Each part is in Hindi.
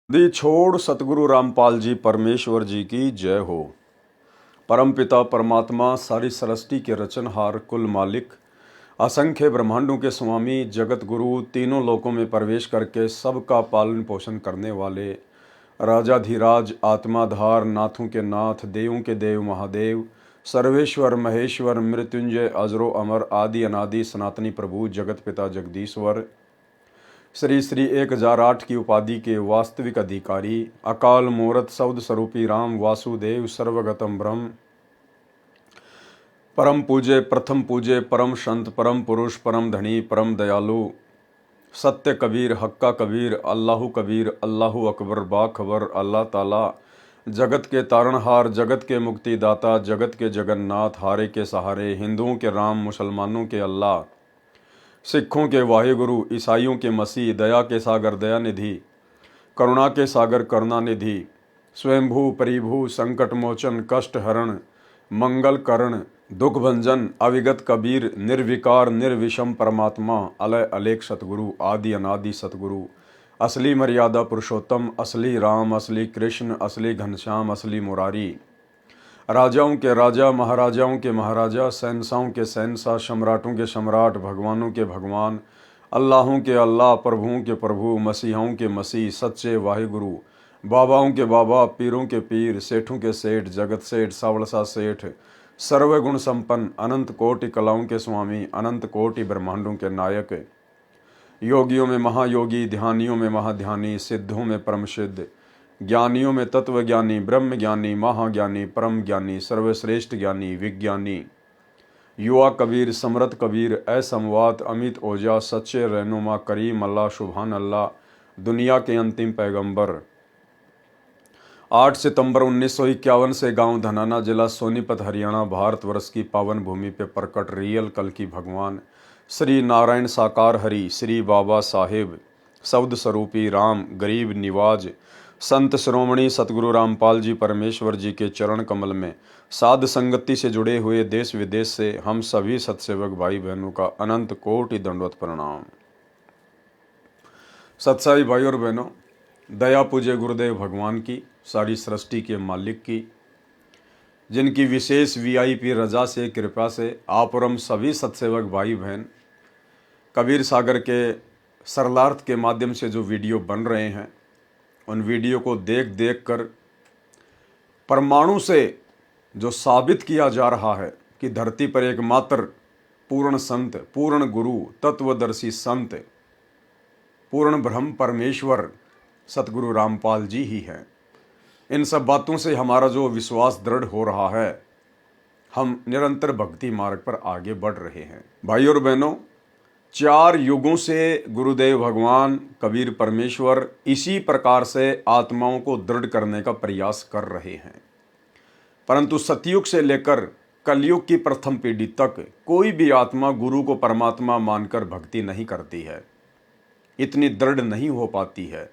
दी छोड़ सतगुरु रामपाल जी परमेश्वर जी की जय हो। परम पिता परमात्मा सारी सृष्टि के रचनहार कुल मालिक असंख्य ब्रह्मांडों के स्वामी जगत गुरु तीनों लोकों में प्रवेश करके सबका पालन पोषण करने वाले राजाधिराज आत्माधार नाथों के नाथ देवों के देव महादेव सर्वेश्वर महेश्वर मृत्युंजय अजरो अमर आदि अनादि सनातनी प्रभु जगत पिता जगदीश्वर श्री श्री 1008 की उपाधि के वास्तविक अधिकारी अकाल मूर्त शब्द स्वरूपी राम वासुदेव सर्वगतम ब्रह्म परम पूज्य प्रथम पूज्य परम संत परम पुरुष परम धनी परम दयालु सत्य कबीर हक्का कबीर अल्लाहु कबीर अल्लाहु अकबर बाखबर अल्लाह ताला जगत के तारणहार जगत के मुक्तिदाता जगत के जगन्नाथ हारे के सहारे हिंदुओं के राम मुसलमानों के अल्लाह सिखों के वाहेगुरु ईसाइयों के मसीह दया के सागर दयानिधि करुणा के सागर करुणानिधि स्वयंभू परिभू संकट मोचन कष्ट हरण मंगल करण दुख भंजन अविगत कबीर निर्विकार निर्विषम परमात्मा अलय अलेख सतगुरु आदि अनादि सतगुरु असली मर्यादा पुरुषोत्तम असली राम असली कृष्ण असली घनश्याम असली मुरारी राजाओं के राजा महाराजाओं के महाराजा शहंशाहों के शहंशाह सम्राटों के सम्राट भगवानों के भगवान अल्लाहों के अल्लाह प्रभुओं के प्रभु मसीहों के मसीह सच्चे वाहिगुरु बाबाओं के बाबा पीरों के पीर सेठों के सेठ जगत सेठ सावड़सा सेठ सर्वगुण संपन्न अनंत कोटि कलाओं के स्वामी अनंत कोटि ब्रह्मांडों के नायक योगियों में महायोगी ध्यानियों में महाध्यानी सिद्धों में परम सिद्ध ज्ञानियों में तत्व ज्ञानी ब्रह्म ज्ञानी महाज्ञानी परम ज्ञानी सर्वश्रेष्ठ ज्ञानी विज्ञानी युवा कबीर समरथ कबीर असमवात अमित ओजा सच्चे रहनुमा करीम अल्लाह सुभान अल्लाह दुनिया के अंतिम पैगंबर 8 सितंबर 1951 से गांव धनाना जिला सोनीपत हरियाणा भारतवर्ष की पावन भूमि पे प्रकट रियल कल की भगवान श्री नारायण साकार हरि श्री बाबा साहेब शब्द स्वरूपी राम गरीब निवाज संत श्रोमणी सतगुरु रामपाल जी परमेश्वर जी के चरण कमल में साध संगति से जुड़े हुए देश विदेश से हम सभी सत्सेवक भाई बहनों का अनंत कोटि दंडवत प्रणाम। सत्साई भाई और बहनों, दया पूज्य गुरुदेव भगवान की सारी सृष्टि के मालिक की जिनकी विशेष वीआईपी रजा से कृपा से आप और हम सभी सत्सेवक भाई बहन कबीर सागर के सरलार्थ के माध्यम से जो वीडियो बन रहे हैं उन वीडियो को देख देख कर परमाणु से जो साबित किया जा रहा है कि धरती पर एकमात्र पूर्ण संत पूर्ण गुरु तत्वदर्शी संत पूर्ण ब्रह्म परमेश्वर सतगुरु रामपाल जी ही हैं। इन सब बातों से हमारा जो विश्वास दृढ़ हो रहा है, हम निरंतर भक्ति मार्ग पर आगे बढ़ रहे हैं। भाई और बहनों, 4 युगों से गुरुदेव भगवान कबीर परमेश्वर इसी प्रकार से आत्माओं को दृढ़ करने का प्रयास कर रहे हैं, परंतु सतयुग से लेकर कलयुग की प्रथम पीढ़ी तक कोई भी आत्मा गुरु को परमात्मा मानकर भक्ति नहीं करती है, इतनी दृढ़ नहीं हो पाती है,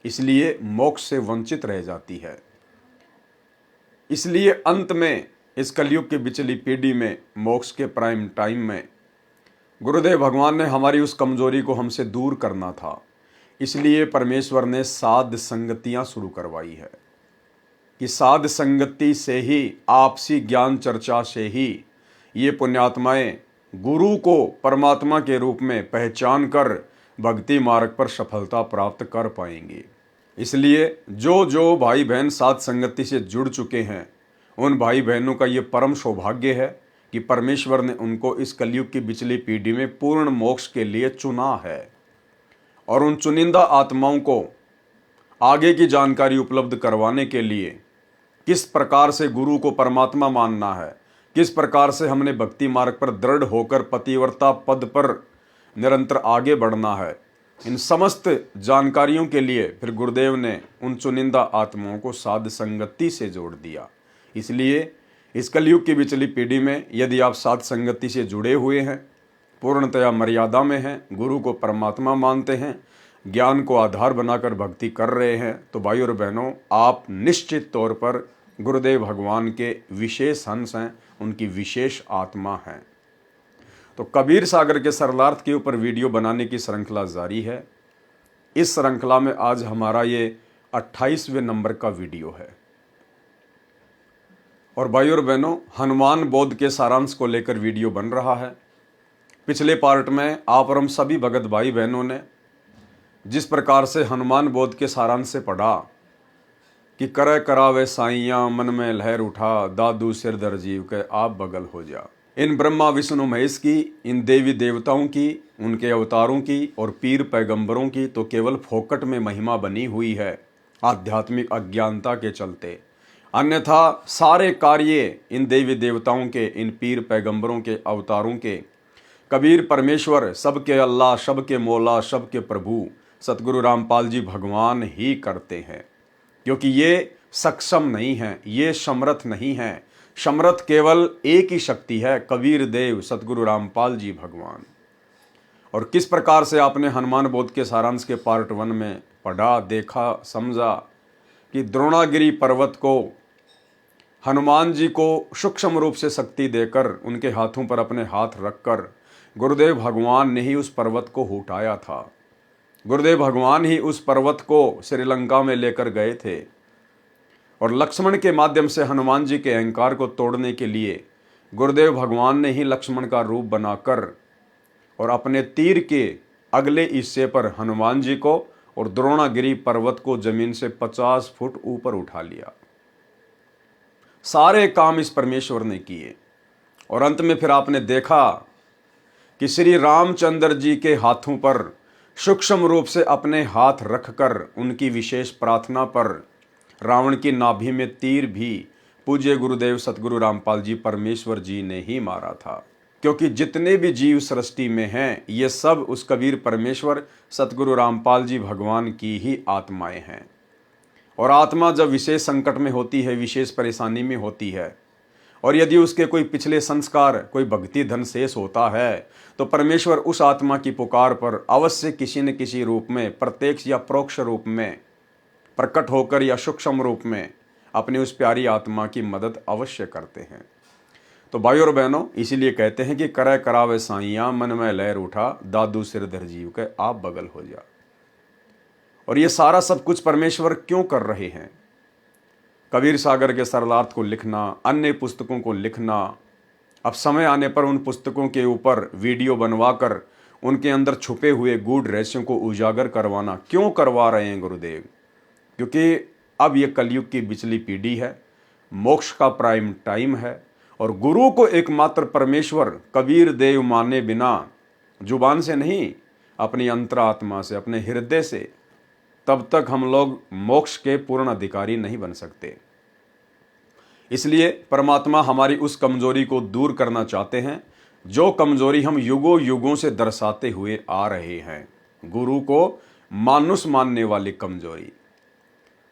इसलिए मोक्ष से वंचित रह जाती है। इसलिए अंत में इस कलयुग की बिचली पीढ़ी में मोक्ष के प्राइम टाइम में गुरुदेव भगवान ने हमारी उस कमजोरी को हमसे दूर करना था, इसलिए परमेश्वर ने साध संगतियां शुरू करवाई है कि साध संगति से ही आपसी ज्ञान चर्चा से ही ये पुण्यात्माएं गुरु को परमात्मा के रूप में पहचान कर भक्ति मार्ग पर सफलता प्राप्त कर पाएंगे। इसलिए जो जो भाई बहन साध संगति से जुड़ चुके हैं उन भाई बहनों का ये परम सौभाग्य है कि परमेश्वर ने उनको इस कलयुग की बिचली पीढ़ी में पूर्ण मोक्ष के लिए चुना है और उन चुनिंदा आत्माओं को आगे की जानकारी उपलब्ध करवाने के लिए किस प्रकार से गुरु को परमात्मा मानना है, किस प्रकार से हमने भक्ति मार्ग पर दृढ़ होकर पतिव्रता पद पर निरंतर आगे बढ़ना है, इन समस्त जानकारियों के लिए फिर गुरुदेव ने उन चुनिंदा आत्माओं को साध संगति से जोड़ दिया। इसलिए इस कलयुग की बिचली पीढ़ी में यदि आप साध संगति से जुड़े हुए हैं, पूर्णतया मर्यादा में हैं, गुरु को परमात्मा मानते हैं, ज्ञान को आधार बनाकर भक्ति कर रहे हैं, तो भाई और बहनों, आप निश्चित तौर पर गुरुदेव भगवान के विशेष हंस हैं, उनकी विशेष आत्मा हैं। तो कबीर सागर के सरलार्थ के ऊपर वीडियो बनाने की श्रृंखला जारी है। इस श्रृंखला में आज हमारा ये 28वें नंबर का वीडियो है। और भाइयों और बहनों, हनुमान बोध के सारांश को लेकर वीडियो बन रहा है। पिछले पार्ट में आप और हम सभी भगत भाई बहनों ने जिस प्रकार से हनुमान बोध के सारांश से पढ़ा कि करे करावे साइयां मन में लहर उठा, दादू सिर दर जीव के आप बगल हो जा। इन ब्रह्मा विष्णु महेश की, इन देवी देवताओं की, उनके अवतारों की और पीर पैगंबरों की तो केवल फोकट में महिमा बनी हुई है आध्यात्मिक अज्ञानता के चलते। अन्यथा सारे कार्य इन देवी देवताओं के, इन पीर पैगंबरों के अवतारों के, कबीर परमेश्वर, सबके अल्लाह, सबके मौला, सबके प्रभु सतगुरु रामपाल जी भगवान ही करते हैं, क्योंकि ये सक्षम नहीं हैं, ये समर्थ नहीं हैं। समर्थ केवल एक ही शक्ति है, कबीर देव सतगुरु रामपाल जी भगवान। और किस प्रकार से आपने हनुमान बोध के सारांश के पार्ट 1 में पढ़ा, देखा, समझा कि द्रोणागिरी पर्वत को हनुमान जी को सूक्ष्म रूप से शक्ति देकर उनके हाथों पर अपने हाथ रखकर गुरुदेव भगवान ने ही उस पर्वत को उठाया था। गुरुदेव भगवान ही उस पर्वत को श्रीलंका में लेकर गए थे और लक्ष्मण के माध्यम से हनुमान जी के अहंकार को तोड़ने के लिए गुरुदेव भगवान ने ही लक्ष्मण का रूप बनाकर और अपने तीर के अगले हिस्से पर हनुमान जी को और द्रोणागिरी पर्वत को जमीन से 50 फुट ऊपर उठा लिया। सारे काम इस परमेश्वर ने किए और अंत में फिर आपने देखा कि श्री रामचंद्र जी के हाथों पर सूक्ष्म रूप से अपने हाथ रखकर उनकी विशेष प्रार्थना पर रावण की नाभि में तीर भी पूज्य गुरुदेव सतगुरु रामपाल जी परमेश्वर जी ने ही मारा था। क्योंकि जितने भी जीव सृष्टि में हैं, ये सब उस कबीर परमेश्वर सतगुरु रामपाल जी भगवान की ही आत्माएं हैं। और आत्मा जब विशेष संकट में होती है, विशेष परेशानी में होती है, और यदि उसके कोई पिछले संस्कार, कोई भक्ति धन शेष होता है, तो परमेश्वर उस आत्मा की पुकार पर अवश्य किसी न किसी रूप में, प्रत्यक्ष या परोक्ष रूप में प्रकट होकर या सूक्ष्म रूप में अपनी उस प्यारी आत्मा की मदद अवश्य करते हैं। तो भाइयों और बहनों, इसीलिए कहते हैं कि करे करावे साइयां मन में लहर उठा, दादू सिर धर जीव के आप बगल हो जा। और ये सारा सब कुछ परमेश्वर क्यों कर रहे हैं? कबीर सागर के सरलार्थ को लिखना, अन्य पुस्तकों को लिखना, अब समय आने पर उन पुस्तकों के ऊपर वीडियो बनवाकर उनके अंदर छुपे हुए गूढ़ रहस्यों को उजागर करवाना क्यों करवा रहे हैं गुरुदेव? क्योंकि अब ये कलयुग की बिचली पीढ़ी है, मोक्ष का प्राइम टाइम है और गुरु को एकमात्र परमेश्वर कबीर देव माने बिना, जुबान से नहीं, अपनी अंतरात्मा से, अपने हृदय से, तब तक हम लोग मोक्ष के पूर्ण अधिकारी नहीं बन सकते। इसलिए परमात्मा हमारी उस कमजोरी को दूर करना चाहते हैं जो कमजोरी हम युगों युगों से दर्शाते हुए आ रहे हैं, गुरु को मानुष मानने वाली कमजोरी।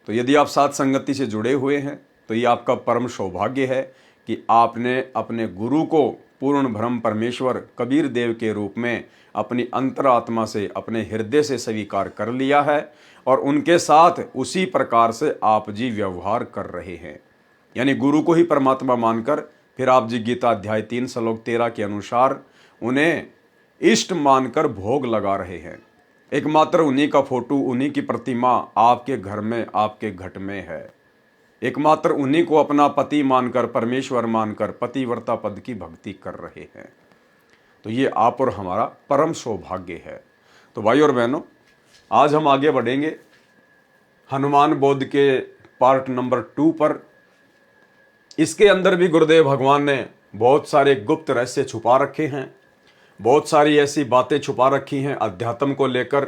तो यदि आप साथ संगति से जुड़े हुए हैं तो ये आपका परम सौभाग्य है कि आपने अपने गुरु को पूर्ण ब्रह्म परमेश्वर कबीर देव के रूप में अपनी अंतरात्मा से, अपने हृदय से स्वीकार कर लिया है और उनके साथ उसी प्रकार से आप जी व्यवहार कर रहे हैं। यानी गुरु को ही परमात्मा मानकर फिर आप जी गीता अध्याय 3 श्लोक 13 के अनुसार उन्हें इष्ट मानकर भोग लगा रहे हैं। एकमात्र उन्हीं का फोटो, उन्हीं की प्रतिमा आपके घर में, आपके घट में है। एकमात्र उन्हीं को अपना पति मानकर, परमेश्वर मानकर पतिव्रता पद की भक्ति कर रहे हैं। तो ये आप और हमारा परम सौभाग्य है। तो भाई और बहनों, आज हम आगे बढ़ेंगे हनुमान बोध के पार्ट नंबर 2 पर। इसके अंदर भी गुरुदेव भगवान ने बहुत सारे गुप्त रहस्य छुपा रखे हैं, बहुत सारी ऐसी बातें छुपा रखी हैं अध्यात्म को लेकर,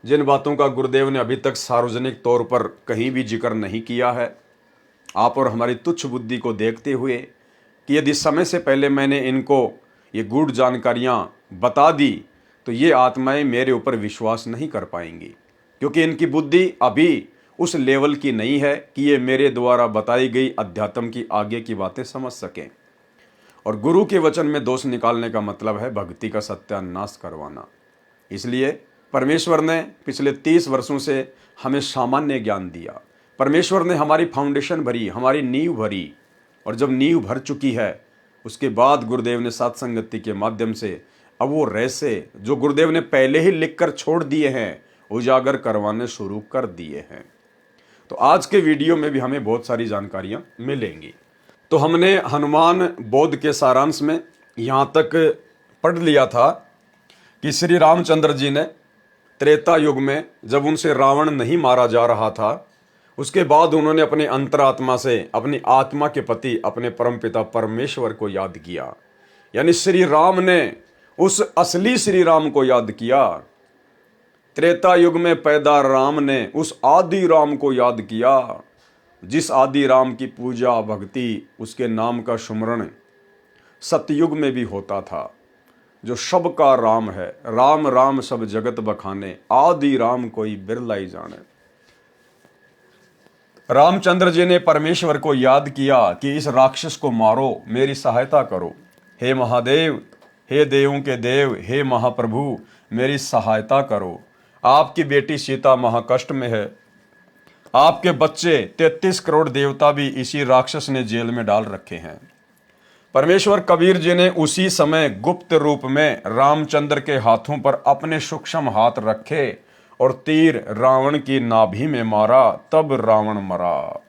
जिन बातों का गुरुदेव ने अभी तक सार्वजनिक तौर पर कहीं भी जिक्र नहीं किया है। आप और हमारी तुच्छ बुद्धि को देखते हुए कि यदि समय से पहले मैंने इनको ये गूढ़ जानकारियाँ बता दी तो ये आत्माएं मेरे ऊपर विश्वास नहीं कर पाएंगी, क्योंकि इनकी बुद्धि अभी उस लेवल की नहीं है कि ये मेरे द्वारा बताई गई अध्यात्म की आगे की बातें समझ सकें। और गुरु के वचन में दोष निकालने का मतलब है भक्ति का सत्यानाश करवाना। इसलिए परमेश्वर ने पिछले 30 वर्षों से हमें सामान्य ज्ञान दिया। परमेश्वर ने हमारी फाउंडेशन भरी, हमारी नींव भरी, और जब नींव भर चुकी है उसके बाद गुरुदेव ने सत्संगति के माध्यम से अब वो रहस्य जो गुरुदेव ने पहले ही लिख कर छोड़ दिए हैं उजागर करवाने शुरू कर दिए हैं। तो आज के वीडियो में भी हमें बहुत सारी जानकारियां मिलेंगी। तो हमने हनुमान बोध के सारांश में यहाँ तक पढ़ लिया था कि श्री रामचंद्र जी ने त्रेता युग में जब उनसे रावण नहीं मारा जा रहा था, उसके बाद उन्होंने अपने अंतरात्मा से अपनी आत्मा के पति अपने परमपिता परमेश्वर को याद किया। यानी श्री राम ने उस असली श्री राम को याद किया। त्रेता युग में पैदा राम ने उस आदि राम को याद किया, जिस आदि राम की पूजा भक्ति, उसके नाम का सुमरण सतयुग में भी होता था, जो सब का राम है। राम राम सब जगत बखाने, आदि राम कोई बिरला ही जाने। रामचंद्र जी ने परमेश्वर को याद किया कि इस राक्षस को मारो, मेरी सहायता करो। हे महादेव, हे देवों के देव, हे महाप्रभु, मेरी सहायता करो। आपकी बेटी सीता महाकष्ट में है, आपके बच्चे 33 करोड़ देवता भी इसी राक्षस ने जेल में डाल रखे हैं। परमेश्वर कबीर जी ने उसी समय गुप्त रूप में रामचंद्र के हाथों पर अपने सूक्ष्म हाथ रखे और तीर रावण की नाभि में मारा, तब रावण मरा।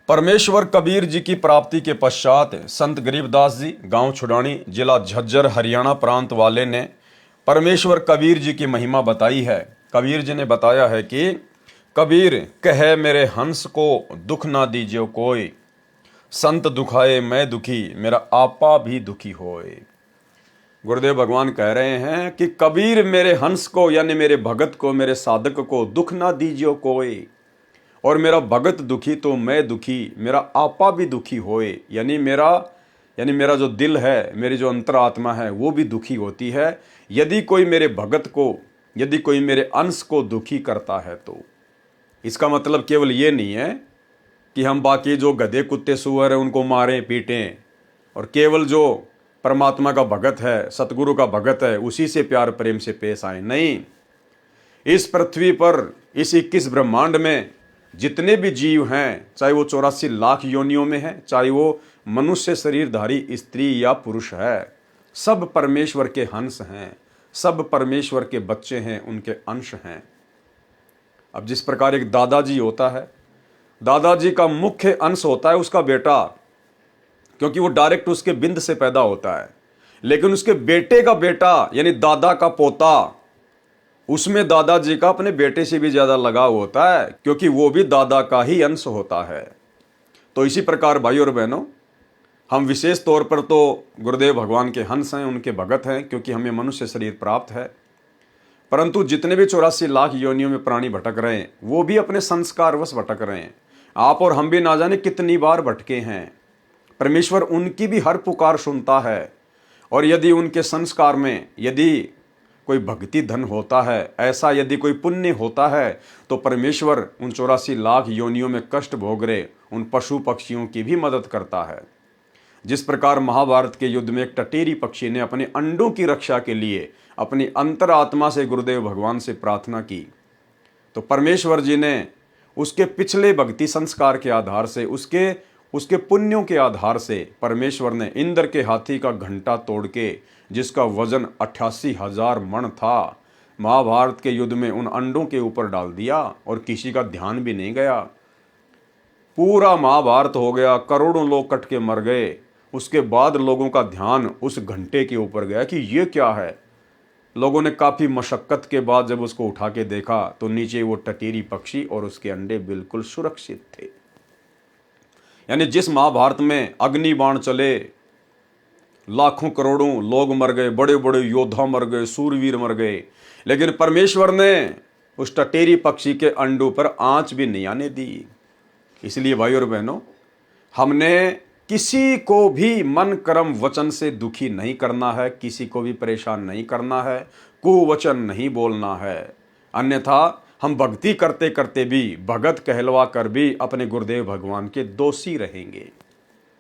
परमेश्वर कबीर जी की प्राप्ति के पश्चात संत गरीबदास जी, गांव छुड़ानी, जिला झज्जर, हरियाणा प्रांत वाले ने परमेश्वर कबीर जी की महिमा बताई है। कबीर जी ने बताया है कि कबीर कहे मेरे हंस को दुख ना दीजिए कोई, संत दुखाए मैं दुखी, मेरा आपा भी दुखी होए। गुरुदेव भगवान कह रहे हैं कि कबीर मेरे हंस को, यानी मेरे भगत को, मेरे साधक को दुख ना दीजिए कोई, और मेरा भगत दुखी तो मैं दुखी, मेरा आपा भी दुखी होए। यानी मेरा जो दिल है, मेरी जो अंतरात्मा है, वो भी दुखी होती है यदि कोई मेरे भगत को, यदि कोई मेरे अंश को दुखी करता है। तो इसका मतलब केवल ये नहीं है कि हम बाकी जो गधे कुत्ते सुअर हैं उनको मारें पीटें, और केवल जो परमात्मा का भगत है, सतगुरु का भगत है, उसी से प्यार प्रेम से पेश आए। नहीं, इस पृथ्वी पर, इस 21 ब्रह्मांड में जितने भी जीव हैं, चाहे वो 84 लाख योनियों में है, चाहे वो मनुष्य शरीरधारी स्त्री या पुरुष है, सब परमेश्वर के हंस हैं, सब परमेश्वर के बच्चे हैं, उनके अंश हैं। अब जिस प्रकार एक दादाजी होता है, दादाजी का मुख्य अंश होता है उसका बेटा, क्योंकि वो डायरेक्ट उसके बिंद से पैदा होता है। लेकिन उसके बेटे का बेटा, यानी दादा का पोता, उसमें दादाजी का अपने बेटे से भी ज्यादा लगाव होता है, क्योंकि वो भी दादा का ही अंश होता है। तो इसी प्रकार भाई और बहनों, हम विशेष तौर पर तो गुरुदेव भगवान के हंस हैं, उनके भगत हैं, क्योंकि हमें मनुष्य शरीर प्राप्त है। परंतु जितने भी 84 लाख योनियों में प्राणी भटक रहे हैं, वो भी अपने संस्कारवश भटक रहे हैं। आप और हम भी ना जाने कितनी बार भटके हैं। परमेश्वर उनकी भी हर पुकार सुनता है, और यदि उनके संस्कार में यदि कोई भक्ति धन होता है, ऐसा यदि कोई पुण्य होता है, तो परमेश्वर उन 84 लाख योनियों में कष्ट भोग रहे उन पशु पक्षियों की भी मदद करता है। जिस प्रकार महाभारत के युद्ध में एक टटेरी पक्षी ने अपने अंडों की रक्षा के लिए अपनी अंतरात्मा से गुरुदेव भगवान से प्रार्थना की, तो परमेश्वर जी ने उसके पिछले भक्ति संस्कार के आधार से, उसके पुण्यों के आधार से परमेश्वर ने इंद्र के हाथी का घंटा तोड़ के, जिसका वजन 88,000 मण था, महाभारत के युद्ध में उन अंडों के ऊपर डाल दिया, और किसी का ध्यान भी नहीं गया। पूरा महाभारत हो गया, करोड़ों लोग कट के मर गए। उसके बाद लोगों का ध्यान उस घंटे के ऊपर गया कि ये क्या है। लोगों ने काफी मशक्कत के बाद जब उसको उठा के देखा, तो नीचे वो टटेरी पक्षी और उसके अंडे बिल्कुल सुरक्षित थे। यानी जिस महाभारत में अग्नि बाण चले, लाखों करोड़ों लोग मर गए, बड़े बड़े योद्धा मर गए, सूरवीर मर गए, लेकिन परमेश्वर ने उस टटेरी पक्षी के अंडों पर आंच भी नहीं आने दी। इसलिए भाई और बहनों, हमने किसी को भी मन कर्म वचन से दुखी नहीं करना है, किसी को भी परेशान नहीं करना है, कुवचन नहीं बोलना है। अन्यथा हम भक्ति करते करते भी, भगत कहलवा कर भी अपने गुरुदेव भगवान के दोषी रहेंगे।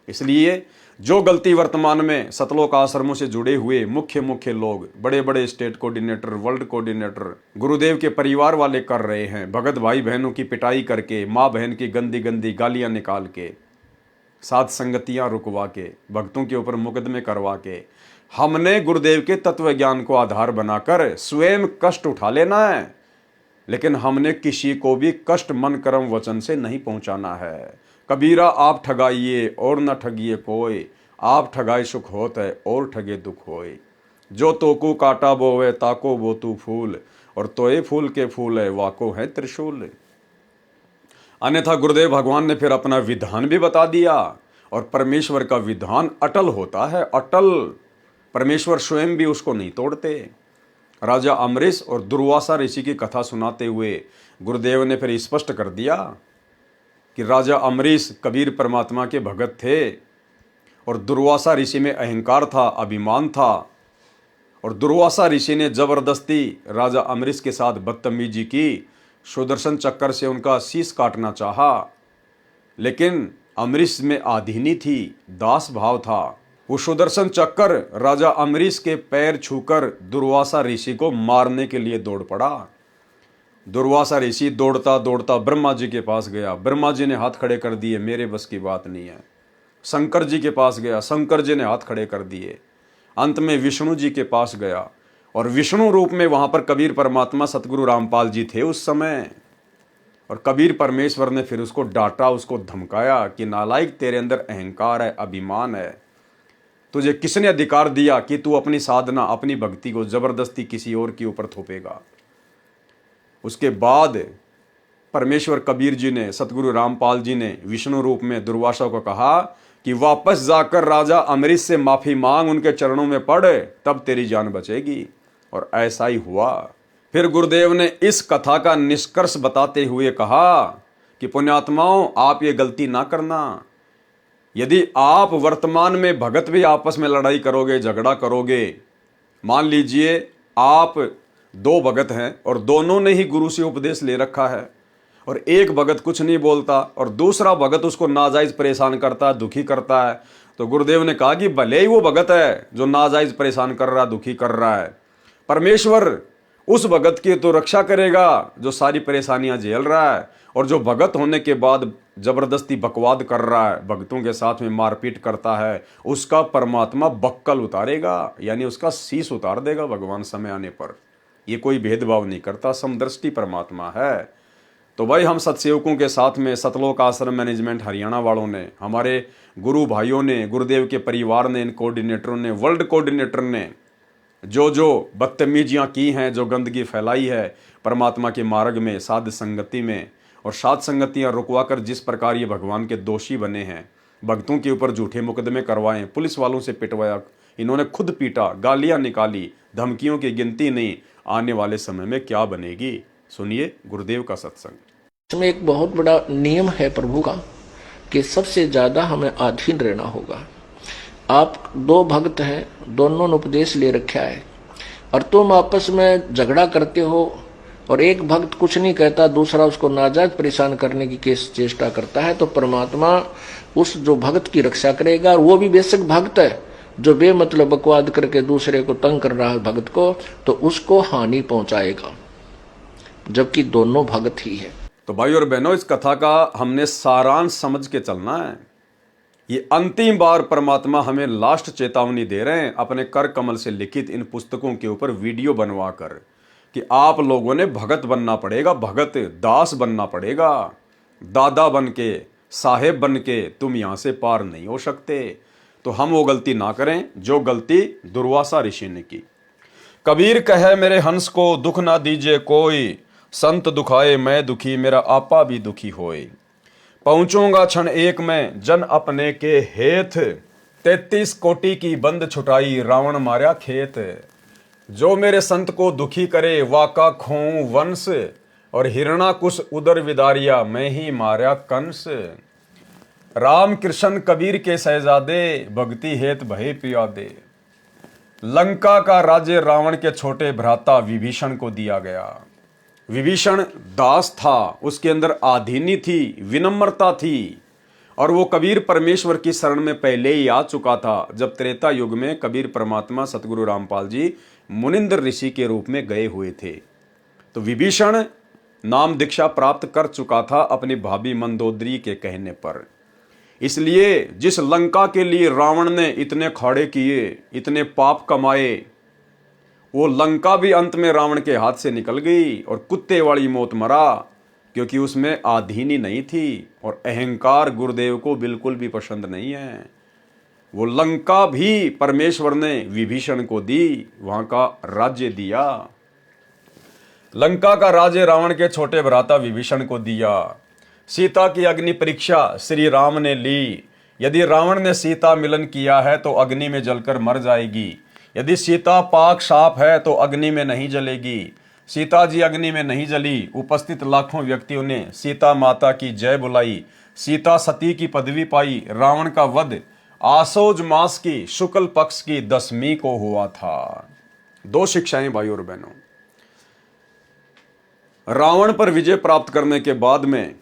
इसलिए जो गलती वर्तमान में सतलोक आश्रमों से जुड़े हुए मुख्य लोग, बड़े बड़े स्टेट कोऑर्डिनेटर, वर्ल्ड कोऑर्डिनेटर, गुरुदेव के परिवार वाले कर रहे हैं, भगत भाई बहनों की पिटाई करके, माँ बहन की गंदी गंदी गालियां निकाल के, साथ संगतियां रुकवा के, भक्तों के ऊपर मुकदमे करवा के, हमने गुरुदेव के तत्व ज्ञान को आधार बनाकर स्वयं कष्ट उठा लेना है। लेकिन हमने किसी को भी कष्ट मन कर्म वचन से नहीं पहुंचाना है। कबीरा आप ठगाइए और न ठगिए कोई, आप ठगाए सुख होत है और ठगे दुख होए। जो तोकू काटा बोवे ताको बो तू फूल, और तोए फूल के फूल है वाको है त्रिशूल। अन्यथा गुरुदेव भगवान ने फिर अपना विधान भी बता दिया, और परमेश्वर का विधान अटल होता है, अटल। परमेश्वर स्वयं भी उसको नहीं तोड़ते। राजा अमरीश और दुर्वासा ऋषि की कथा सुनाते हुए गुरुदेव ने फिर स्पष्ट कर दिया कि राजा अमरीश कबीर परमात्मा के भगत थे, और दुर्वासा ऋषि में अहंकार था, अभिमान था, और दुर्वासा ऋषि ने जबरदस्ती राजा अमरीश के साथ बदतमीजी की, सुदर्शन चक्कर से उनका शीश काटना चाहा। लेकिन अमरीश में आधीनी थी, दास भाव था। वो सुदर्शन चक्कर राजा अमरीश के पैर छूकर दुर्वासा ऋषि को मारने के लिए दौड़ पड़ा। दुर्वासा ऋषि दौड़ता दौड़ता ब्रह्मा जी के पास गया। ब्रह्मा जी ने हाथ खड़े कर दिए, मेरे बस की बात नहीं है। शंकर जी के पास गया, शंकर जी ने हाथ खड़े कर दिए। अंत में विष्णु जी के पास गया, और विष्णु रूप में वहां पर कबीर परमात्मा सतगुरु रामपाल जी थे उस समय। और कबीर परमेश्वर ने फिर उसको डांटा, उसको धमकाया कि नालायक, तेरे अंदर अहंकार है, अभिमान है। तुझे किसने अधिकार दिया कि तू अपनी साधना, अपनी भक्ति को जबरदस्ती किसी और के ऊपर थोपेगा। उसके बाद परमेश्वर कबीर जी ने, सतगुरु रामपाल जी ने विष्णु रूप में दुर्वासा को कहा कि वापस जाकर राजा अमरीश से माफी मांग, उनके चरणों में पड़, तब तेरी जान बचेगी। और ऐसा ही हुआ। फिर गुरुदेव ने इस कथा का निष्कर्ष बताते हुए कहा कि पुण्यात्माओं, आप ये गलती ना करना। यदि आप वर्तमान में भगत भी आपस में लड़ाई करोगे, झगड़ा करोगे, मान लीजिए आप दो भगत हैं और दोनों ने ही गुरु से उपदेश ले रखा है, और एक भगत कुछ नहीं बोलता और दूसरा भगत उसको नाजायज परेशान करता है, दुखी करता है, तो गुरुदेव ने कहा कि भले ही वो भगत है जो नाजायज परेशान कर रहा है, दुखी कर रहा है, परमेश्वर उस भगत की तो रक्षा करेगा जो सारी परेशानियां झेल रहा है, और जो भगत होने के बाद जबरदस्ती बकवाद कर रहा है, भक्तों के साथ में मारपीट करता है, उसका परमात्मा बक्कल उतारेगा, यानी उसका शीश उतार देगा भगवान समय आने पर। ये कोई भेदभाव नहीं करता, समदृष्टि परमात्मा है। तो भाई, हम सत्सेवकों के साथ में सतलोक आश्रम मैनेजमेंट हरियाणा वालों ने, हमारे गुरु भाइयों ने, गुरुदेव के परिवार ने, इन कोऑर्डिनेटरों ने, वर्ल्ड कोऑर्डिनेटर ने जो जो बदतमीजियाँ की हैं, जो गंदगी फैलाई है परमात्मा के मार्ग में, साध संगति में, और साध संगतियाँ रुकवाकर जिस प्रकार ये भगवान के दोषी बने हैं, भक्तों के ऊपर झूठे मुकदमे करवाएं, पुलिस वालों से पिटवाया, इन्होंने खुद पीटा, गालियाँ निकाली, धमकियों की गिनती नहीं। आने वाले समय में क्या बनेगी, सुनिए गुरुदेव का सत्संग। इसमें एक बहुत बड़ा नियम है प्रभु का कि सबसे ज्यादा हमें अधीन रहना होगा। आप दो भक्त हैं, दोनों ने उपदेश ले रखा है, और तुम आपस में झगड़ा करते हो, और एक भक्त कुछ नहीं कहता, दूसरा उसको नाजायज परेशान करने की चेष्टा करता है, तो परमात्मा उस जो भक्त की रक्षा करेगा। और वो भी बेशक भक्त है जो बेमतलब बकवाद करके दूसरे को तंग कर रहा है भक्त को, तो उसको हानि पहुंचाएगा, जबकि दोनों भक्त ही है। तो भाई और बहनों, इस कथा का हमने सारांश समझ के चलना है। ये अंतिम बार परमात्मा हमें लास्ट चेतावनी दे रहे हैं अपने कर कमल से लिखित इन पुस्तकों के ऊपर वीडियो बनवा कर, कि आप लोगों ने भगत बनना पड़ेगा, भगत दास बनना पड़ेगा। दादा बन के, साहेब बन के तुम यहां से पार नहीं हो सकते। तो हम वो गलती ना करें जो गलती दुर्वासा ऋषि ने की। कबीर कहे मेरे हंस को दुख ना दीजिए कोई, संत दुखाए मैं दुखी मेरा आपा भी दुखी होए। पहुंचूंगा क्षण एक में जन अपने के हेत, 33 कोटि की बंद छुटाई रावण मार्या खेत। जो मेरे संत को दुखी करे वाका खोऊं वंश, और हिरणाकुश उदर विदारिया मैं ही मार्या कंस। राम कृष्ण कबीर के शहजादे, भक्ति हेत भय पियादे। लंका का राज्य रावण के छोटे भ्राता विभीषण को दिया गया। विभीषण दास था, उसके अंदर आधीनी थी, विनम्रता थी, और वो कबीर परमेश्वर की शरण में पहले ही आ चुका था। जब त्रेता युग में कबीर परमात्मा सतगुरु रामपाल जी मुनिंद्र ऋषि के रूप में गए हुए थे, तो विभीषण नाम दीक्षा प्राप्त कर चुका था अपनी भाभी मंदोदरी के कहने पर। इसलिए जिस लंका के लिए रावण ने इतने खाड़े किए, इतने पाप कमाए, वो लंका भी अंत में रावण के हाथ से निकल गई और कुत्ते वाली मौत मरा, क्योंकि उसमें आधीनी नहीं थी और अहंकार गुरुदेव को बिल्कुल भी पसंद नहीं है। वो लंका भी परमेश्वर ने विभीषण को दी, वहां का राज्य दिया। लंका का राज्य रावण के छोटे भ्राता विभीषण को दिया। सीता की अग्नि परीक्षा श्री राम ने ली। यदि रावण ने सीता मिलन किया है तो अग्नि में जलकर मर जाएगी। यदि सीता पाक साफ है तो अग्नि में नहीं जलेगी। सीता जी अग्नि में नहीं जली। उपस्थित लाखों व्यक्तियों ने सीता माता की जय बुलाई। सीता सती की पदवी पाई। रावण का वध आसोज मास की शुक्ल पक्ष की 10वीं को हुआ था। 2 शिक्षाएं भाई और बहनों। रावण पर विजय प्राप्त करने के बाद में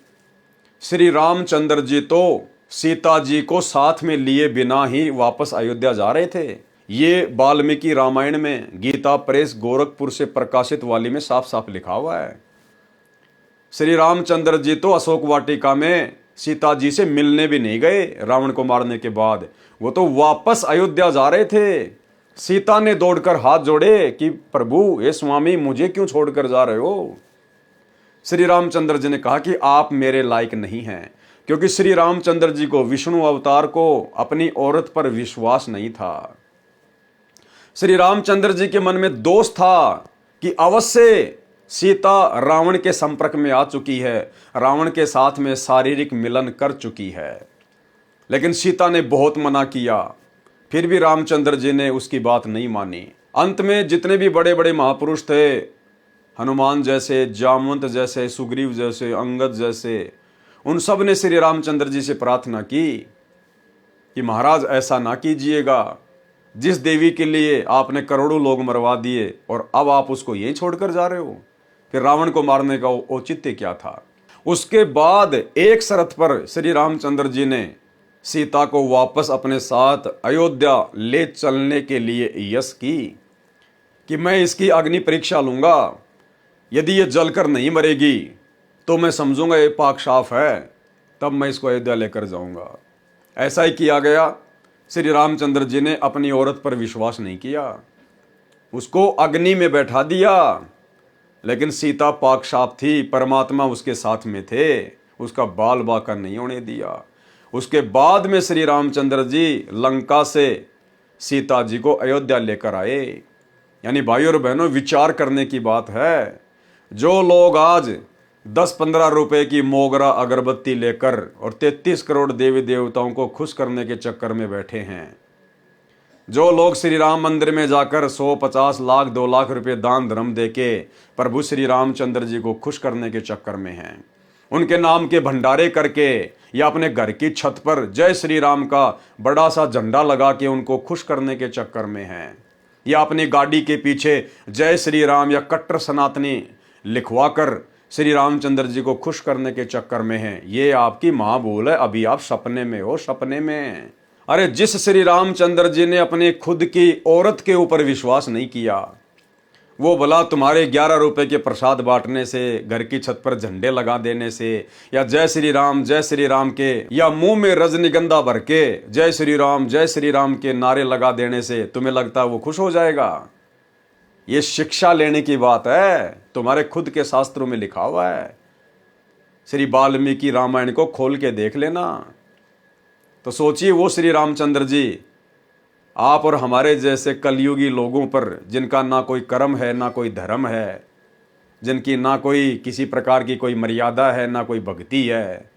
श्री रामचंद्र जी तो सीता जी को साथ में लिए बिना ही वापस अयोध्या जा रहे थे। ये वाल्मीकि रामायण में गीता प्रेस गोरखपुर से प्रकाशित वाली में साफ साफ लिखा हुआ है। श्री रामचंद्र जी तो अशोक वाटिका में सीता जी से मिलने भी नहीं गए। रावण को मारने के बाद वो तो वापस अयोध्या जा रहे थे। सीता ने दौड़कर हाथ जोड़े कि प्रभु, ये स्वामी, मुझे क्यों छोड़कर जा रहे हो। श्री रामचंद्र जी ने कहा कि आप मेरे लायक नहीं हैं, क्योंकि श्री रामचंद्र जी को, विष्णु अवतार को, अपनी औरत पर विश्वास नहीं था। श्री रामचंद्र जी के मन में दोष था कि अवश्य सीता रावण के संपर्क में आ चुकी है, रावण के साथ में शारीरिक मिलन कर चुकी है। लेकिन सीता ने बहुत मना किया, फिर भी रामचंद्र जी ने उसकी बात नहीं मानी। अंत में जितने भी बड़े बड़े महापुरुष थे, हनुमान जैसे, जामवंत जैसे, सुग्रीव जैसे, अंगद जैसे, उन सब ने श्री रामचंद्र जी से प्रार्थना की कि महाराज ऐसा ना कीजिएगा। जिस देवी के लिए आपने करोड़ों लोग मरवा दिए और अब आप उसको यही छोड़कर जा रहे हो। फिर रावण को मारने का औचित्य क्या था। उसके बाद एक शर्त पर श्री रामचंद्र जी ने सीता को वापस अपने साथ अयोध्या ले चलने के लिए यश की कि मैं इसकी अग्नि परीक्षा लूंगा। यदि ये जलकर नहीं मरेगी तो मैं समझूंगा ये पाक साफ है, तब मैं इसको अयोध्या लेकर जाऊंगा। ऐसा ही किया गया। श्री रामचंद्र जी ने अपनी औरत पर विश्वास नहीं किया, उसको अग्नि में बैठा दिया। लेकिन सीता पाक साफ थी, परमात्मा उसके साथ में थे, उसका बाल बाका नहीं होने दिया। उसके बाद में श्री रामचंद्र जी लंका से सीता जी को अयोध्या लेकर आए। यानी भाई और बहनों, विचार करने की बात है। जो लोग आज 10-15 रुपए की मोगरा अगरबत्ती लेकर और 33 करोड़ देवी देवताओं को खुश करने के चक्कर में बैठे हैं, जो लोग श्री राम मंदिर में जाकर 100, 50 लाख, 2 लाख रुपए दान धर्म देके प्रभु श्री रामचंद्र जी को खुश करने के चक्कर में हैं, उनके नाम के भंडारे करके या अपने घर की छत पर जय श्री राम का बड़ा सा झंडा लगा के उनको खुश करने के चक्कर में हैं, या अपनी गाड़ी के पीछे जय श्री राम या कट्टर सनातनी लिखवा कर श्री रामचंद्र जी को खुश करने के चक्कर में हैं। ये आपकी माँ बोल है, अभी आप सपने में हो, सपने में। अरे जिस श्री रामचंद्र जी ने अपने खुद की औरत के ऊपर विश्वास नहीं किया, वो भला तुम्हारे 11 रुपए के प्रसाद बांटने से, घर की छत पर झंडे लगा देने से, या जय श्री राम के, या मुंह में रजनीगंधा भर के जय श्री राम के नारे लगा देने से तुम्हें लगता है वो खुश हो जाएगा। ये शिक्षा लेने की बात है, तुम्हारे खुद के शास्त्रों में लिखा हुआ है। श्री वाल्मीकि रामायण को खोल के देख लेना। तो सोचिए, वो श्री रामचंद्र जी आप और हमारे जैसे कलयुगी लोगों पर, जिनका ना कोई कर्म है ना कोई धर्म है, जिनकी ना कोई किसी प्रकार की कोई मर्यादा है ना कोई भक्ति है,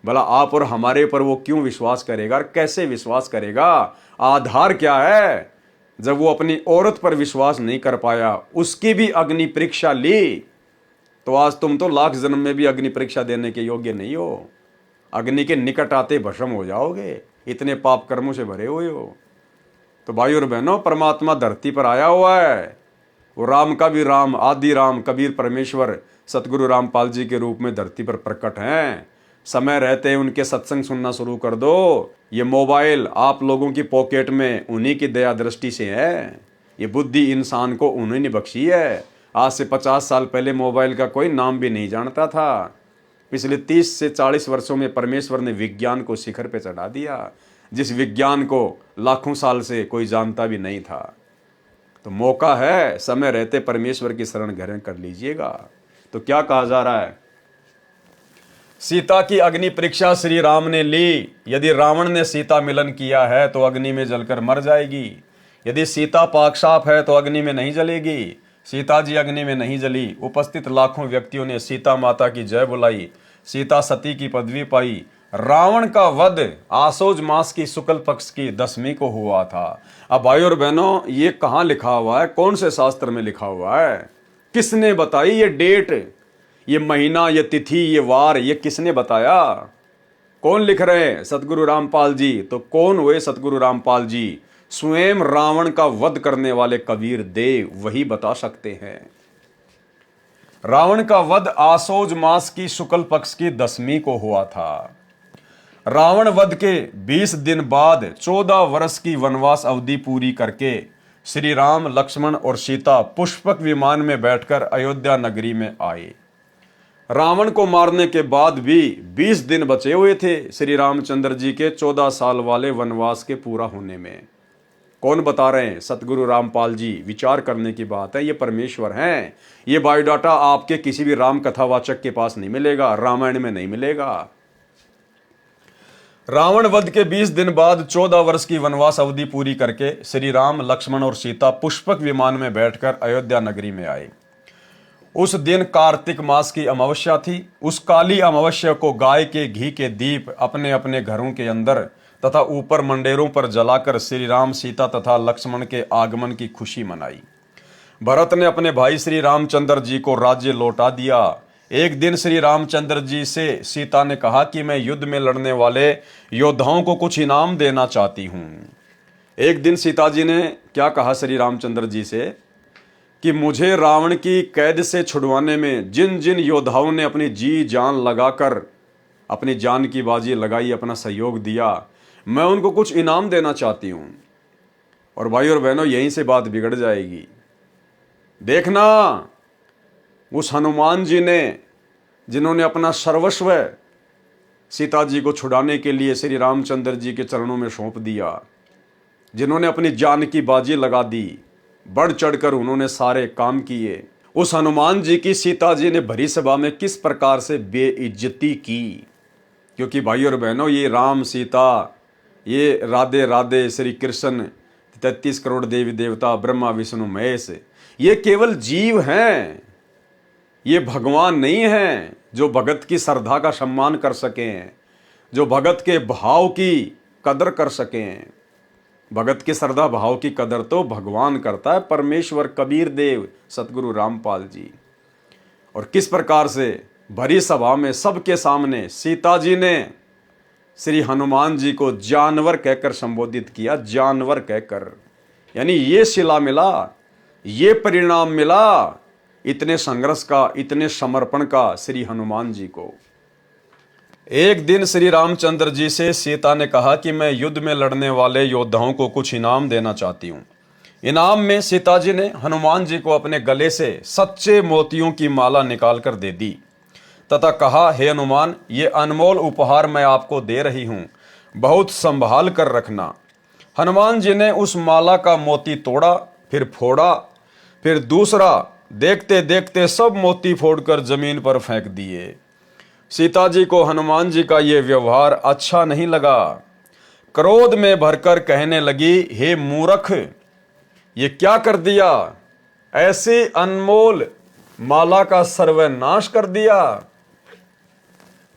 भला आप और हमारे पर वो क्यों विश्वास करेगा और कैसे विश्वास करेगा? आधार क्या है? जब वो अपनी औरत पर विश्वास नहीं कर पाया, उसकी भी अग्नि परीक्षा ली, तो आज तुम तो लाख जन्म में भी अग्नि परीक्षा देने के योग्य नहीं हो। अग्नि के निकट आते भस्म हो जाओगे, इतने पाप कर्मों से भरे हुए हो। तो भाई और बहनों, परमात्मा धरती पर आया हुआ है। वो राम का भी राम, आदि राम, कबीर परमेश्वर, सतगुरु रामपाल जी के रूप में धरती पर प्रकट हैं। समय रहते उनके सत्संग सुनना शुरू कर दो। ये मोबाइल आप लोगों की पॉकेट में उन्हीं की दया दृष्टि से है। ये बुद्धि इंसान को उन्हीं ने बख्शी है। आज से 50 साल पहले मोबाइल का कोई नाम भी नहीं जानता था। पिछले 30 से 40 वर्षों में परमेश्वर ने विज्ञान को शिखर पे चढ़ा दिया, जिस विज्ञान को लाखों साल से कोई जानता भी नहीं था। तो मौका है, समय रहते परमेश्वर की शरण ग्रहण कर लीजिएगा। तो क्या कहा जा रहा है? सीता की अग्नि परीक्षा श्री राम ने ली। यदि रावण ने सीता मिलन किया है तो अग्नि में जलकर मर जाएगी। यदि सीता पाक साफ है तो अग्नि में नहीं जलेगी। सीता जी अग्नि में नहीं जली। उपस्थित लाखों व्यक्तियों ने सीता माता की जय बुलाई। सीता सती की पदवी पाई। रावण का वध आसोज मास की शुक्ल पक्ष की 10वीं को हुआ था। अब भाई और बहनों, ये कहाँ लिखा हुआ है? कौन से शास्त्र में लिखा हुआ है? किसने बताई ये डेट, ये महीना, ये तिथि, ये वार? ये किसने बताया? कौन लिख रहे हैं? सतगुरु रामपाल जी। तो कौन हुए सतगुरु रामपाल जी? स्वयं रावण का वध करने वाले कबीर देव, वही बता सकते हैं। रावण का वध आसोज मास की शुक्ल पक्ष की 10वीं को हुआ था। रावण वध के 20 दिन बाद 14 वर्ष की वनवास अवधि पूरी करके श्री राम, लक्ष्मण और सीता पुष्पक विमान में बैठकर अयोध्या नगरी में आए। रावण को मारने के बाद भी 20 दिन बचे हुए थे श्री रामचंद्र जी के 14 साल वाले वनवास के पूरा होने में। कौन बता रहे हैं? सतगुरु रामपाल जी। विचार करने की बात है, ये परमेश्वर हैं। ये बायोडाटा आपके किसी भी राम कथावाचक के पास नहीं मिलेगा, रामायण में नहीं मिलेगा। रावण वध के 20 दिन बाद 14 वर्ष की वनवास अवधि पूरी करके श्री राम, लक्ष्मण और सीता पुष्पक विमान में बैठकर अयोध्या नगरी में आए। उस दिन कार्तिक मास की अमावस्या थी। उस काली अमावस्या को गाय के घी के दीप अपने अपने घरों के अंदर तथा ऊपर मंडेरों पर जलाकर श्री राम, सीता तथा लक्ष्मण के आगमन की खुशी मनाई। भरत ने अपने भाई श्री रामचंद्र जी को राज्य लौटा दिया। एक दिन श्री रामचंद्र जी से सीता ने कहा कि मैं युद्ध में लड़ने वाले योद्धाओं को कुछ इनाम देना चाहती हूं। एक दिन सीता जी ने क्या कहा श्री रामचंद्र जी से कि मुझे रावण की कैद से छुड़वाने में जिन जिन योद्धाओं ने अपनी जी जान लगाकर अपनी जान की बाजी लगाई, अपना सहयोग दिया, मैं उनको कुछ इनाम देना चाहती हूं। और भाई और बहनों, यहीं से बात बिगड़ जाएगी। देखना, उस हनुमान जी ने, जिन्होंने अपना सर्वस्व सीता जी को छुड़ाने के लिए श्री रामचंद्र जी के चरणों में सौंप दिया, जिन्होंने अपनी जान की बाजी लगा दी, बढ़ चढ़कर उन्होंने सारे काम किए, उस हनुमान जी की सीता जी ने भरी सभा में किस प्रकार से बेइज्जती की। क्योंकि भाई और बहनों, ये राम, सीता, ये राधे राधे, श्री कृष्ण, 33 करोड़ देवी देवता, ब्रह्मा विष्णु महेश, ये केवल जीव हैं। ये भगवान नहीं हैं जो भगत की श्रद्धा का सम्मान कर सकें, जो भगत के भाव की कदर कर सकें। भगत की श्रद्धा भाव की कदर तो भगवान करता है, परमेश्वर कबीर देव, सतगुरु रामपाल जी। और किस प्रकार से भरी सभा में सबके सामने सीता जी ने श्री हनुमान जी को जानवर कहकर संबोधित किया, जानवर कहकर। यानी ये सिला मिला, ये परिणाम मिला इतने संघर्ष का, इतने समर्पण का श्री हनुमान जी को। एक दिन श्री रामचंद्र जी से सीता ने कहा कि मैं युद्ध में लड़ने वाले योद्धाओं को कुछ इनाम देना चाहती हूँ। इनाम में सीता जी ने हनुमान जी को अपने गले से सच्चे मोतियों की माला निकालकर दे दी तथा कहा, हे हनुमान, ये अनमोल उपहार मैं आपको दे रही हूँ, बहुत संभाल कर रखना। हनुमान जी ने उस माला का मोती तोड़ा, फिर फोड़ा, फिर दूसरा। देखते देखते सब मोती फोड़कर जमीन पर फेंक दिए। सीता जी को हनुमान जी का ये व्यवहार अच्छा नहीं लगा। क्रोध में भरकर कहने लगी, हे मूर्ख, ये क्या कर दिया? ऐसी अनमोल माला का सर्वनाश कर दिया।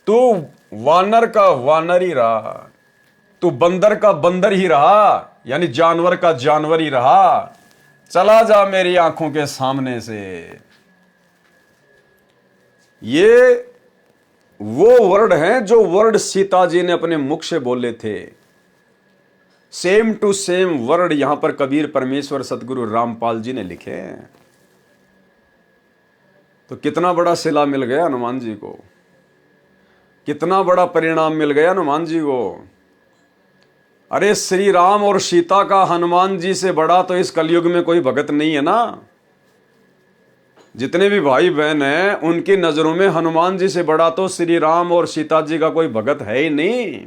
तू वानर का वानर ही रहा, तू बंदर का बंदर ही रहा, यानी जानवर का जानवर ही रहा। चला जा मेरी आंखों के सामने से। ये वो वर्ड हैं जो वर्ड सीता जी ने अपने मुख से बोले थे। सेम टू सेम वर्ड यहां पर कबीर परमेश्वर सतगुरु रामपाल जी ने लिखे हैं। तो कितना बड़ा सिला मिल गया हनुमान जी को, कितना बड़ा परिणाम मिल गया हनुमान जी को। अरे श्री राम और सीता का हनुमान जी से बड़ा तो इस कलयुग में कोई भगत नहीं है ना। जितने भी भाई बहन हैं उनकी नजरों में हनुमान जी से बड़ा तो श्री राम और सीता जी का कोई भगत है ही नहीं।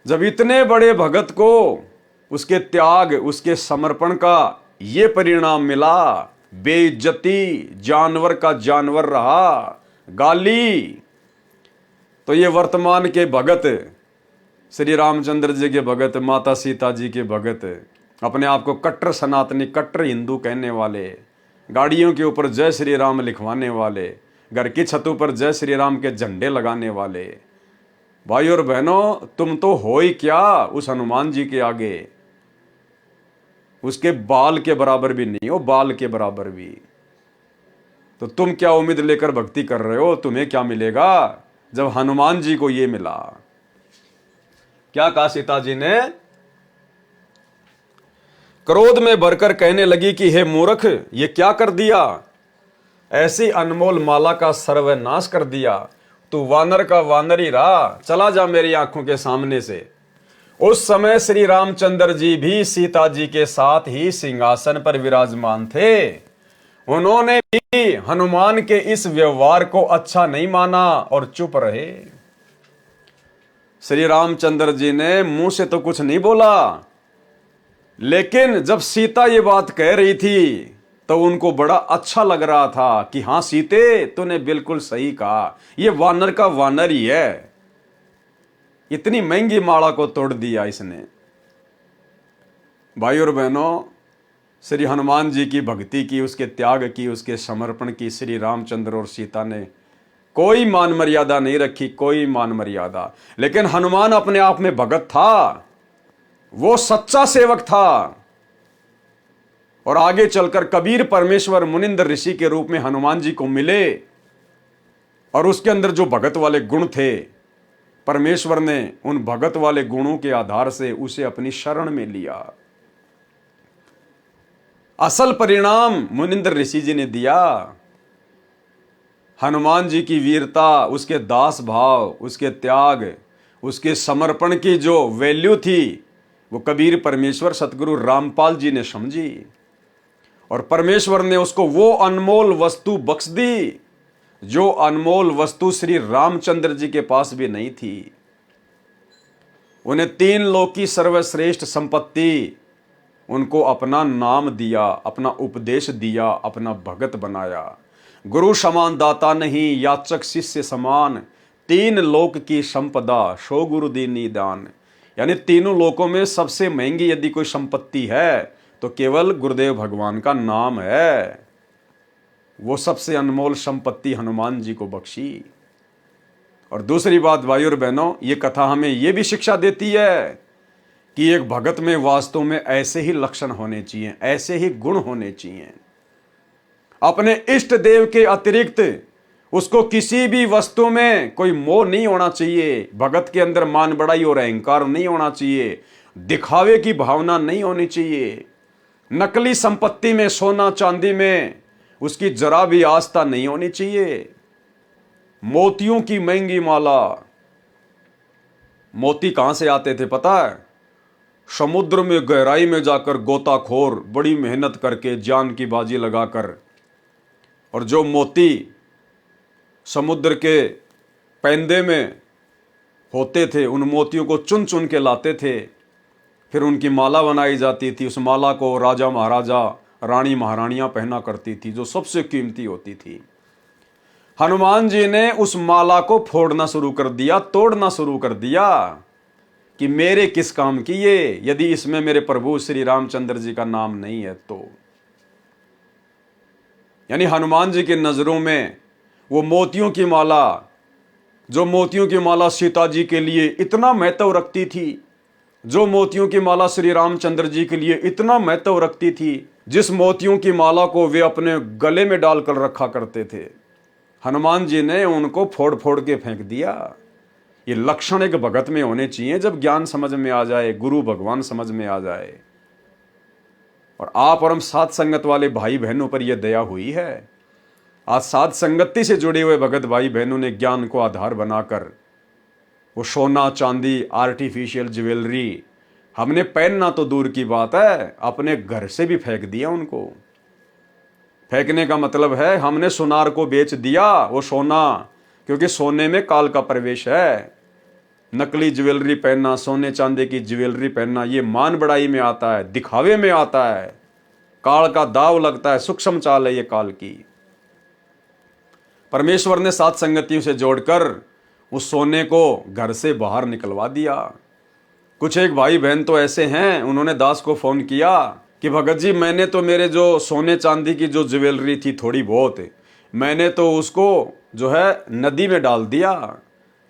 जब इतने बड़े भगत को उसके त्याग, उसके समर्पण का ये परिणाम मिला, बेइज्जती, जानवर का जानवर रहा, गाली। तो ये वर्तमान के भगत, श्री रामचंद्र जी के भगत, माता सीता जी के भगत, अपने आप को कट्टर सनातनी, कट्टर हिंदू कहने वाले, गाड़ियों के ऊपर जय श्री राम लिखवाने वाले, घर की छतों पर जय श्री राम के झंडे लगाने वाले, भाई और बहनों, तुम तो हो ही क्या उस हनुमान जी के आगे, उसके बाल के बराबर भी नहीं हो, बाल के बराबर भी। तो तुम क्या उम्मीद लेकर भक्ति कर रहे हो? तुम्हें क्या मिलेगा जब हनुमान जी को ये मिला? क्या कहा सीता जी ने? क्रोध में भरकर कहने लगी कि हे मूर्ख, ये क्या कर दिया? ऐसी अनमोल माला का सर्वनाश कर दिया। तू वानर का वानर ही रहा, चला जा मेरी आंखों के सामने से। उस समय श्री रामचंद्र जी भी सीता जी के साथ ही सिंहासन पर विराजमान थे। उन्होंने भी हनुमान के इस व्यवहार को अच्छा नहीं माना और चुप रहे। श्री रामचंद्र जी ने मुंह से तो कुछ नहीं बोला, लेकिन जब सीता ये बात कह रही थी तो उनको बड़ा अच्छा लग रहा था कि हाँ सीते, तूने बिल्कुल सही कहा, ये वानर का वानर ही है। इतनी महंगी माला को तोड़ दिया इसने। भाई और बहनों, श्री हनुमान जी की भक्ति की, उसके त्याग की, उसके समर्पण की श्री रामचंद्र और सीता ने कोई मान मर्यादा नहीं रखी, कोई मान मर्यादा। लेकिन हनुमान अपने आप में भगत था, वो सच्चा सेवक था। और आगे चलकर कबीर परमेश्वर मुनिंद्र ऋषि के रूप में हनुमान जी को मिले, और उसके अंदर जो भगत वाले गुण थे, परमेश्वर ने उन भगत वाले गुणों के आधार से उसे अपनी शरण में लिया। असल परिणाम मुनिंद्र ऋषि जी ने दिया। हनुमान जी की वीरता, उसके दास भाव, उसके त्याग, उसके समर्पण की जो वैल्यू थी, वो कबीर परमेश्वर सतगुरु रामपाल जी ने समझी, और परमेश्वर ने उसको वो अनमोल वस्तु बख्श दी जो अनमोल वस्तु श्री रामचंद्र जी के पास भी नहीं थी। उन्हें 3 लोक की सर्वश्रेष्ठ संपत्ति, उनको अपना नाम दिया, अपना उपदेश दिया, अपना भगत बनाया। गुरु समान दाता नहीं, याचक शिष्य समान, 3 लोक की संपदा, सो गुरु दीनी दान। यानी तीनों लोकों में सबसे महंगी यदि कोई संपत्ति है तो केवल गुरुदेव भगवान का नाम है। वो सबसे अनमोल संपत्ति हनुमान जी को बख्शी। और दूसरी बात भाई और बहनों, ये कथा हमें ये भी शिक्षा देती है कि एक भगत में वास्तव में ऐसे ही लक्षण होने चाहिए, ऐसे ही गुण होने चाहिए। अपने इष्ट देव के अतिरिक्त उसको किसी भी वस्तु में कोई मोह नहीं होना चाहिए। भगत के अंदर मान बड़ाई और अहंकार नहीं होना चाहिए। दिखावे की भावना नहीं होनी चाहिए। नकली संपत्ति में, सोना चांदी में उसकी जरा भी आस्था नहीं होनी चाहिए। मोतियों की महंगी माला, मोती कहां से आते थे पता है? समुद्र में गहराई में जाकर गोताखोर बड़ी मेहनत करके, जान की बाजी लगाकर, और जो मोती समुद्र के पैंदे में होते थे, उन मोतियों को चुन चुन के लाते थे। फिर उनकी माला बनाई जाती थी। उस माला को राजा महाराजा, रानी महारानियां पहना करती थी, जो सबसे कीमती होती थी। हनुमान जी ने उस माला को फोड़ना शुरू कर दिया, तोड़ना शुरू कर दिया कि मेरे किस काम की ये, यदि इसमें मेरे प्रभु श्री रामचंद्र जी का नाम नहीं है तो। यानी हनुमान जी की नजरों में वो मोतियों की माला, जो मोतियों की माला सीता जी के लिए इतना महत्व रखती थी, जो मोतियों की माला श्री रामचंद्र जी के लिए इतना महत्व रखती थी, जिस मोतियों की माला को वे अपने गले में डालकर रखा करते थे, हनुमान जी ने उनको फोड़ फोड़ के फेंक दिया। ये लक्षण एक भगत में होने चाहिए। जब ज्ञान समझ में आ जाए, गुरु भगवान समझ में आ जाए, और आप और हम साथ संगत वाले भाई बहनों पर यह दया हुई है। आज साथ संगति से जुड़े हुए भगत भाई बहनों ने ज्ञान को आधार बनाकर वो सोना चांदी, आर्टिफिशियल ज्वेलरी हमने पहनना तो दूर की बात है, अपने घर से भी फेंक दिया उनको। फेंकने का मतलब है हमने सुनार को बेच दिया वो सोना, क्योंकि सोने में काल का प्रवेश है। नकली ज्वेलरी पहनना, सोने चांदी की ज्वेलरी पहनना, ये मान बढ़ाई में आता है, दिखावे में आता है। काल का दाव लगता है, सूक्ष्म चाल है ये काल की। परमेश्वर ने सात संगतियों से जोड़कर उस सोने को घर से बाहर निकलवा दिया। कुछ एक भाई बहन तो ऐसे हैं, उन्होंने दास को फोन किया कि भगत जी मैंने तो मेरे जो सोने चांदी की जो ज्वेलरी थी थोड़ी बहुत, मैंने तो उसको जो है नदी में डाल दिया।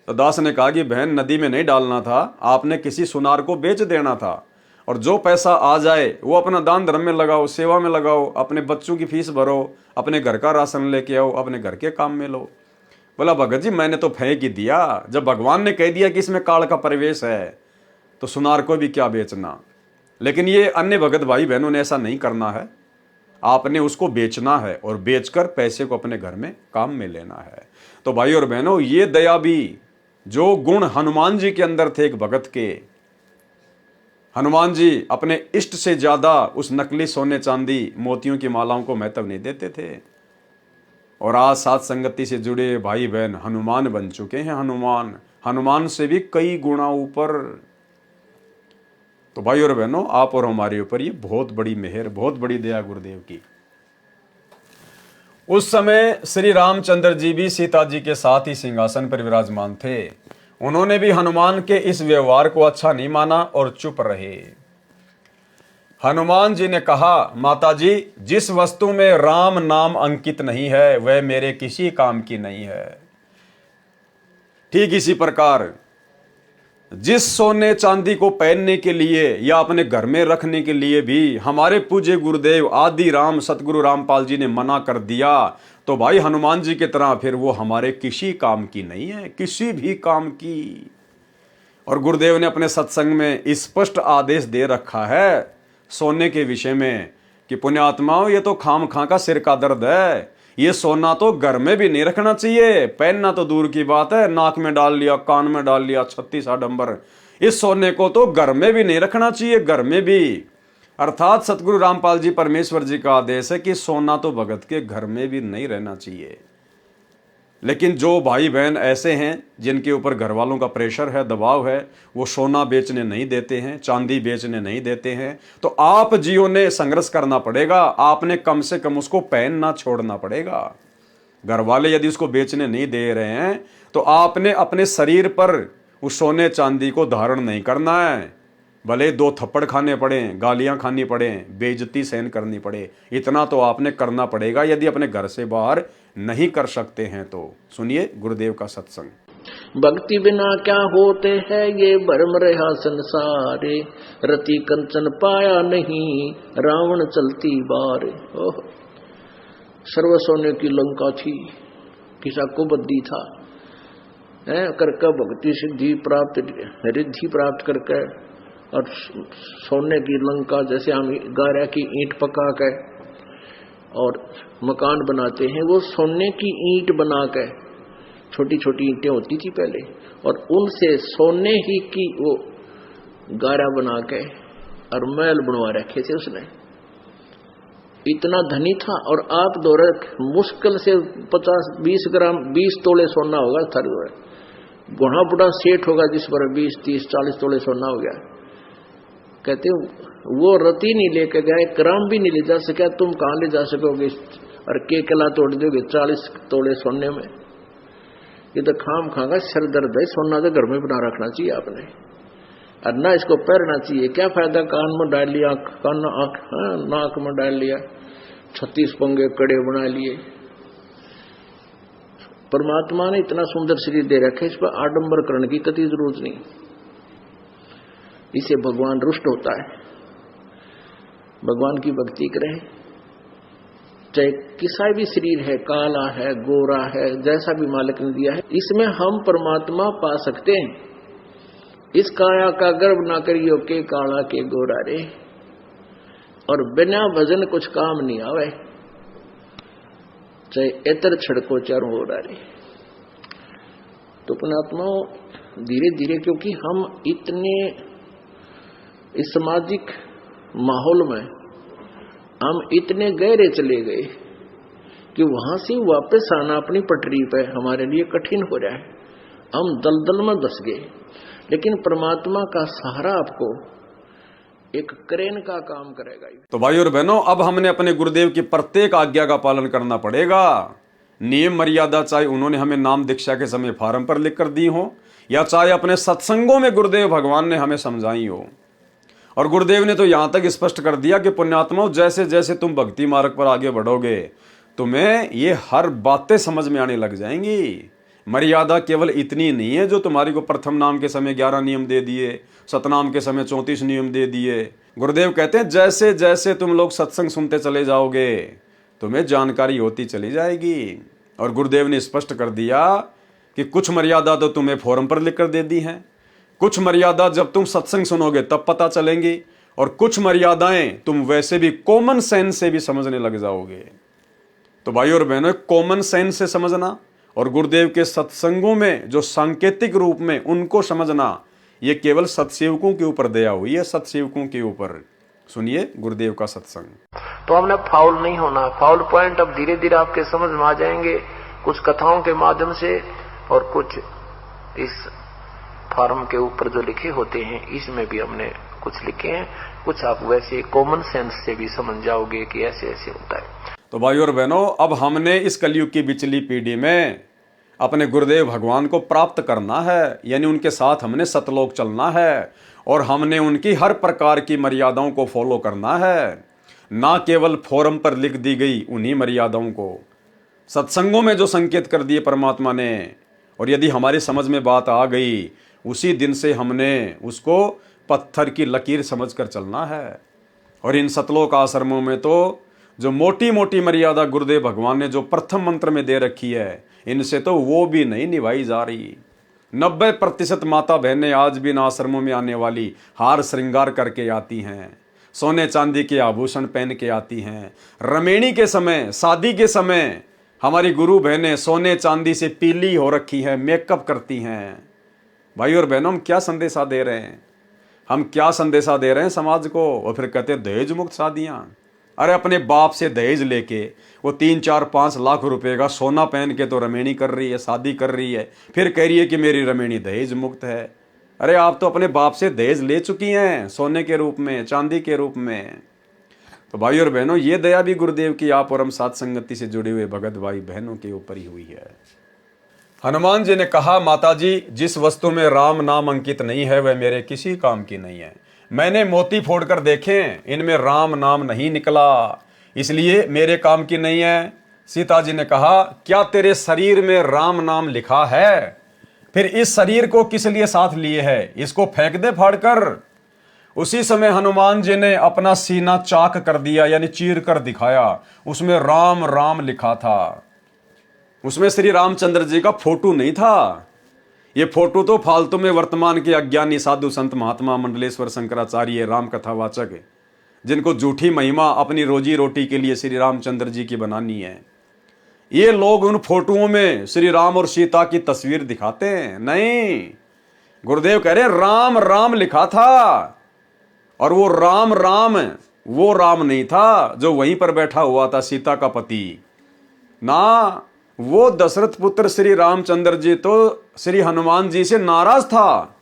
तो दास ने कहा कि बहन नदी में नहीं डालना था, आपने किसी सुनार को बेच देना था, और जो पैसा आ जाए वो अपना दान धर्म में लगाओ, सेवा में लगाओ, अपने बच्चों की फीस भरो, अपने घर का राशन लेके आओ, अपने घर के काम में लो। बोला भगत जी मैंने तो फेंक ही दिया, जब भगवान ने कह दिया कि इसमें काल का प्रवेश है तो सुनार को भी क्या बेचना। लेकिन ये अन्य भगत भाई बहनों ने ऐसा नहीं करना है, आपने उसको बेचना है और बेचकर पैसे को अपने घर में काम में लेना है। तो भाई और बहनों, ये दया भी जो गुण हनुमान जी के अंदर थे एक भगत के, हनुमान जी अपने इष्ट से ज्यादा उस नकली सोने चांदी मोतियों की मालाओं को महत्व नहीं देते थे। और आज सात संगति से जुड़े भाई बहन हनुमान बन चुके हैं। हनुमान से भी कई गुना ऊपर। तो भाई और बहनों, आप और हमारे ऊपर ये बहुत बड़ी मेहर, बहुत बड़ी दया गुरुदेव की। उस समय श्री रामचंद्र जी भी सीता जी के साथ ही सिंहासन पर विराजमान थे। उन्होंने भी हनुमान के इस व्यवहार को अच्छा नहीं माना और चुप रहे। हनुमान जी ने कहा, माता जी जिस वस्तु में राम नाम अंकित नहीं है वह मेरे किसी काम की नहीं है। ठीक इसी प्रकार जिस सोने चांदी को पहनने के लिए या अपने घर में रखने के लिए भी हमारे पूज्य गुरुदेव आदि राम सतगुरु रामपाल जी ने मना कर दिया, तो भाई हनुमान जी की तरह फिर वो हमारे किसी काम की नहीं है, किसी भी काम की। और गुरुदेव ने अपने सत्संग में स्पष्ट आदेश दे रखा है सोने के विषय में कि पुण्यात्माओं, ये तो खाम खा का सिर का दर्द है, ये सोना तो घर में भी नहीं रखना चाहिए। पहनना तो दूर की बात है, नाक में डाल लिया, कान में डाल लिया, 36 आडंबर। इस सोने को तो घर में भी नहीं रखना चाहिए, घर में भी। अर्थात सतगुरु रामपाल जी परमेश्वर जी का आदेश है कि सोना तो भगत के घर में भी नहीं रहना चाहिए। लेकिन जो भाई बहन ऐसे हैं जिनके ऊपर घर वालों का प्रेशर है, दबाव है, वो सोना बेचने नहीं देते हैं, चांदी बेचने नहीं देते हैं, तो आप जियो ने संघर्ष करना पड़ेगा। आपने कम से कम उसको पहनना छोड़ना पड़ेगा। घर वाले यदि उसको बेचने नहीं दे रहे हैं तो आपने अपने शरीर पर उस सोने चांदी को धारण नहीं करना है। भले 2 थप्पड़ खाने पड़े, गालियां खानी पड़े, बेइज्जती सहन करनी पड़े, इतना तो आपने करना पड़ेगा यदि अपने घर से बाहर नहीं कर सकते हैं तो। सुनिए गुरुदेव का सत्संग। भक्ति बिना क्या होते हैं ये भरम रहा संसारे, रति कंचन पाया नहीं रावण चलती बार। ओह, सर्व सोने की लंका थी, किसा को बद्दी था करके भक्ति सिद्धि प्राप्त रिद्धि प्राप्त करके, और सोने की लंका जैसे हम गारा की ईंट पका के और मकान बनाते हैं, वो सोने की ईंट बना के, छोटी छोटी ईंटें होती थी पहले, और उनसे सोने ही की वो गारा बना के और महल बनवा रखे थे उसने। इतना धनी था। और आप दौरे मुश्किल से 50-20 ग्राम 20 तोले सोना होगा थर दौरे, घोड़ा बुढ़ा सेठ होगा जिस पर 20-30-40 तोले सोना हो गया। कहते वो रति नहीं लेके गए, ग्राम भी नहीं ले जा सका, तुम कहां ले जा सकोगे और के कला तोड़ दोगे 40 तोले सोने में। ये तो खाम खागा सर दर्द है। सोना तो घर में बना रखना चाहिए आपने, और ना इसको पहनना चाहिए। क्या फायदा, कान में डाल लिया, कान नाक में डाल लिया, 36 पंगे कड़े बना लिए। परमात्मा ने इतना सुंदर शरीर दे रखे, इस पर आडंबर करने की कति जरूरत नहीं। इसे भगवान रुष्ट होता है। भगवान की भक्ति करें, चाहे किसा भी शरीर है, काला है, गोरा है, जैसा भी मालिक ने दिया है, इसमें हम परमात्मा पा सकते हैं। इस काया का गर्व ना करियो के काला के गोरा रे, और बिना भजन कुछ काम नहीं आवे, चाहे एतर छड़को चारों हो रे। तो पुण्यात्मा धीरे धीरे, क्योंकि हम इतने इस सामाजिक माहौल में हम इतने गहरे चले गए कि वहां से वापस आना अपनी पटरी पे हमारे लिए कठिन हो रहा है। हम दलदल में धस गए। लेकिन परमात्मा का सहारा आपको एक क्रेन का काम करेगा। तो भाई और बहनों, अब हमने अपने गुरुदेव की प्रत्येक आज्ञा का पालन करना पड़ेगा। नियम मर्यादा चाहे उन्होंने हमें नाम दीक्षा के समय फार्म पर लिख कर दी हो, या चाहे अपने सत्संगों में गुरुदेव भगवान ने हमें समझाई हो। और गुरुदेव ने तो यहां तक स्पष्ट कर दिया कि पुण्यात्माओं, जैसे जैसे तुम भक्ति मार्ग पर आगे बढ़ोगे, तुम्हें ये हर बातें समझ में आने लग जाएंगी। मर्यादा केवल इतनी नहीं है जो तुम्हारी को प्रथम नाम के समय 11 नियम दे दिए, सतनाम के समय 34 नियम दे दिए। गुरुदेव कहते हैं जैसे जैसे तुम लोग सत्संग सुनते चले जाओगे, तुम्हें जानकारी होती चली जाएगी। और गुरुदेव ने स्पष्ट कर दिया कि कुछ मर्यादा तो तुम्हें फोरम पर लिख कर दे दी है, कुछ मर्यादा जब तुम सत्संग सुनोगे तब पता चलेंगी, और कुछ मर्यादाएं तुम वैसे भी कॉमन सेंस से भी समझने लग जाओगे। तो भाई और बहनों, कॉमन सेंस से समझना और गुरुदेव के सत्संगों में जो सांकेतिक रूप में उनको समझना, ये केवल सत्सेवकों के ऊपर दया हुई है, सत्सेवकों के ऊपर। सुनिए गुरुदेव का सत्संग। तो हमने फाउल नहीं होना। फाउल पॉइंट अब धीरे धीरे आपके समझ में आ जाएंगे, कुछ कथाओं के माध्यम से और कुछ इस फार्म के ऊपर जो लिखे होते हैं, इसमें भी हमने कुछ लिखे हैं, कुछ आप वैसे कॉमन सेंस से भी समझ जाओगे कि ऐसे ऐसे होता है। तो भाई और बहनों, अब हमने इस कलयुग की बिचली पीढ़ी में अपने गुरुदेव भगवान को प्राप्त करना है, यानी उनके साथ हमने सतलोक चलना है, और हमने उनकी हर प्रकार की मर्यादाओं को फॉलो करना है, ना केवल फोरम पर लिख दी गई उन्हीं मर्यादाओं को, सत्संगों में जो संकेत कर दिए परमात्मा ने। और यदि हमारी समझ में बात आ गई, उसी दिन से हमने उसको पत्थर की लकीर समझकर चलना है। और इन सतलोक आश्रमों में तो जो मोटी मोटी मर्यादा गुरुदेव भगवान ने जो प्रथम मंत्र में दे रखी है, इनसे तो वो भी नहीं निभाई जा रही। 90% माता बहनें आज भी इन आश्रमों में आने वाली हार श्रृंगार करके आती हैं, सोने चांदी के आभूषण पहन के आती हैं। रमेणी के समय, शादी के समय हमारी गुरु बहनें सोने चांदी से पीली हो रखी हैं, मेकअप करती हैं। भाई और बहनों, हम क्या संदेशा दे रहे हैं? हम क्या संदेशा दे रहे हैं समाज को? और फिर कहते हैं दहेज मुक्त शादियां। अरे अपने बाप से दहेज लेके वो 3, 4, 5 लाख रुपए का सोना पहन के तो रमेणी कर रही है, शादी कर रही है, फिर कह रही है कि मेरी रमेणी दहेज मुक्त है। अरे आप तो अपने बाप से दहेज ले चुकी हैं, सोने के रूप में, चांदी के रूप में। तो भाई और बहनों, ये दया भी गुरुदेव की आप और हम साथ संगति से जुड़े हुए भगत भाई बहनों के ऊपर ही हुई है। हनुमान जी ने कहा, माता जी, जिस वस्तु में राम नाम अंकित नहीं है वह मेरे किसी काम की नहीं है। मैंने मोती फोड़कर देखे, इनमें राम नाम नहीं निकला, इसलिए मेरे काम की नहीं है। सीता जी ने कहा, क्या तेरे शरीर में राम नाम लिखा है? फिर इस शरीर को किस लिए साथ लिए है? इसको फेंक दे फाड़कर। उसी समय हनुमान जी ने अपना सीना चाक कर दिया, यानी चीर कर दिखाया। उसमें राम राम लिखा था। उसमें श्री रामचंद्र जी का फोटो नहीं था। ये फोटो तो फालतू में वर्तमान के अज्ञानी साधु संत महात्मा मंडलेश्वर शंकराचार्य राम कथावाचक, जिनको झूठी महिमा अपनी रोजी रोटी के लिए श्री रामचंद्र जी की बनानी है, ये लोग उन फोटोओं में श्री राम और सीता की तस्वीर दिखाते हैं। नहीं, गुरुदेव कह रहे राम राम लिखा था, और वो राम राम वो राम नहीं था जो वहीं पर बैठा हुआ था, सीता का पति ना। वो दशरथ पुत्र श्री रामचंद्र जी तो श्री हनुमान जी से नाराज था।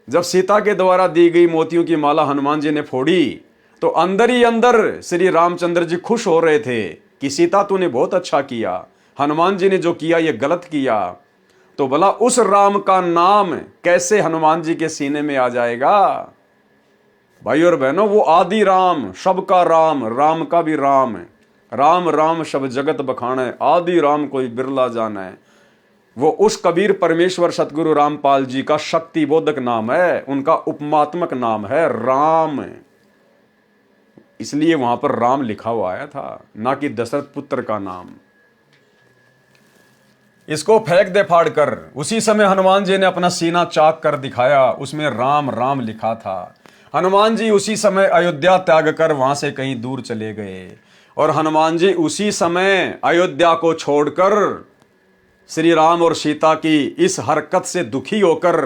जब सीता के द्वारा दी गई मोतियों की माला हनुमान जी ने फोड़ी, तो अंदर ही अंदर श्री रामचंद्र जी खुश हो रहे थे कि सीता तूने बहुत अच्छा किया, हनुमान जी ने जो किया ये गलत किया। तो भला उस राम का नाम कैसे हनुमान जी के सीने में आ जाएगा? भाई और बहनों, वो आदि राम, सबका राम, राम का भी राम, राम राम शब जगत बखाने, आदि राम कोई बिरला जाना है। वो उस कबीर परमेश्वर सतगुरु रामपाल जी का शक्ति बोधक नाम है, उनका उपमात्मक नाम है राम। इसलिए वहां पर राम लिखा हुआ आया था, ना कि दशरथ पुत्र का नाम। इसको फेंक दे फाड़ कर। उसी समय हनुमान जी ने अपना सीना चाक कर दिखाया, उसमें राम राम लिखा था। हनुमान जी उसी समय अयोध्या त्याग कर वहां से कहीं दूर चले गए, और हनुमान जी उसी समय अयोध्या को छोड़कर श्री राम और सीता की इस हरकत से दुखी होकर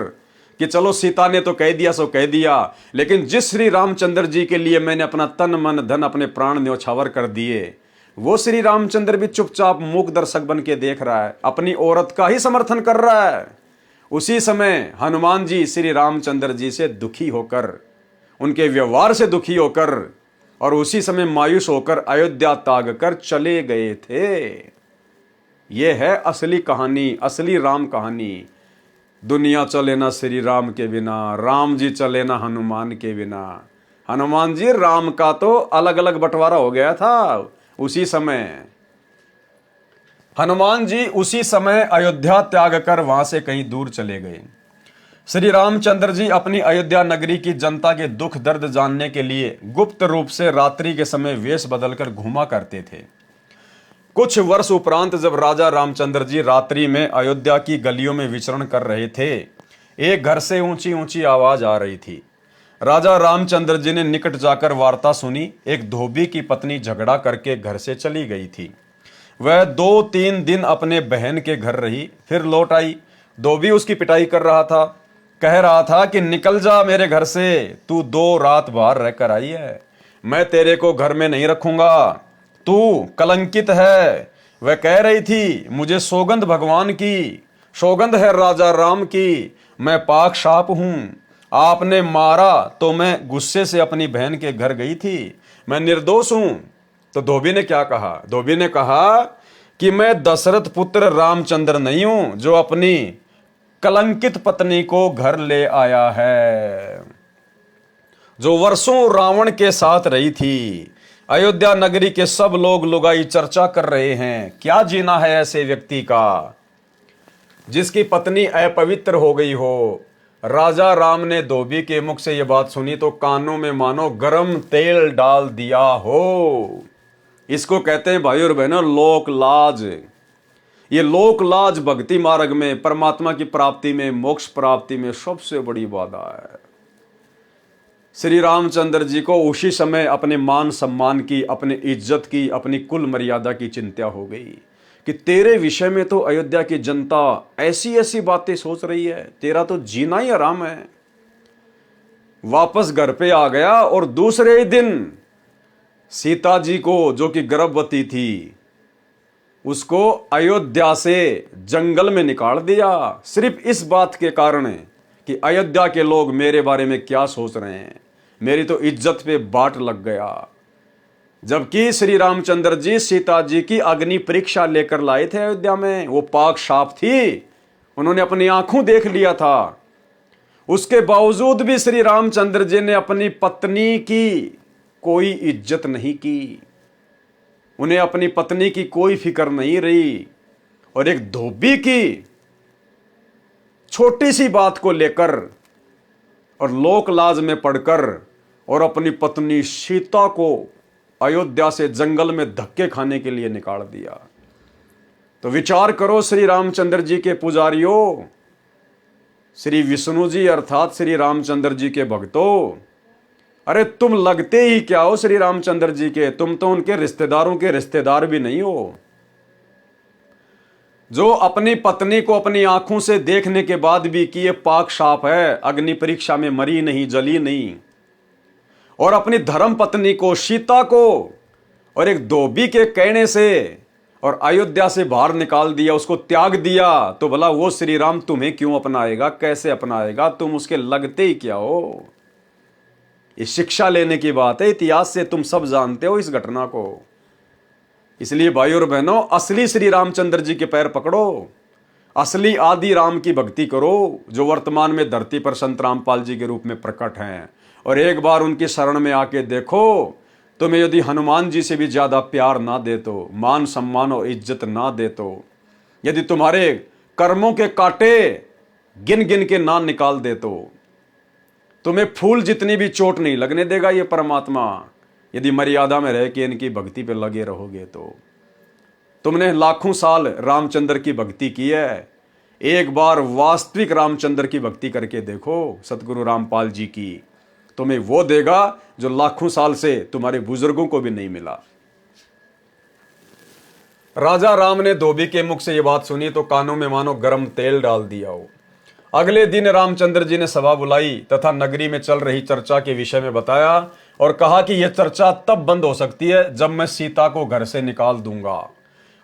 कि चलो सीता ने तो कह दिया सो कह दिया, लेकिन जिस श्री रामचंद्र जी के लिए मैंने अपना तन मन धन अपने प्राण न्यौछावर कर दिए, वो श्री रामचंद्र भी चुपचाप मूक दर्शक बन के देख रहा है, अपनी औरत का ही समर्थन कर रहा है। उसी समय हनुमान जी श्री रामचंद्र जी से दुखी होकर उनके व्यवहार से दुखी होकर और उसी समय मायूस होकर अयोध्या त्याग कर चले गए थे। यह है असली कहानी, असली राम कहानी। दुनिया चले ना श्री राम के बिना, राम जी चले ना हनुमान के बिना। हनुमान जी राम का तो अलग अलग बंटवारा हो गया था उसी समय। हनुमान जी उसी समय अयोध्या त्याग कर वहां से कहीं दूर चले गए। श्री रामचंद्र जी अपनी अयोध्या नगरी की जनता के दुख दर्द जानने के लिए गुप्त रूप से रात्रि के समय वेश बदलकर घूमा करते थे। कुछ वर्ष उपरांत जब राजा रामचंद्र जी रात्रि में अयोध्या की गलियों में विचरण कर रहे थे, एक घर से ऊंची ऊंची आवाज आ रही थी। राजा रामचंद्र जी ने निकट जाकर वार्ता सुनी। एक धोबी की पत्नी झगड़ा करके घर से चली गई थी। वह 2-3 दिन अपने बहन के घर रही, फिर लौट आई। धोबी उसकी पिटाई कर रहा था, कह रहा था कि निकल जा मेरे घर से, तू 2 रात बाहर रहकर आई है, मैं तेरे को घर में नहीं रखूंगा, तू कलंकित है। वह कह रही थी, मुझे सौगंध भगवान की, सौगंध है राजा राम की, मैं पाक साफ हूं, आपने मारा तो मैं गुस्से से अपनी बहन के घर गई थी, मैं निर्दोष हूं। तो धोबी ने क्या कहा? धोबी ने कहा कि मैं दशरथ पुत्र रामचंद्र नहीं हूं जो अपनी कलंकित पत्नी को घर ले आया है, जो वर्षों रावण के साथ रही थी। अयोध्या नगरी के सब लोग लुगाई चर्चा कर रहे हैं, क्या जीना है ऐसे व्यक्ति का जिसकी पत्नी अपवित्र हो गई हो। राजा राम ने धोबी के मुख से यह बात सुनी तो कानों में मानो गरम तेल डाल दिया हो। इसको कहते हैं भाई और बहनों लोक लाज। ये लोक लाज भक्ति मार्ग में, परमात्मा की प्राप्ति में, मोक्ष प्राप्ति में सबसे बड़ी बाधा है। श्री रामचंद्र जी को उसी समय अपने मान सम्मान की, अपनी इज्जत की, अपनी कुल मर्यादा की चिंता हो गई कि तेरे विषय में तो अयोध्या की जनता ऐसी ऐसी बातें सोच रही है, तेरा तो जीना ही हराम है। वापस घर पे आ गया और दूसरे ही दिन सीता जी को, जो कि गर्भवती थी, उसको अयोध्या से जंगल में निकाल दिया, सिर्फ इस बात के कारण कि अयोध्या के लोग मेरे बारे में क्या सोच रहे हैं, मेरी तो इज्जत पे बाट लग गया। जबकि श्री रामचंद्र जी सीता जी की अग्नि परीक्षा लेकर लाए थे अयोध्या में, वो पाक साफ थी, उन्होंने अपनी आंखों देख लिया था। उसके बावजूद भी श्री रामचंद्र जी ने अपनी पत्नी की कोई इज्जत नहीं की, उन्हें अपनी पत्नी की कोई फिक्र नहीं रही। और एक धोबी की छोटी सी बात को लेकर और लोक लाज में पड़कर और अपनी पत्नी सीता को अयोध्या से जंगल में धक्के खाने के लिए निकाल दिया। तो विचार करो श्री रामचंद्र जी के पुजारियों, श्री विष्णु जी अर्थात श्री रामचंद्र जी के भक्तों, अरे तुम लगते ही क्या हो श्री रामचंद्र जी के, तुम तो उनके रिश्तेदारों के रिश्तेदार भी नहीं हो। जो अपनी पत्नी को अपनी आंखों से देखने के बाद भी कि ये पाक साफ है, अग्नि परीक्षा में मरी नहीं, जली नहीं, और अपनी धर्म पत्नी को, सीता को, और एक धोबी के कहने से और अयोध्या से बाहर निकाल दिया, उसको त्याग दिया, तो भला वो श्री राम तुम्हें क्यों अपनाएगा, कैसे अपनाएगा? तुम उसके लगते ही क्या हो? ये शिक्षा लेने की बात है, इतिहास से तुम सब जानते हो इस घटना को। इसलिए भाई और बहनों, असली श्री रामचंद्र जी के पैर पकड़ो, असली आदि राम की भक्ति करो, जो वर्तमान में धरती पर संत रामपाल जी के रूप में प्रकट हैं, और एक बार उनकी शरण में आके देखो, तुम्हें यदि हनुमान जी से भी ज्यादा प्यार ना दे तो, मान सम्मान और इज्जत ना दे तो, यदि तुम्हारे कर्मों के कांटे गिन गिन के ना निकाल दे तो, तुम्हें फूल जितनी भी चोट नहीं लगने देगा ये परमात्मा, यदि मर्यादा में रह के इनकी भक्ति पे लगे रहोगे तो। तुमने लाखों साल रामचंद्र की भक्ति की है, एक बार वास्तविक रामचंद्र की भक्ति करके देखो, सतगुरु रामपाल जी की, तुम्हें वो देगा जो लाखों साल से तुम्हारे बुजुर्गों को भी नहीं मिला। राजा राम ने धोबी के मुख से ये बात सुनी तो कानों में मानो गर्म तेल डाल दिया हो। अगले दिन रामचंद्र जी ने सभा बुलाई तथा नगरी में चल रही चर्चा के विषय में बताया और कहा कि यह चर्चा तब बंद हो सकती है जब मैं सीता को घर से निकाल दूंगा।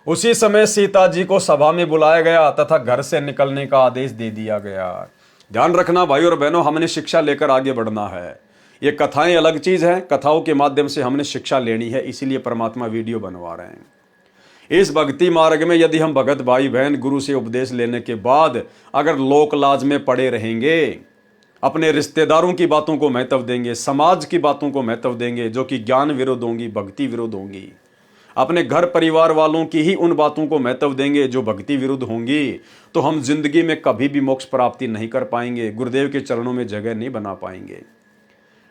उसी समय सीता जी को सभा में बुलाया गया तथा घर से निकलने का आदेश दे दिया गया। ध्यान रखना भाई और बहनों, हमने शिक्षा लेकर आगे बढ़ना है। ये कथाएं अलग चीज हैं, कथाओं के माध्यम से हमने शिक्षा लेनी है, इसीलिए परमात्मा वीडियो बनवा रहे हैं। इस भक्ति मार्ग में यदि हम भगत भाई बहन गुरु से उपदेश लेने के बाद अगर लोक लाज में पड़े रहेंगे, अपने रिश्तेदारों की बातों को महत्व देंगे, समाज की बातों को महत्व देंगे जो कि ज्ञान विरुद्ध होंगी, भक्ति विरुद्ध होंगी, अपने घर परिवार वालों की ही उन बातों को महत्व देंगे जो भक्ति विरुद्ध होंगी, तो हम जिंदगी में कभी भी मोक्ष प्राप्ति नहीं कर पाएंगे, गुरुदेव के चरणों में जगह नहीं बना पाएंगे।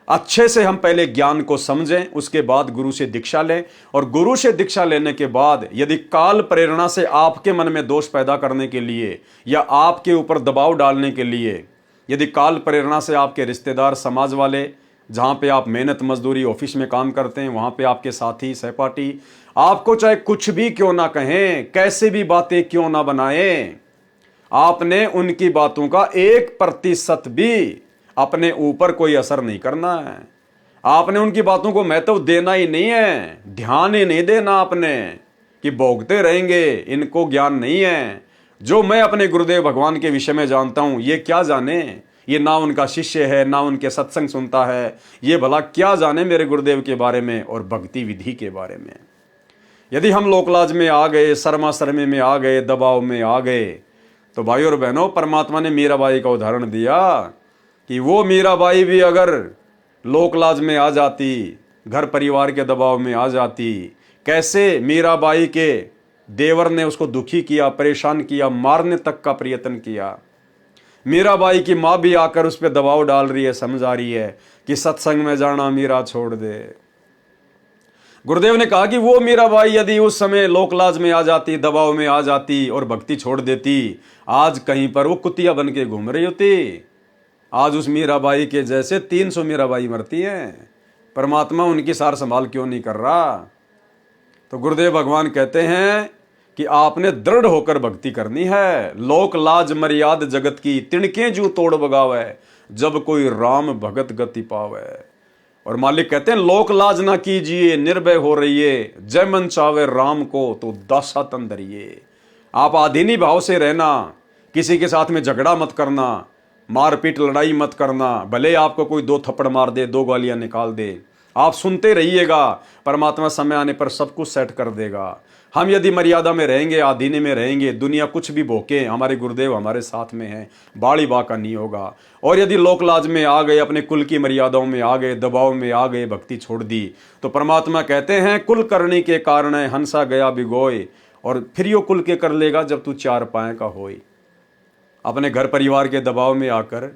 अच्छे से हम पहले ज्ञान को समझें, उसके बाद गुरु से दीक्षा लें, और गुरु से दीक्षा लेने के बाद यदि काल प्रेरणा से आपके मन में दोष पैदा करने के लिए या आपके ऊपर दबाव डालने के लिए, यदि काल प्रेरणा से आपके रिश्तेदार, समाज वाले, जहाँ पे आप मेहनत मजदूरी ऑफिस में काम करते हैं, वहाँ पे आपके साथी सहपाठी आपको चाहे कुछ भी क्यों ना कहें, कैसे भी बातें क्यों ना बनाएं, आपने उनकी बातों का 1% भी अपने ऊपर कोई असर नहीं करना है। आपने उनकी बातों को महत्व देना ही नहीं है, ध्यान ही नहीं देना आपने कि भोगते रहेंगे, इनको ज्ञान नहीं है। जो मैं अपने गुरुदेव भगवान के विषय में जानता हूं, ये क्या जाने, ये ना उनका शिष्य है, ना उनके सत्संग सुनता है, ये भला क्या जाने मेरे गुरुदेव के बारे में और भक्ति विधि के बारे में। यदि हम लोकलाज में आ गए, शर्मा शर्मे में आ गए, दबाव में आ गए, तो भाई और बहनों, परमात्मा ने मीराबाई का उदाहरण दिया कि वो मीराबाई भी अगर लोकलाज में आ जाती, घर परिवार के दबाव में आ जाती, कैसे मीराबाई के देवर ने उसको दुखी किया, परेशान किया, मारने तक का प्रयत्न किया। मीराबाई की माँ भी आकर उस पर दबाव डाल रही है, समझा रही है कि सत्संग में जाना मीरा छोड़ दे। गुरुदेव ने कहा कि वो मीराबाई यदि उस समय लोकलाज में आ जाती, दबाव में आ जाती और भक्ति छोड़ देती, आज कहीं पर वो कुतिया बन के घूम रही होती। आज उस मीराबाई के जैसे 300 मीराबाई मरती हैं। परमात्मा उनकी सार संभाल क्यों नहीं कर रहा? तो गुरुदेव भगवान कहते हैं कि आपने दृढ़ होकर भक्ति करनी है। लोक लाज मर्याद जगत की, तिणके जू तोड़ बगावे, जब कोई राम भगत गति पावे। और मालिक कहते हैं लोक लाज ना कीजिए, निर्भय हो रहिए, जय मन चावे राम को तो दासा तन धरिए। आप आधीनी भाव से रहना, किसी के साथ में झगड़ा मत करना, मारपीट लड़ाई मत करना, भले आपको कोई 2 थप्पड़ मार दे, 2 गालियां निकाल दे, आप सुनते रहिएगा, परमात्मा समय आने पर सब कुछ सेट कर देगा। हम यदि मर्यादा में रहेंगे, आधीने में रहेंगे, दुनिया कुछ भी भोके, हमारे गुरुदेव हमारे साथ में हैं, बाड़ी बाका नहीं होगा। और यदि लोकलाज में आ गए, अपने कुल की मर्यादाओं में आ गए, दबाव में आ गए, भक्ति छोड़ दी, तो परमात्मा कहते हैं कुल करने के कारण हंसा गया बिगोय, और फिर यो कुल के कर लेगा जब तू 4 पाए का होए। अपने घर परिवार के दबाव में आकर,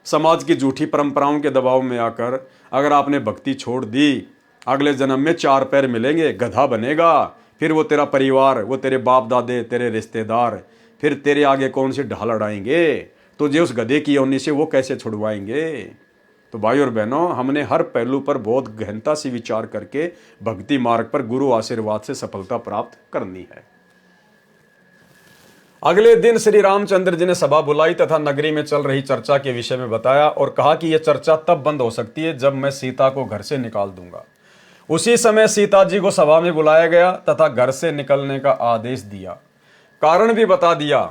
समाज की झूठी परंपराओं के दबाव में आकर अगर आपने भक्ति छोड़ दी, अगले जन्म में 4 पैर मिलेंगे, गधा बनेगा। फिर वो तेरा परिवार, वो तेरे बाप दादे, तेरे रिश्तेदार, फिर तेरे आगे कौन से ढाल अड़ाएंगे, तुझे उस गधे की योनि से वो कैसे छुड़वाएंगे। तो भाई और बहनों, हमने हर पहलू पर बहुत गहनता से विचार करके भक्ति मार्ग पर गुरु आशीर्वाद से सफलता प्राप्त करनी है। अगले दिन श्री रामचंद्र जी ने सभा बुलाई तथा नगरी में चल रही चर्चा के विषय में बताया और कहा कि यह चर्चा तब बंद हो सकती है जब मैं सीता को घर से निकाल दूंगा। उसी समय सीता जी को सभा में बुलाया गया तथा घर से निकलने का आदेश दिया, कारण भी बता दिया।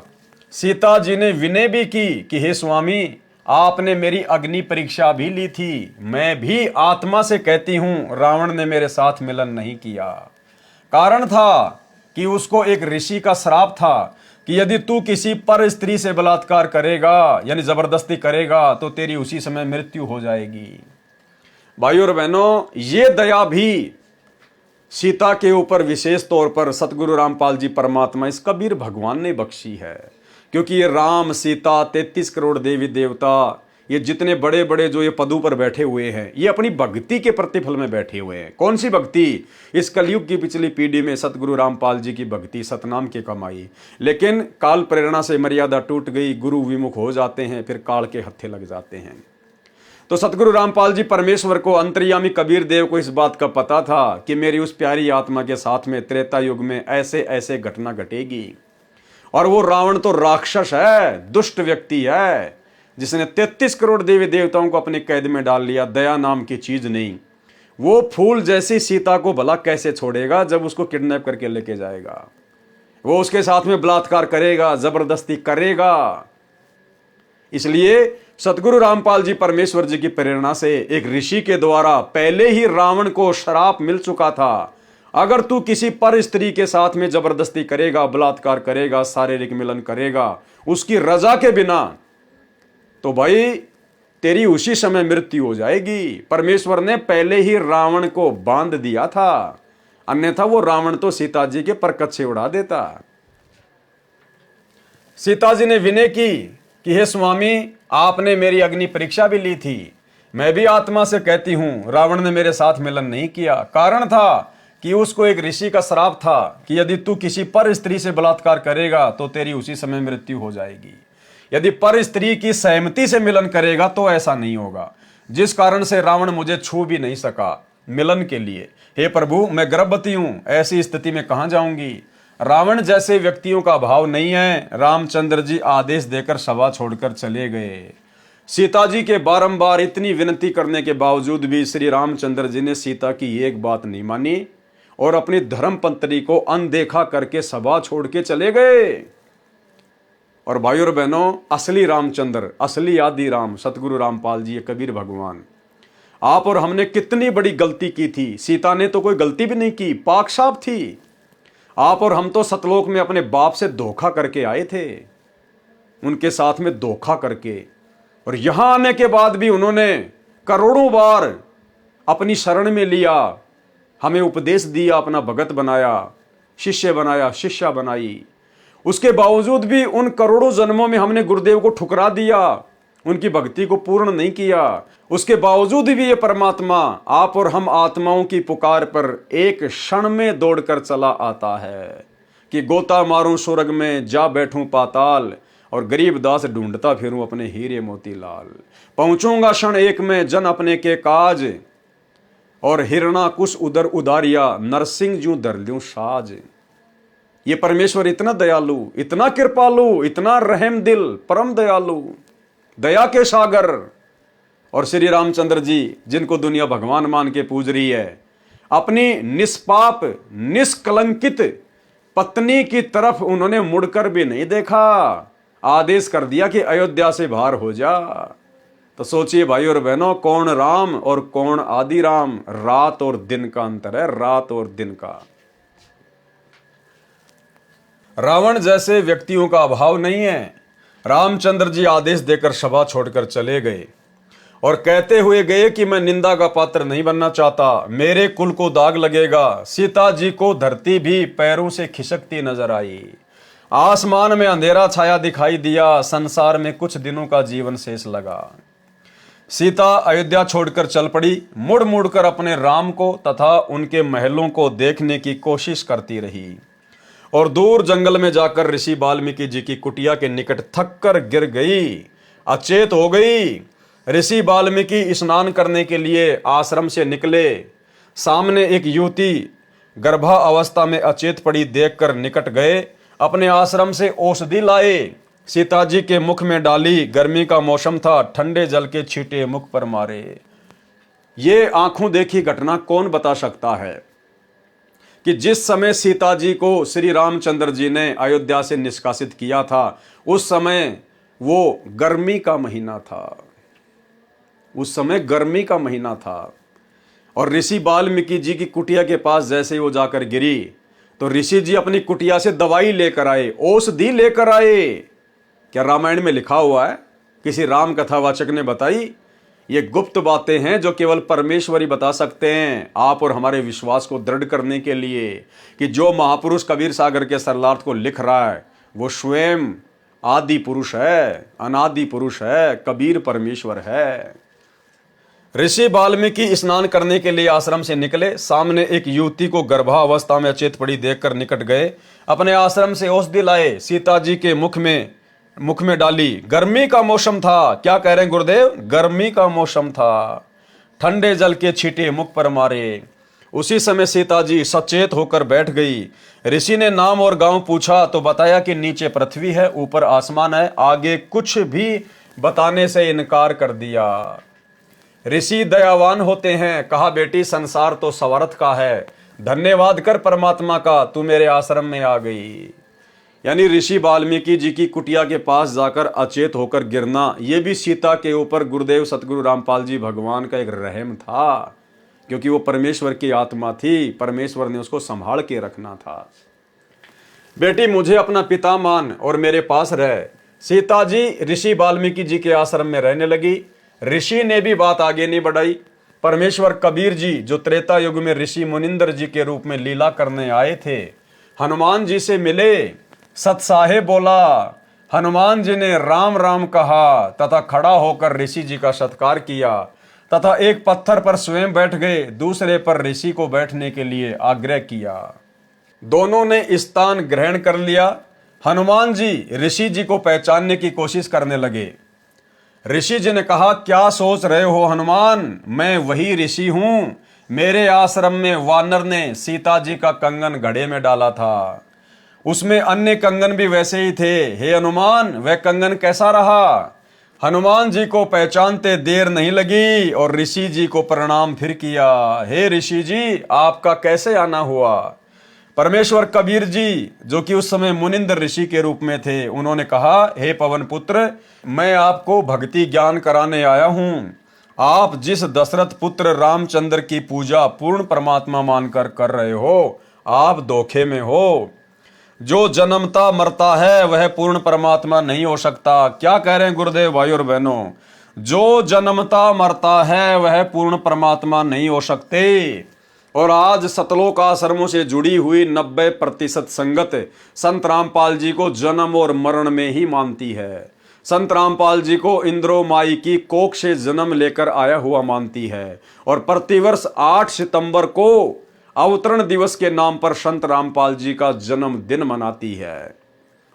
सीता जी ने विनय भी की कि हे स्वामी, आपने मेरी अग्नि परीक्षा भी ली थी, मैं भी आत्मा से कहती हूं रावण ने मेरे साथ मिलन नहीं किया। कारण था कि उसको एक ऋषि का श्राप था कि यदि तू किसी पर स्त्री से बलात्कार करेगा, यानी जबरदस्ती करेगा, तो तेरी उसी समय मृत्यु हो जाएगी। भाइयों और बहनों, ये दया भी सीता के ऊपर विशेष तौर पर सतगुरु रामपाल जी परमात्मा, इस कबीर भगवान ने बख्शी है। क्योंकि ये राम, सीता, 33 करोड़ देवी देवता, ये जितने बड़े बड़े जो ये पदों पर बैठे हुए हैं, ये अपनी भक्ति के प्रतिफल में बैठे हुए हैं। कौन सी भक्ति? इस कलयुग की पिछली पीढ़ी में सतगुरु रामपाल जी की भक्ति, सतनाम की कमाई। लेकिन काल प्रेरणा से मर्यादा टूट गई, गुरु विमुख हो जाते हैं, फिर काल के हत्थे लग जाते हैं। तो सतगुरु रामपाल जी परमेश्वर को, अंतर्यामी कबीर देव को इस बात का पता था कि मेरी उस प्यारी आत्मा के साथ में त्रेता युग में ऐसे ऐसे घटना घटेगी। और वो रावण तो राक्षस है, दुष्ट व्यक्ति है, जिसने 33 करोड़ देवी देवताओं को अपने कैद में डाल लिया। दया नाम की चीज नहीं। वो फूल जैसी सीता को भला कैसे छोड़ेगा जब उसको किडनैप करके लेके जाएगा? वो उसके साथ में बलात्कार करेगा, जबरदस्ती करेगा। इसलिए सतगुरु रामपाल जी परमेश्वर जी की प्रेरणा से एक ऋषि के द्वारा पहले ही रावण को श्राप मिल चुका था, अगर तू किसी पर स्त्री के साथ में जबरदस्ती करेगा, बलात्कार करेगा, शारीरिक मिलन करेगा उसकी रजा के बिना, तो भाई तेरी उसी समय मृत्यु हो जाएगी। परमेश्वर ने पहले ही रावण को बांध दिया था, अन्यथा वो रावण तो सीता जी के परकच्चे उड़ा देता। सीता जी ने विनय की कि हे स्वामी, आपने मेरी अग्नि परीक्षा भी ली थी, मैं भी आत्मा से कहती हूं रावण ने मेरे साथ मिलन नहीं किया। कारण था कि उसको एक ऋषि का श्राप था कि यदि तू किसी पर स्त्री से बलात्कार करेगा तो तेरी उसी समय मृत्यु हो जाएगी, यदि पर स्त्री की सहमति से मिलन करेगा तो ऐसा नहीं होगा, जिस कारण से रावण मुझे छू भी नहीं सका मिलन के लिए। हे प्रभु, मैं गर्भवती हूं, ऐसी स्थिति में कहां जाऊंगी। रावण जैसे व्यक्तियों का अभाव नहीं है। रामचंद्र जी आदेश देकर सभा छोड़कर चले गए। सीता जी के बारंबार इतनी विनती करने के बावजूद भी श्री रामचंद्र जी ने सीता की एक बात नहीं मानी और अपनी धर्म पत्नी को अनदेखा करके सभा छोड़ के चले गए। और भाइयों और बहनों, असली रामचंद्र, असली आदि राम सतगुरु रामपाल जी, कबीर भगवान, आप और हमने कितनी बड़ी गलती की थी। सीता ने तो कोई गलती भी नहीं की, पाक साफ थी। आप और हम तो सतलोक में अपने बाप से धोखा करके आए थे, उनके साथ में धोखा करके, और यहां आने के बाद भी उन्होंने करोड़ों बार अपनी शरण में लिया, हमें उपदेश दिया, अपना भगत बनाया, शिष्य बनाया, शिष्या बनाई। उसके बावजूद भी उन करोड़ों जन्मों में हमने गुरुदेव को ठुकरा दिया, उनकी भक्ति को पूर्ण नहीं किया। उसके बावजूद भी ये परमात्मा आप और हम आत्माओं की पुकार पर एक क्षण में दौड़कर चला आता है कि गोता मारूं स्वर्ग में, जा बैठूं पाताल, और गरीब दास ढूंढता फिरूं अपने हीरे मोतीलाल। पहुंचूंगा क्षण एक में जन अपने के काज, और हिरणा कुश उदर उदारिया, नरसिंह जू धर लूं साज। ये परमेश्वर इतना दयालु, इतना कृपालु, इतना रहम दिल, परम दयालु, दया के सागर। और श्री रामचंद्र जी, जिनको दुनिया भगवान मान के पूज रही है, अपनी निष्पाप निष्कलंकित पत्नी की तरफ उन्होंने मुड़कर भी नहीं देखा, आदेश कर दिया कि अयोध्या से बाहर हो जा। तो सोचिए भाई और बहनों, कौन राम और कौन आदि राम। रात और दिन का अंतर है, रात और दिन का। रावण जैसे व्यक्तियों का अभाव नहीं है। रामचंद्र जी आदेश देकर सभा छोड़कर चले गए और कहते हुए गए कि मैं निंदा का पात्र नहीं बनना चाहता, मेरे कुल को दाग लगेगा। सीता जी को धरती भी पैरों से खिसकती नजर आई, आसमान में अंधेरा छाया दिखाई दिया, संसार में कुछ दिनों का जीवन शेष लगा। सीता अयोध्या छोड़कर चल पड़ी, मुड़ मुड़ कर अपने राम को तथा उनके महलों को देखने की कोशिश करती रही, और दूर जंगल में जाकर ऋषि वाल्मीकि जी की कुटिया के निकट थक कर गिर गई, अचेत हो गई। ऋषि वाल्मीकि स्नान करने के लिए आश्रम से निकले, सामने एक युवती गर्भा अवस्था में अचेत पड़ी देखकर निकट गए, अपने आश्रम से औषधि लाए, सीता जी के मुख में डाली। गर्मी का मौसम था, ठंडे जल के छींटे मुख पर मारे। ये आंखों देखी घटना कौन बता सकता है कि जिस समय सीता जी को श्री रामचंद्र जी ने अयोध्या से निष्कासित किया था, उस समय वो गर्मी का महीना था, उस समय गर्मी का महीना था। और ऋषि वाल्मीकि जी की कुटिया के पास जैसे ही वो जाकर गिरी, तो ऋषि जी अपनी कुटिया से दवाई लेकर आए, औषधि लेकर आए। क्या रामायण में लिखा हुआ है? किसी राम कथावाचक ने बताई? ये गुप्त बातें हैं जो केवल परमेश्वर ही बता सकते हैं, आप और हमारे विश्वास को दृढ़ करने के लिए कि जो महापुरुष कबीर सागर के सरलार्थ को लिख रहा है वो स्वयं आदि पुरुष है, अनादि पुरुष है, कबीर परमेश्वर है। ऋषि वाल्मीकि स्नान करने के लिए आश्रम से निकले, सामने एक युवती को गर्भावस्था में अचेत पड़ी देखकर निकट गए, अपने आश्रम से औषधि लाए, सीता जी के मुख में डाली। गर्मी का मौसम था। क्या कह रहे हैं गुरुदेव? गर्मी का मौसम था, ठंडे जल के छींटे मुख पर मारे। उसी समय सीता जी सचेत होकर बैठ गई। ऋषि ने नाम और गांव पूछा तो बताया कि नीचे पृथ्वी है, ऊपर आसमान है। आगे कुछ भी बताने से इनकार कर दिया। ऋषि दयावान होते हैं। कहा, बेटी संसार तो स्वार्थ का है, धन्यवाद कर परमात्मा का, तू मेरे आश्रम में आ गई। यानी ऋषि वाल्मीकि जी की कुटिया के पास जाकर अचेत होकर गिरना, ये भी सीता के ऊपर गुरुदेव सतगुरु रामपाल जी भगवान का एक रहम था, क्योंकि वो परमेश्वर की आत्मा थी, परमेश्वर ने उसको संभाल के रखना था। बेटी मुझे अपना पिता मान और मेरे पास रह। सीता जी ऋषि वाल्मीकि जी के आश्रम में रहने लगी। ऋषि ने भी बात आगे नहीं बढ़ाई। परमेश्वर कबीर जी जो त्रेता युग में ऋषि मुनिंदर जी के रूप में लीला करने आए थे, हनुमान जी से मिले। सतसाहे बोला, हनुमान जी ने राम राम कहा तथा खड़ा होकर ऋषि जी का सत्कार किया तथा एक पत्थर पर स्वयं बैठ गए, दूसरे पर ऋषि को बैठने के लिए आग्रह किया। दोनों ने स्थान ग्रहण कर लिया। हनुमान जी ऋषि जी को पहचानने की कोशिश करने लगे। ऋषि जी ने कहा, क्या सोच रहे हो हनुमान, मैं वही ऋषि हूं। मेरे आश्रम में वानर ने सीता जी का कंगन घड़े में डाला था, उसमें अन्य कंगन भी वैसे ही थे। हे हनुमान, वह कंगन कैसा रहा? हनुमान जी को पहचानते देर नहीं लगी और ऋषि जी को प्रणाम फिर किया। हे ऋषि जी, आपका कैसे आना हुआ? परमेश्वर कबीर जी जो कि उस समय मुनिंदर ऋषि के रूप में थे, उन्होंने कहा, हे पवन पुत्र, मैं आपको भक्ति ज्ञान कराने आया हूं। आप जिस दशरथ पुत्र रामचंद्र की पूजा पूर्ण परमात्मा मानकर कर रहे हो, आप धोखे में हो। जो जन्मता मरता है वह पूर्ण परमात्मा नहीं हो सकता। क्या कह रहे हैं गुरुदेव भाई और बहनों? जो जन्मता मरता है वह पूर्ण परमात्मा नहीं हो सकते। और आज सतलोक आश्रमों से जुड़ी हुई 90% संगत संत रामपाल जी को जन्म और मरण में ही मानती है। संत रामपाल जी को इंद्रो माई की कोख से जन्म लेकर आया हुआ मानती है और प्रतिवर्ष 8 सितंबर को अवतरण दिवस के नाम पर संत रामपाल जी का जन्मदिन मनाती है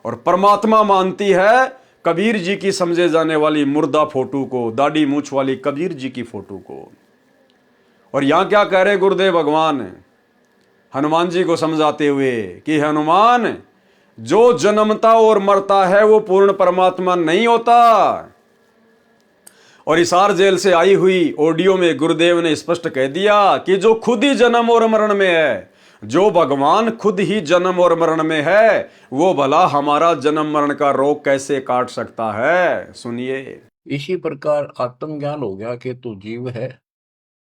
और परमात्मा मानती है कबीर जी की समझे जाने वाली मुर्दा फोटो को, दाढ़ी मूछ वाली कबीर जी की फोटो को। और यहां क्या कह रहे गुरुदेव भगवान हनुमान जी को समझाते हुए कि हनुमान, जो जन्मता और मरता है वो पूर्ण परमात्मा नहीं होता। और हिसार जेल से आई हुई ऑडियो में गुरुदेव ने स्पष्ट कह दिया कि जो खुद ही जन्म और मरण में है, जो भगवान खुद ही जन्म और मरण में है, वो भला हमारा जन्म मरण का रोग कैसे काट सकता है? सुनिए। इसी प्रकार आत्मज्ञान हो गया कि तू जीव है,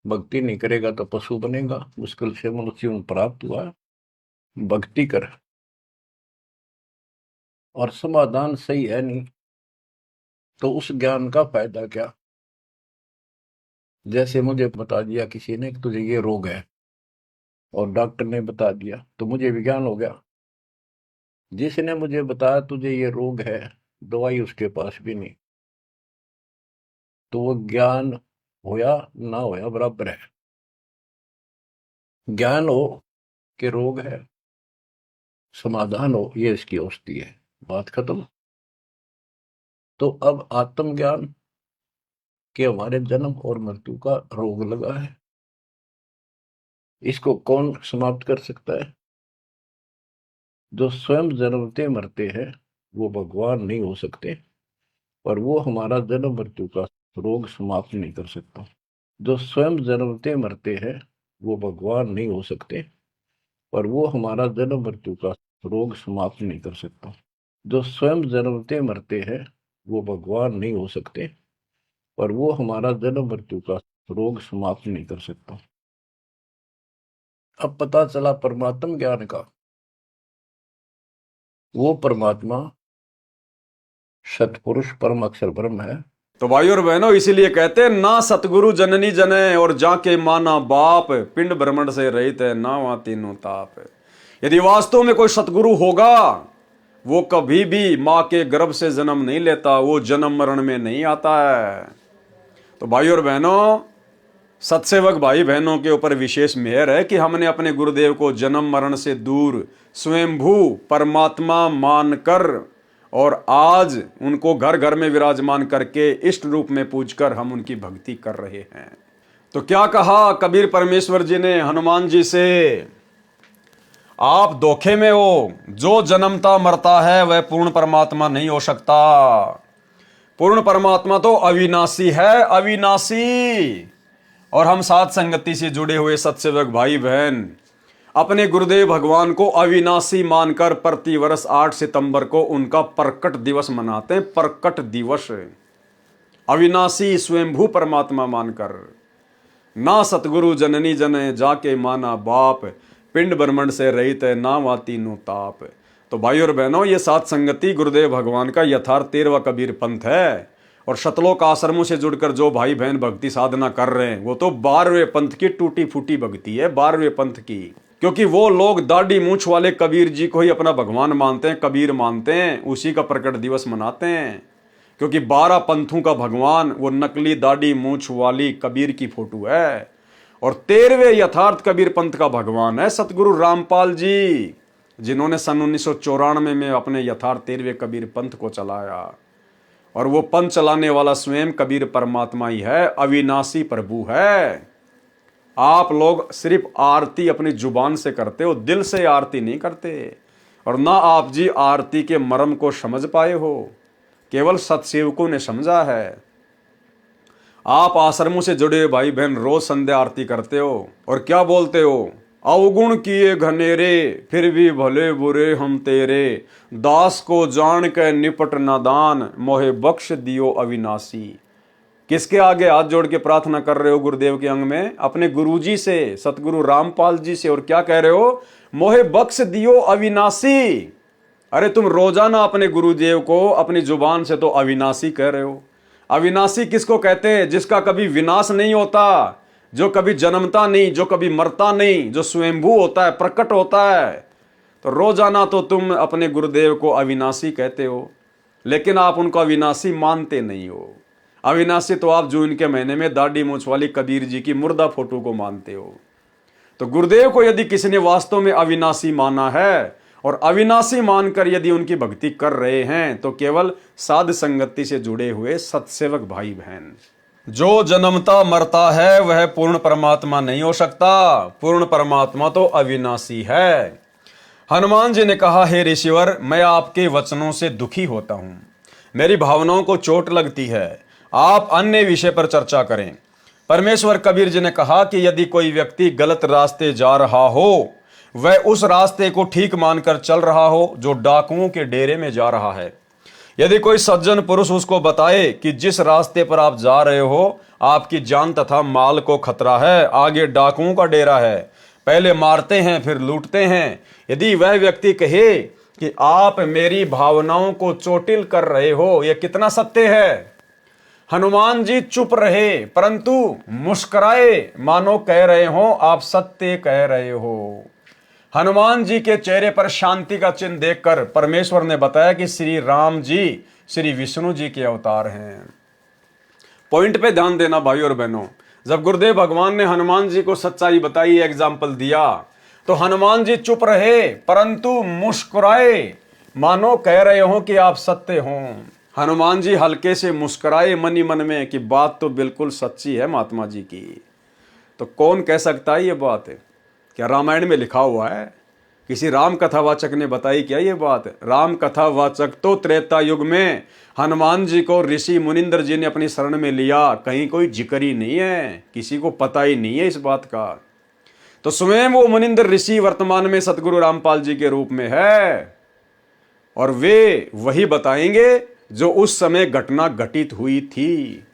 भक्ति नहीं करेगा तो पशु बनेगा, मुश्किल से मनुष्य जीवन प्राप्त हुआ, भक्ति कर। और समाधान सही है नहीं तो उस ज्ञान का फायदा क्या? जैसे मुझे बता दिया किसी ने कि तुझे ये रोग है और डॉक्टर ने बता दिया तो मुझे विज्ञान हो गया। जिसने मुझे बताया तुझे ये रोग है, दवाई उसके पास भी नहीं, तो वो ज्ञान होया ना होया बराबर है। ज्ञान हो कि रोग है, समाधान हो ये इसकी औषधि है, बात खत्म। तो अब आत्मज्ञान कि हमारे जन्म और मृत्यु का रोग लगा है, इसको कौन समाप्त कर सकता है? जो स्वयं जन्मते मरते हैं वो भगवान नहीं हो सकते, और वो हमारा जन्म मृत्यु का रोग समाप्त नहीं कर सकता। जो स्वयं जन्मते मरते हैं वो भगवान नहीं हो सकते, और वो हमारा जन्म मृत्यु का रोग समाप्त नहीं कर सकता। जो स्वयं जन्मते मरते हैं वो भगवान नहीं हो सकते, और वो हमारा जन्म मृत्यु का रोग समाप्त नहीं कर सकता। अब पता चला परमात्म ज्ञान का, वो परमात्मा सतपुरुष परम अक्षर ब्रह्म है। तो भाई और बहनों, इसीलिए कहते हैं ना सतगुरु जननी जने और जाके माना बाप, पिंड भ्रमण से रहित है ना वहां तीनों ताप। यदि वास्तव में कोई सतगुरु होगा वो कभी भी माँ के गर्भ से जन्म नहीं लेता, वो जन्म मरण में नहीं आता है। तो भाई और बहनों, सत्सेवक भाई बहनों के ऊपर विशेष मेहर है कि हमने अपने गुरुदेव को जन्म मरण से दूर स्वयंभू परमात्मा मानकर और आज उनको घर घर में विराजमान करके इष्ट रूप में पूजकर हम उनकी भक्ति कर रहे हैं। तो क्या कहा कबीर परमेश्वर जी ने हनुमान जी से? आप धोखे में हो। जो जन्मता मरता है वह पूर्ण परमात्मा नहीं हो सकता। पूर्ण परमात्मा तो अविनाशी है, अविनाशी। और हम साथ संगति से जुड़े हुए सत्सेवक भाई बहन, अपने गुरुदेव भगवान को अविनाशी मानकर प्रतिवर्ष 8 सितंबर को उनका प्रकट दिवस मनाते हैं। प्रकट दिवस, अविनाशी स्वयंभू परमात्मा मानकर। ना सतगुरु जननी जने जाके माना बाप, पिंड ब्रह्मंड से रहित है ना वाती नु ताप। तो भाई और बहनों, ये सात संगति गुरुदेव भगवान का यथार्थ 13वां कबीर पंथ है। और शतलोक आश्रमों से जुड़कर जो भाई बहन भक्ति साधना कर रहे हैं वो तो 12वें पंथ की टूटी फूटी भक्ति है, 12वें पंथ की। क्योंकि वो लोग दाढ़ी मूंछ वाले कबीर जी को ही अपना भगवान मानते हैं, कबीर मानते हैं, उसी का प्रकट दिवस मनाते हैं। क्योंकि 12 पंथों का भगवान वो नकली दाढ़ी मूंछ वाली कबीर की फोटो है। और 13वें यथार्थ कबीर पंथ का भगवान है सतगुरु रामपाल जी, जिन्होंने सन 1994 में अपने यथार्थ 13वें कबीर पंथ को चलाया। और वो पंथ चलाने वाला स्वयं कबीर परमात्मा ही है, अविनाशी प्रभु है। आप लोग सिर्फ आरती अपनी जुबान से करते हो, दिल से आरती नहीं करते। और ना आप जी आरती के मर्म को समझ पाए हो, केवल सत्सेवकों ने समझा है। आप आश्रमों से जुड़े हुए भाई बहन रोज संध्या आरती करते हो और क्या बोलते हो, अवगुण किए घनेरे फिर भी भले बुरे हम तेरे, दास को जान के निपट नादान मोहे बख्श दियो अविनाशी। किसके आगे हाथ जोड़ के प्रार्थना कर रहे हो गुरुदेव के अंग में? अपने गुरुजी से, सतगुरु रामपाल जी से। और क्या कह रहे हो? मोहे बख्श दियो अविनाशी। अरे तुम रोजाना अपने गुरुदेव को अपनी जुबान से तो अविनाशी कह रहे हो। अविनाशी किसको कहते हैं? जिसका कभी विनाश नहीं होता, जो कभी जन्मता नहीं, जो कभी मरता नहीं, जो स्वयंभू होता है, प्रकट होता है। तो रोजाना तो तुम अपने गुरुदेव को अविनाशी कहते हो, लेकिन आप उनको अविनाशी मानते नहीं हो। अविनाशी तो आप जून के महीने में दाढ़ी मूंछ वाली कबीर जी की मुर्दा फोटो को मानते हो। तो गुरुदेव को यदि किसी ने वास्तव में अविनाशी माना है और अविनाशी मानकर यदि उनकी भक्ति कर रहे हैं तो केवल साध संगति से जुड़े हुए सत्सेवक भाई बहन। जो जन्मता मरता है वह पूर्ण परमात्मा नहीं हो सकता। पूर्ण परमात्मा तो अविनाशी है। हनुमान जी ने कहा, हे ऋषिवर, मैं आपके वचनों से दुखी होता हूं, मेरी भावनाओं को चोट लगती है, आप अन्य विषय पर चर्चा करें। परमेश्वर कबीर जी ने कहा कि यदि कोई व्यक्ति गलत रास्ते जा रहा हो, वह उस रास्ते को ठीक मानकर चल रहा हो जो डाकुओं के डेरे में जा रहा है। यदि कोई सज्जन पुरुष उसको बताए कि जिस रास्ते पर आप जा रहे हो आपकी जान तथा माल को खतरा है, आगे डाकुओं का डेरा है, पहले मारते हैं फिर लूटते हैं, यदि वह व्यक्ति कहे कि आप मेरी भावनाओं को चोटिल कर रहे हो, यह कितना सत्य है। हनुमान जी चुप रहे परंतु मुस्कुराए, मानो कह रहे हो आप सत्य कह रहे हो। हनुमान जी के चेहरे पर शांति का चिन्ह देखकर परमेश्वर ने बताया कि श्री राम जी श्री विष्णु जी के अवतार हैं। पॉइंट पे ध्यान देना भाई और बहनों। जब गुरुदेव भगवान ने हनुमान जी को सच्चाई बताई, एग्जाम्पल दिया, तो हनुमान जी चुप रहे परंतु मुस्कुराए, मानो कह रहे हो कि आप सत्य हो। हनुमान जी हल्के से मुस्कुराए मन ही मन में कि बात तो बिल्कुल सच्ची है महात्मा जी की। तो कौन कह सकता है ये बात? क्या रामायण में लिखा हुआ है? किसी राम कथावाचक ने बताई क्या ये बात? राम कथावाचक तो त्रेता युग में हनुमान जी को ऋषि मुनिंद्र जी ने अपनी शरण में लिया, कहीं कोई जिक्र ही नहीं है, किसी को पता ही नहीं है इस बात का। तो स्वयं वो मुनिंद्र ऋषि वर्तमान में सतगुरु रामपाल जी के रूप में है और वे वही बताएंगे जो उस समय घटना घटित हुई थी।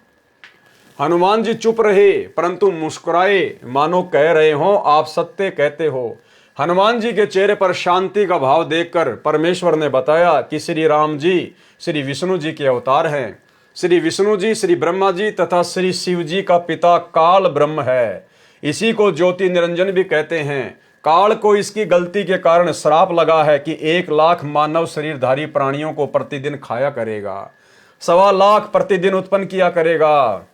हनुमान जी चुप रहे परंतु मुस्कुराए, मानो कह रहे हो आप सत्य कहते हो। हनुमान जी के चेहरे पर शांति का भाव देखकर परमेश्वर ने बताया कि श्री राम जी श्री विष्णु जी के अवतार हैं। श्री विष्णु जी श्री ब्रह्मा जी तथा श्री शिव जी का पिता काल ब्रह्म है। इसी को ज्योति निरंजन भी कहते हैं। काल को इसकी गलती के कारण श्राप लगा है कि 1 लाख मानव शरीरधारी प्राणियों को प्रतिदिन खाया करेगा, 1.25 लाख प्रतिदिन उत्पन्न किया करेगा,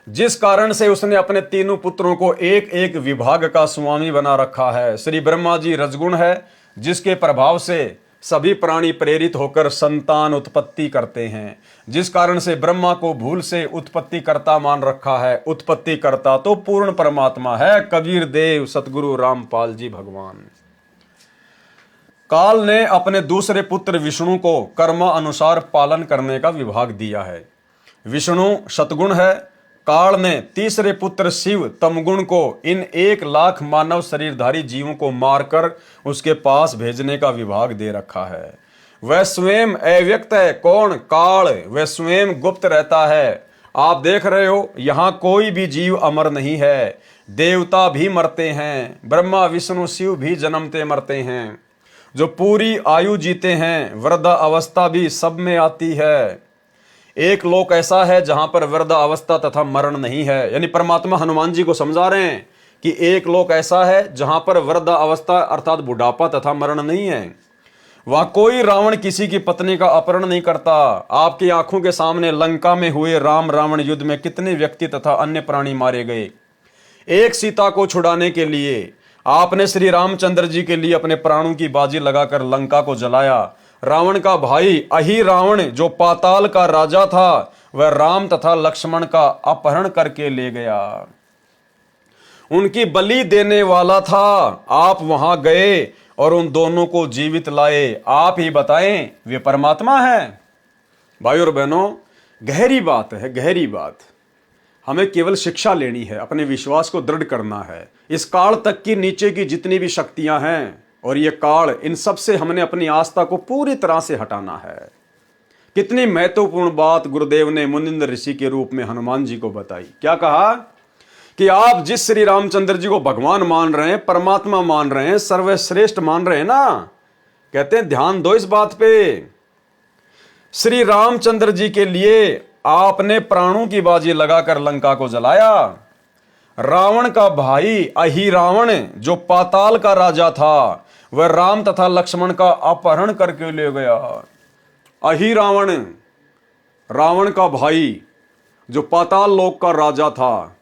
जिस कारण से उसने अपने तीनों पुत्रों को एक एक विभाग का स्वामी बना रखा है। श्री ब्रह्मा जी रजगुण है, जिसके प्रभाव से सभी प्राणी प्रेरित होकर संतान उत्पत्ति करते हैं, जिस कारण से ब्रह्मा को भूल से उत्पत्ति कर्ता मान रखा है। उत्पत्ति कर्ता तो पूर्ण परमात्मा है, कबीर देव सतगुरु रामपाल जी भगवान। काल ने अपने दूसरे पुत्र विष्णु को कर्म अनुसार पालन करने का विभाग दिया है। विष्णु सतगुण है, काल ने तीसरे पुत्र शिव तमगुण को इन 1,00,000 मानव शरीरधारी जीवों को मारकर उसके पास भेजने का विभाग दे रखा है। वह स्वयं अव्यक्त है। कौन? काल। वह स्वयं गुप्त रहता है। आप देख रहे हो, यहां कोई भी जीव अमर नहीं है। देवता भी मरते हैं, ब्रह्मा विष्णु शिव भी जन्मते मरते हैं। जो पूरी आयु जीते हैं, वृद्धा अवस्था भी सब में आती है। एक लोक ऐसा है जहां पर वृद्धा अवस्था तथा मरण नहीं है। यानी परमात्मा हनुमान जी को समझा रहे हैं कि एक लोक ऐसा है जहां पर वृद्धा अवस्था अर्थात बुढ़ापा तथा मरण नहीं है। वहां कोई रावण किसी की पत्नी का अपहरण नहीं करता। आपकी आंखों के सामने लंका में हुए राम रावण युद्ध में कितने व्यक्ति तथा अन्य प्राणी मारे गए। एक सीता को छुड़ाने के लिए आपने श्री रामचंद्र जी के लिए अपने प्राणों की बाजी लगाकर लंका को जलाया। रावण का भाई अहि रावण जो पाताल का राजा था, वह राम तथा लक्ष्मण का अपहरण करके ले गया। उनकी बलि देने वाला था। आप वहां गए और उन दोनों को जीवित लाए। आप ही बताएं, वे परमात्मा है? भाइयों और बहनों, गहरी बात है, गहरी बात। हमें केवल शिक्षा लेनी है, अपने विश्वास को दृढ़ करना है। इस काल तक की नीचे की जितनी भी शक्तियां हैं और ये काल, इन सब से हमने अपनी आस्था को पूरी तरह से हटाना है। कितनी महत्वपूर्ण बात गुरुदेव ने मुनिंद्र ऋषि के रूप में हनुमान जी को बताई। क्या कहा कि आप जिस श्री रामचंद्र जी को भगवान मान रहे हैं, परमात्मा मान रहे हैं, सर्वश्रेष्ठ मान रहे हैं ना, कहते हैं ध्यान दो इस बात पे। श्री रामचंद्र जी के लिए आपने प्राणों की बाजी लगाकर लंका को जलाया। रावण का भाई अहि रावण जो पाताल का राजा था, वह राम तथा लक्ष्मण का अपहरण करके ले गया। अहि रावण, रावण का भाई जो पाताल लोक का राजा था,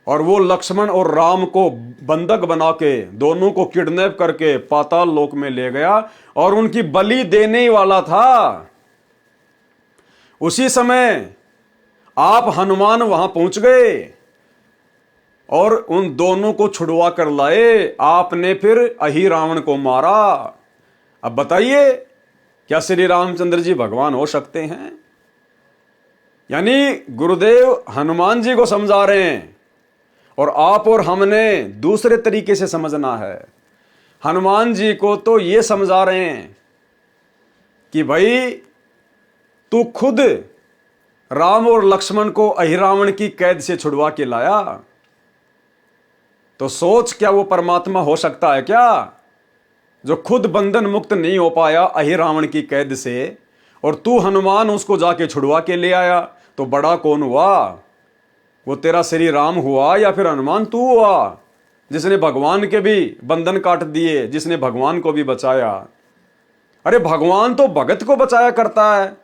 और वो लक्ष्मण और राम को बंधक बना के दोनों को किडनैप करके पाताल लोक में ले गया और उनकी बलि देने वाला था। उसी समय आप हनुमान वहां पहुंच गए और उन दोनों को छुड़वा कर लाए। आपने फिर अहि रावण को मारा। अब बताइए, क्या श्री रामचंद्र जी भगवान हो सकते हैं? यानी गुरुदेव हनुमान जी को समझा रहे हैं और आप और हमने दूसरे तरीके से समझना है। हनुमान जी को तो ये समझा रहे हैं कि भाई तू खुद राम और लक्ष्मण को अहि रावण की कैद से छुड़वा के लाया, तो सोच क्या वो परमात्मा हो सकता है क्या, जो खुद बंधन मुक्त नहीं हो पाया अहि रावण की कैद से, और तू हनुमान उसको जाके छुड़वा के ले आया? तो बड़ा कौन हुआ? वो तेरा श्री राम हुआ या फिर हनुमान तू हुआ, जिसने भगवान के भी बंधन काट दिए, जिसने भगवान को भी बचाया? अरे भगवान तो भगत को बचाया करता है,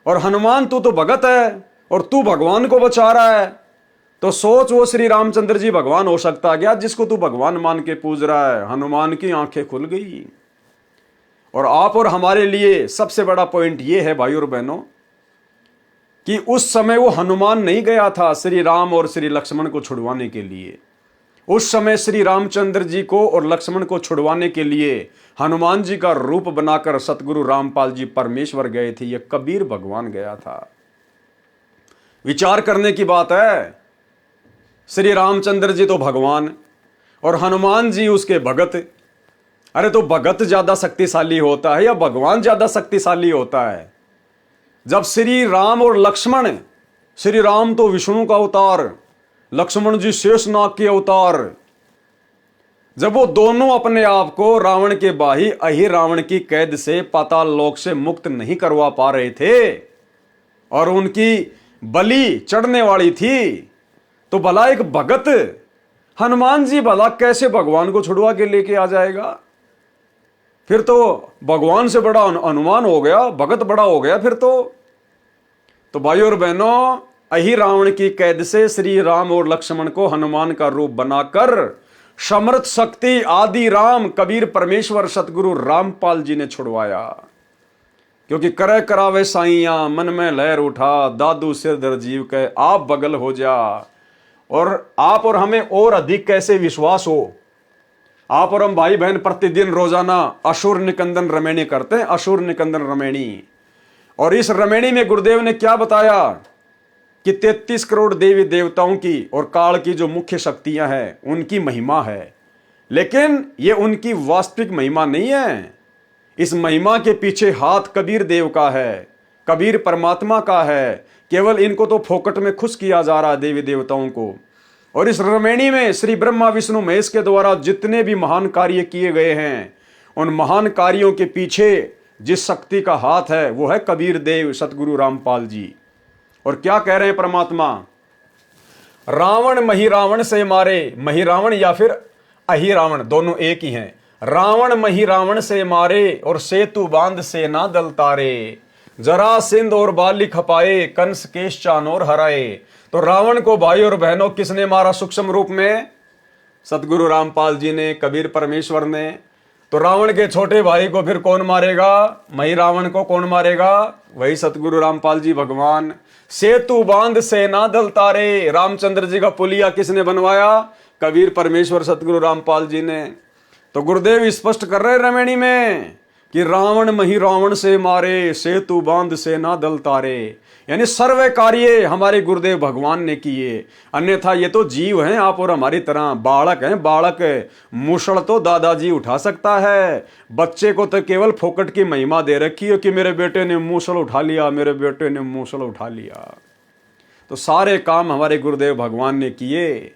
और हनुमान तू तो भगत है और तू भगवान को बचा रहा है। तो सोच, वो श्री रामचंद्र जी भगवान हो सकता क्या जिसको तू भगवान मान के पूज रहा है? हनुमान की आंखें खुल गई। और आप और हमारे लिए सबसे बड़ा पॉइंट ये है भाइयों और बहनों कि उस समय वो हनुमान नहीं गया था श्री राम और श्री लक्ष्मण को छुड़वाने के लिए। उस समय श्री रामचंद्र जी को और लक्ष्मण को छुड़वाने के लिए हनुमान जी का रूप बनाकर सतगुरु रामपाल जी परमेश्वर गए थे। ये कबीर भगवान गया था। विचार करने की बात है। श्री रामचंद्र जी तो भगवान और हनुमान जी उसके भगत। अरे तो भगत ज्यादा शक्तिशाली होता है या भगवान ज्यादा शक्तिशाली होता है? जब श्री राम और लक्ष्मण, श्री राम तो विष्णु का अवतार, लक्ष्मण जी शेषनाग के अवतार, जब वो दोनों अपने आप को रावण के भाई अहि रावण की कैद से पाताल लोक से मुक्त नहीं करवा पा रहे थे और उनकी बलि चढ़ने वाली थी, तो भला एक भगत हनुमान जी भला कैसे भगवान को छुड़वा के लेके आ जाएगा? फिर तो भगवान से बड़ा हनुमान हो गया, भगत बड़ा हो गया फिर तो भाइयों और बहनों, अहि रावण की कैद से श्री राम और लक्ष्मण को हनुमान का रूप बनाकर समर्थ शक्ति आदि राम कबीर परमेश्वर सतगुरु रामपाल जी ने छुड़वाया। क्योंकि करे करावे साइया मन में लहर उठा, दादू सिर दर जीव के आप बगल हो जा। और आप और हमें और अधिक कैसे विश्वास हो? आप और हम भाई बहन प्रतिदिन रोजाना असुर निकंदन रमेणी करते हैं, असुर निकंदन रमेणी। और इस रमेणी में गुरुदेव ने क्या बताया कि 33 करोड़ देवी देवताओं की और काल की जो मुख्य शक्तियां हैं उनकी महिमा है, लेकिन ये उनकी वास्तविक महिमा नहीं है। इस महिमा के पीछे हाथ कबीर देव का है, कबीर परमात्मा का है। केवल इनको तो फोकट में खुश किया जा रहा है देवी देवताओं को। और इस रमैनी में श्री ब्रह्मा विष्णु महेश के द्वारा जितने भी महान कार्य किए गए हैं, उन महान कार्यों के पीछे जिस शक्ति का हाथ है वो है कबीर देव सतगुरु रामपाल जी। और क्या कह रहे हैं परमात्मा, रावण मही रावण से मारे, मही रावण या फिर अहि रावण दोनों एक ही हैं। रावण मही रावण से मारे और सेतु बांध से ना दल तारे, जरा सिंध और बाली खपाए, कंस केश चानोर हराए। तो रावण को भाई और बहनों किसने मारा सूक्ष्म रूप में? सतगुरु रामपाल जी ने, कबीर परमेश्वर ने। तो रावण के छोटे भाई को फिर कौन मारेगा? मही रावण को कौन मारेगा? वही सतगुरु रामपाल जी भगवान। सेतु बांध से ना दल तारे, रामचंद्र जी का पुलिया किसने बनवाया? कबीर परमेश्वर सतगुरु रामपाल जी ने। तो गुरुदेव स्पष्ट कर रहे रमैनी में कि रावण मही रावण से मारे, सेतु बांध से ना दल तारे, यानी सर्व कार्य हमारे गुरुदेव भगवान ने किए। अन्यथा ये तो जीव हैं आप और हमारी तरह, बालक हैं बालक। मुसड़ तो दादाजी उठा सकता है, बच्चे को तो केवल फोकट की महिमा दे रखी है कि मेरे बेटे ने मूसल उठा लिया, मेरे बेटे ने मूसल उठा लिया। तो सारे काम हमारे गुरुदेव भगवान ने किए।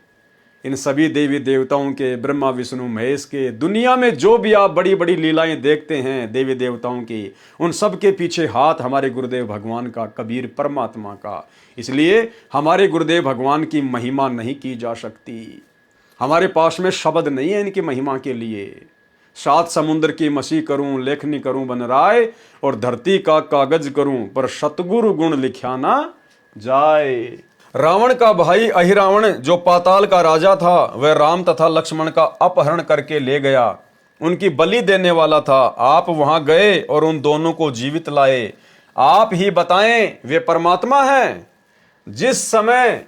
इन सभी देवी देवताओं के, ब्रह्मा विष्णु महेश के, दुनिया में जो भी आप बड़ी बड़ी लीलाएं देखते हैं देवी देवताओं की, उन सब के पीछे हाथ हमारे गुरुदेव भगवान का, कबीर परमात्मा का। इसलिए हमारे गुरुदेव भगवान की महिमा नहीं की जा सकती। हमारे पास में शब्द नहीं है इनकी महिमा के लिए। 7 समुद्र की मसी करूं, लेखनी करूं बन राय, और धरती का कागज करूं, पर सतगुरु गुण लिख्या ना जाए। रावण का भाई अहिरावण जो पाताल का राजा था, वह राम तथा लक्ष्मण का अपहरण करके ले गया, उनकी बलि देने वाला था। आप वहां गए और उन दोनों को जीवित लाए। आप ही बताएं वे परमात्मा हैं। जिस समय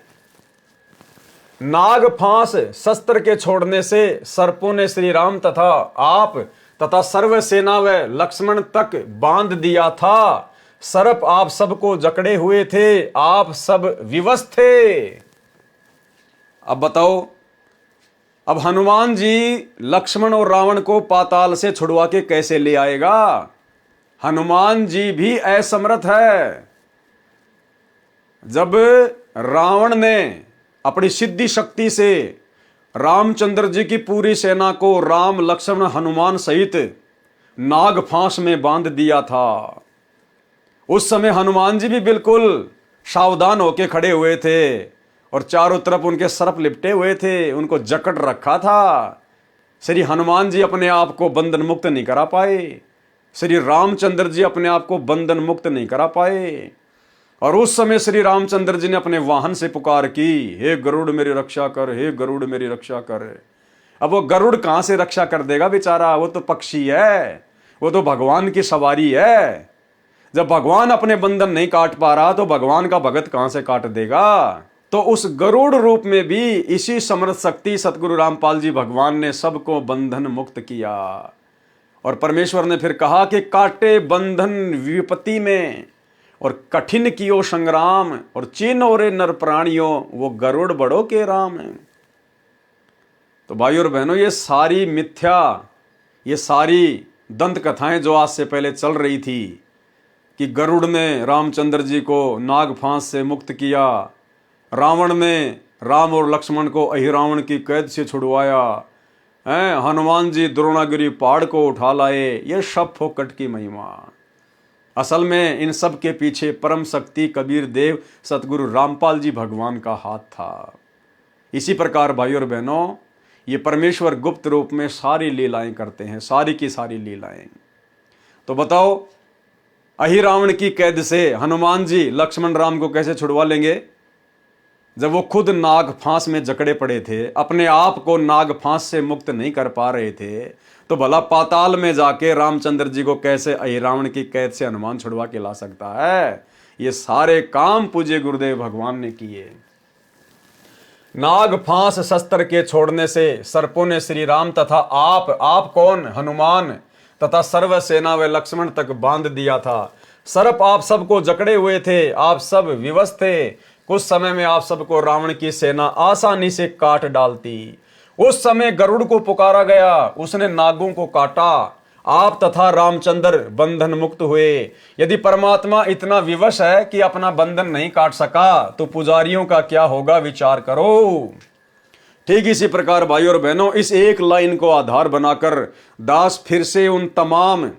नाग फांस शस्त्र के छोड़ने से सर्पों ने श्री राम तथा आप तथा सर्व सेना व लक्ष्मण तक बांध दिया था, सर्प आप सबको जकड़े हुए थे, आप सब विवश थे। अब बताओ, अब हनुमान जी लक्ष्मण और रावण को पाताल से छुड़वा के कैसे ले आएगा? हनुमान जी भी असमर्थ है। जब रावण ने अपनी सिद्धि शक्ति से रामचंद्र जी की पूरी सेना को राम लक्ष्मण हनुमान सहित नाग फांस में बांध दिया था, उस समय हनुमान जी भी बिल्कुल सावधान होके खड़े हुए थे और चारों तरफ उनके सर्प लिपटे हुए थे, उनको जकड़ रखा था। श्री हनुमान जी अपने आप को बंधन मुक्त नहीं करा पाए, श्री रामचंद्र जी अपने आप को बंधन मुक्त नहीं करा पाए। और उस समय श्री रामचंद्र जी ने अपने वाहन से पुकार की, हे गरुड़ मेरी रक्षा कर, हे गरुड़ मेरी रक्षा कर। अब वो गरुड़ कहां से रक्षा कर देगा बेचारा? वो तो पक्षी है, वो तो भगवान की सवारी है। जब भगवान अपने बंधन नहीं काट पा रहा तो भगवान का भगत कहां से काट देगा? तो उस गरुड़ रूप में भी इसी समर्थ शक्ति सतगुरु रामपाल जी भगवान ने सबको बंधन मुक्त किया। और परमेश्वर ने फिर कहा कि काटे बंधन विपत्ति में और कठिन कियो संग्राम, और चिन्ह रे नर प्राणियों वो गरुड़ बड़ो के राम है। तो भाई और बहनों, ये सारी मिथ्या, ये सारी दंत कथाएं जो आज से पहले चल रही थी कि गरुड़ ने रामचंद्र जी को नाग फांस से मुक्त किया, रावण ने राम और लक्ष्मण को अहिरावण की कैद से छुड़वाया, हनुमान जी द्रोणागिरी पहाड़ को उठा लाए, ये सब फोकट की महिमा। असल में इन सब के पीछे परम शक्ति कबीर देव सतगुरु रामपाल जी भगवान का हाथ था। इसी प्रकार भाई और बहनों, ये परमेश्वर गुप्त रूप में सारी लीलाएं करते हैं, सारी की सारी लीलाएं। तो बताओ, अहिरावण की कैद से हनुमान जी लक्ष्मण राम को कैसे छुड़वा लेंगे जब वो खुद नाग फांस में जकड़े पड़े थे, अपने आप को नाग फांस से मुक्त नहीं कर पा रहे थे? तो भला पाताल में जाके रामचंद्र जी को कैसे अहिरावण की कैद से हनुमान छुड़वा के ला सकता है? ये सारे काम पूज्य गुरुदेव भगवान ने किए। नाग फांस शस्त्र के छोड़ने से सर्पों ने श्री राम तथा आप कौन? हनुमान तथा सर्व सेना व लक्ष्मण तक बांध दिया था। सर्प आप सबको जकड़े हुए थे, आप सब विवश थे। उस समय में आप सबको रावण की सेना आसानी से काट डालती। उस समय गरुड़ को पुकारा गया, उसने नागों को काटा, आप तथा रामचंद्र बंधन मुक्त हुए। यदि परमात्मा इतना विवश है कि अपना बंधन नहीं काट सका तो पुजारियों का क्या होगा, विचार करो। ठीक इसी प्रकार भाई और बहनों, इस एक लाइन को आधार बनाकर दास फिर से उन तमाम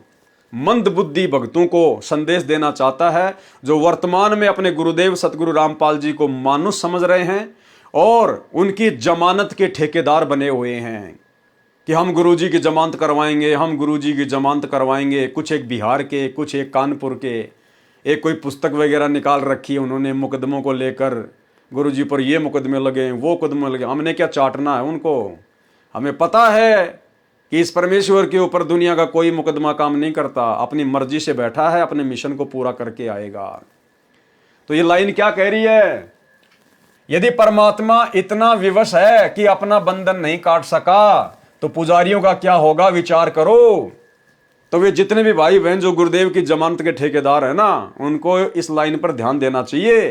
मंद बुद्धि भक्तों को संदेश देना चाहता है जो वर्तमान में अपने गुरुदेव सतगुरु रामपाल जी को मानुष समझ रहे हैं और उनकी जमानत के ठेकेदार बने हुए हैं कि हम गुरुजी की जमानत करवाएंगे, हम गुरुजी की जमानत करवाएंगे। कुछ एक बिहार के, कुछ एक कानपुर के, एक कोई पुस्तक वगैरह निकाल रखी है उन्होंने मुकदमों को लेकर, गुरुजी पर ये मुकदमे लगे, वो मुकदमे लगे। हमने क्या चाटना है उनको? हमें पता है कि इस परमेश्वर के ऊपर दुनिया का कोई मुकदमा काम नहीं करता, अपनी मर्जी से बैठा है, अपने मिशन को पूरा करके आएगा। तो ये लाइन क्या कह रही है? यदि परमात्मा इतना विवश है कि अपना बंधन नहीं काट सका तो पुजारियों का क्या होगा, विचार करो। तो वे जितने भी भाई बहन जो गुरुदेव की जमानत के ठेकेदार है ना, उनको इस लाइन पर ध्यान देना चाहिए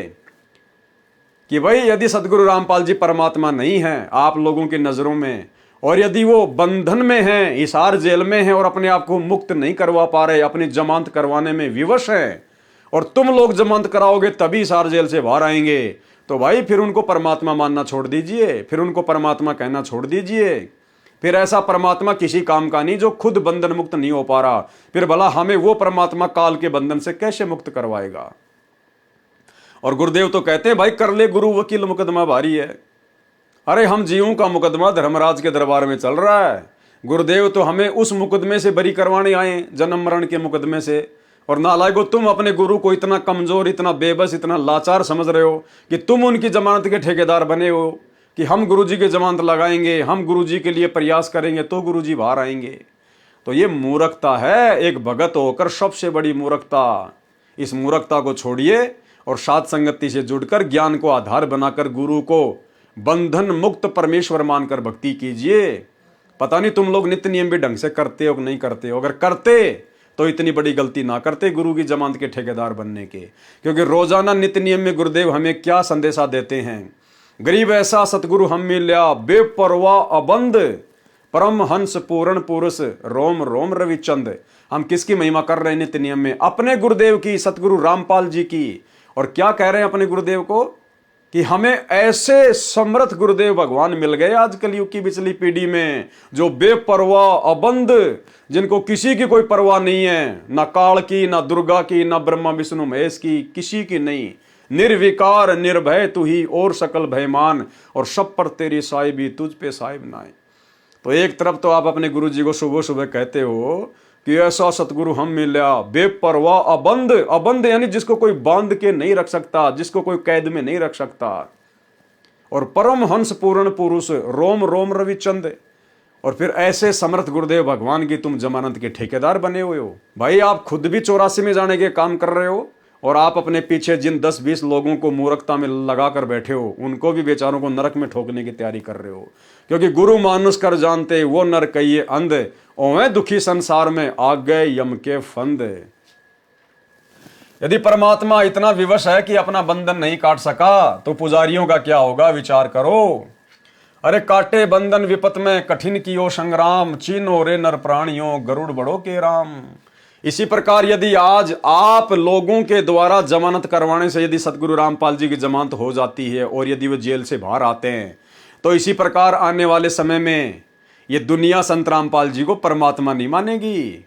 कि भाई यदि सतगुरु रामपाल जी परमात्मा नहीं है आप लोगों की नजरों में, और यदि वो बंधन में हैं, हिसार जेल में हैं और अपने आप को मुक्त नहीं करवा पा रहे, अपनी जमानत करवाने में विवश हैं, और तुम लोग जमानत कराओगे तभी हिसार जेल से बाहर आएंगे, तो भाई फिर उनको परमात्मा मानना छोड़ दीजिए, फिर उनको परमात्मा कहना छोड़ दीजिए। फिर ऐसा परमात्मा किसी काम का नहीं जो खुद बंधन मुक्त नहीं हो पा रहा, फिर भला हमें वो परमात्मा काल के बंधन से कैसे मुक्त करवाएगा? और गुरुदेव तो कहते हैं भाई कर ले गुरु वकील, मुकदमा भारी है। अरे हम जीवों का मुकदमा धर्मराज के दरबार में चल रहा है, गुरुदेव तो हमें उस मुकदमे से बरी करवाने आए, जन्म मरण के मुकदमे से। और नालायको तुम अपने गुरु को इतना कमजोर, इतना बेबस, इतना लाचार समझ रहे हो कि तुम उनकी जमानत के ठेकेदार बने हो कि हम गुरुजी की जमानत लगाएंगे, हम गुरुजी के लिए प्रयास करेंगे तो गुरुजी बाहर आएंगे। तो ये मूर्खता है, एक भगत होकर सबसे बड़ी मूर्खता। इस मूर्खता को छोड़िए और साध संगति से जुड़कर ज्ञान को आधार बनाकर गुरु को बंधन मुक्त परमेश्वर मानकर भक्ति कीजिए। पता नहीं तुम लोग नित्य नियम भी ढंग से करते हो कि नहीं करते हो, अगर करते तो इतनी बड़ी गलती ना करते गुरु की जमानत के ठेकेदार बनने के। क्योंकि रोजाना नित्य नियम में गुरुदेव हमें क्या संदेशा देते हैं? गरीब ऐसा सतगुरु हम मिल्या, बेपरवाह अबंध, परम हंस पूर्ण पुरुष, रोम रोम रविचंद। हम किसकी महिमा कर रहे हैं नित्य नियम में? अपने गुरुदेव की, सतगुरु रामपाल जी की। और क्या कह रहे हैं अपने गुरुदेव को कि हमें ऐसे समर्थ गुरुदेव भगवान मिल गए आज कलयुग की पिछली पीढ़ी में, जो बेपरवाह अबंध, जिनको किसी की कोई परवाह नहीं है, ना काल की, ना दुर्गा की, ना ब्रह्मा विष्णु महेश की, किसी की नहीं। निर्विकार निर्भय तू ही और सकल भयमान, और सब पर तेरी साहिबी तुझ पे साहिब नाए। तो एक तरफ तो आप अपने गुरु जी को सुबह सुबह कहते हो कि ऐसा सतगुरु हम मिला, बेपरवाह अबंध, अबंध यानी जिसको कोई बांध के नहीं रख सकता, जिसको कोई कैद में नहीं रख सकता, और परम हंस पूर्ण पुरुष, रोम रोम रविचंद। और फिर ऐसे समर्थ गुरुदेव भगवान की तुम जमानत के ठेकेदार बने हुए हो। भाई आप खुद भी 84 में जाने के काम कर रहे हो, और आप अपने पीछे जिन 10-20 लोगों को मूर्खता में लगा कर बैठे हो, उनको भी बेचारों को नरक में ठोकने की तैयारी कर रहे हो। क्योंकि गुरु मानुष कर जानते वो नर कहिए अंध, ओवे दुखी संसार में आ गए यम के फंद। यदि परमात्मा इतना विवश है कि अपना बंधन नहीं काट सका तो पुजारियों का क्या होगा, विचार करो। अरे काटे बंधन विपत में कठिन कियो संग्राम, चीनो रे नर प्राणियों गरुड़ बड़ो के राम। इसी प्रकार यदि आज आप लोगों के द्वारा जमानत करवाने से यदि सतगुरु रामपाल जी की जमानत हो जाती है और यदि वो जेल से बाहर आते हैं, तो इसी प्रकार आने वाले समय में ये दुनिया संत रामपाल जी को परमात्मा नहीं मानेगी।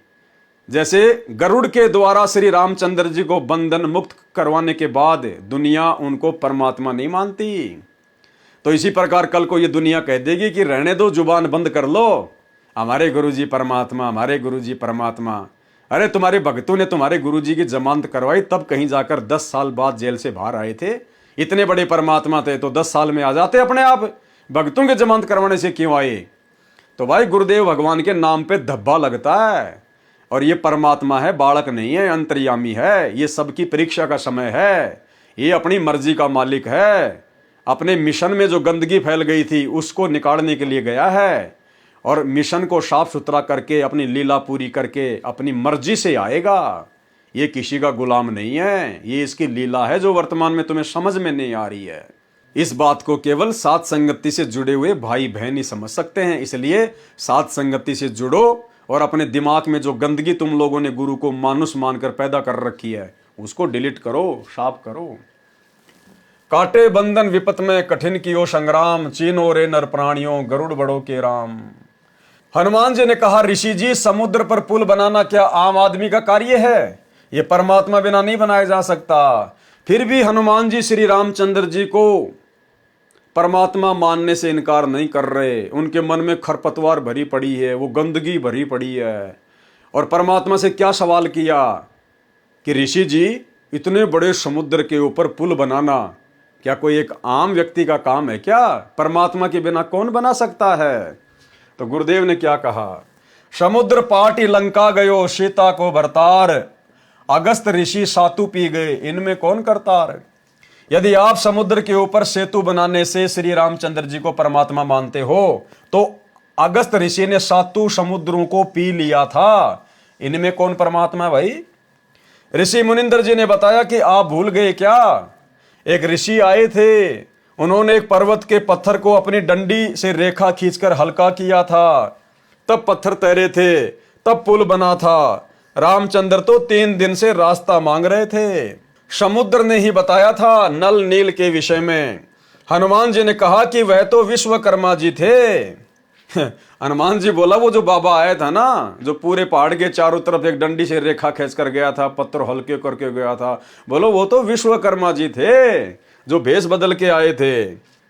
जैसे गरुड़ के द्वारा श्री रामचंद्र जी को बंधन मुक्त करवाने के बाद दुनिया उनको परमात्मा नहीं मानती, तो इसी प्रकार कल को ये दुनिया कह देगी कि रहने दो, जुबान बंद कर लो, हमारे गुरुजी परमात्मा, हमारे गुरुजी परमात्मा। अरे तुम्हारे भक्तों ने तुम्हारे गुरुजी की जमानत करवाई, तब कहीं जाकर 10 साल बाद जेल से बाहर आए थे। इतने बड़े परमात्मा थे तो 10 साल में आ जाते अपने आप। भक्तों के जमानत करवाने से क्यों आए? तो भाई गुरुदेव भगवान के नाम पे धब्बा लगता है, और ये परमात्मा है, बालक नहीं है, अंतर्यामी है। ये सबकी परीक्षा का समय है, ये अपनी मर्जी का मालिक है। अपने मिशन में जो गंदगी फैल गई थी उसको निकालने के लिए गया है, और मिशन को साफ सुथरा करके अपनी लीला पूरी करके अपनी मर्जी से आएगा। ये किसी का गुलाम नहीं है, ये इसकी लीला है जो वर्तमान में तुम्हें समझ में नहीं आ रही है। इस बात को केवल साथ संगति से जुड़े हुए भाई बहन ही समझ सकते हैं। इसलिए साथ संगति से जुड़ो और अपने दिमाग में जो गंदगी तुम लोगों ने गुरु को मानुष मानकर पैदा कर रखी है उसको डिलीट करो, साफ करो। काटे बंधन विपत में कठिन कियो संग्राम, चीनो रे नर प्राणियों गरुड़ बड़ो के राम। हनुमान जी ने कहा, ऋषि जी समुद्र पर पुल बनाना क्या आम आदमी का कार्य है? ये परमात्मा बिना नहीं बनाया जा सकता। फिर भी हनुमान जी श्री रामचंद्र जी को परमात्मा मानने से इनकार नहीं कर रहे। उनके मन में खरपतवार भरी पड़ी है, वो गंदगी भरी पड़ी है। और परमात्मा से क्या सवाल किया कि ऋषि जी इतने बड़े समुद्र के ऊपर पुल बनाना क्या कोई एक आम व्यक्ति का काम है क्या? परमात्मा के बिना कौन बना सकता है? तो गुरुदेव ने क्या कहा, समुद्र पाटी लंका गयो सीता को भरतार, अगस्त ऋषि सातु पी गए इनमें कौन करतार। यदि आप समुद्र के ऊपर सेतु बनाने से श्री रामचंद्र जी को परमात्मा मानते हो तो अगस्त ऋषि ने सातु समुद्रों को पी लिया था, इनमें कौन परमात्मा भाई? ऋषि मुनिंदर जी ने बताया कि आप भूल गए क्या, एक ऋषि आए थे, उन्होंने एक पर्वत के पत्थर को अपनी डंडी से रेखा खींचकर हल्का किया था, तब पत्थर तैरे थे, तब पुल बना था। रामचंद्र तो 3 दिन से रास्ता मांग रहे थे। समुद्र ने ही बताया था नल नील के विषय में। हनुमान जी ने कहा कि वह तो विश्वकर्मा जी थे। हनुमान जी बोला, वो जो बाबा आया था ना, जो पूरे पहाड़ के चारों तरफ एक डंडी से रेखा खींच कर गया था, पत्थर हल्के करके गया था, बोलो वो तो विश्वकर्मा जी थे जो भेष बदल के आए थे।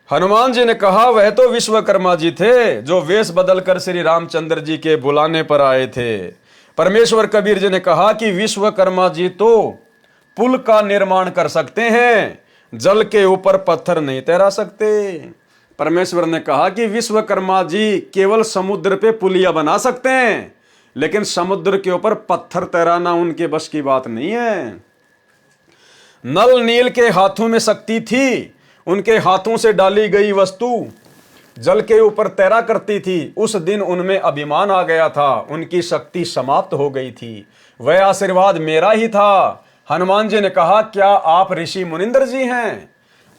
हनुमान जी ने कहा वह तो विश्वकर्मा जी थे जो वेश बदल कर श्री रामचंद्र जी के बुलाने पर आए थे। परमेश्वर कबीर जी ने कहा कि विश्वकर्मा जी तो पुल का निर्माण कर सकते हैं, जल के ऊपर पत्थर नहीं तैरा सकते। परमेश्वर ने कहा कि विश्वकर्मा जी केवल समुद्र पे पुलिया बना सकते हैं, लेकिन समुद्र के ऊपर पत्थर तैराना उनके बस की बात नहीं है। नल नील के हाथों में शक्ति थी, उनके हाथों से डाली गई वस्तु जल के ऊपर तैरा करती थी। उस दिन उनमें अभिमान आ गया था, उनकी शक्ति समाप्त हो गई थी। वह आशीर्वाद मेरा ही था। हनुमान जी ने कहा, क्या आप ऋषि मुनिंदर जी हैं?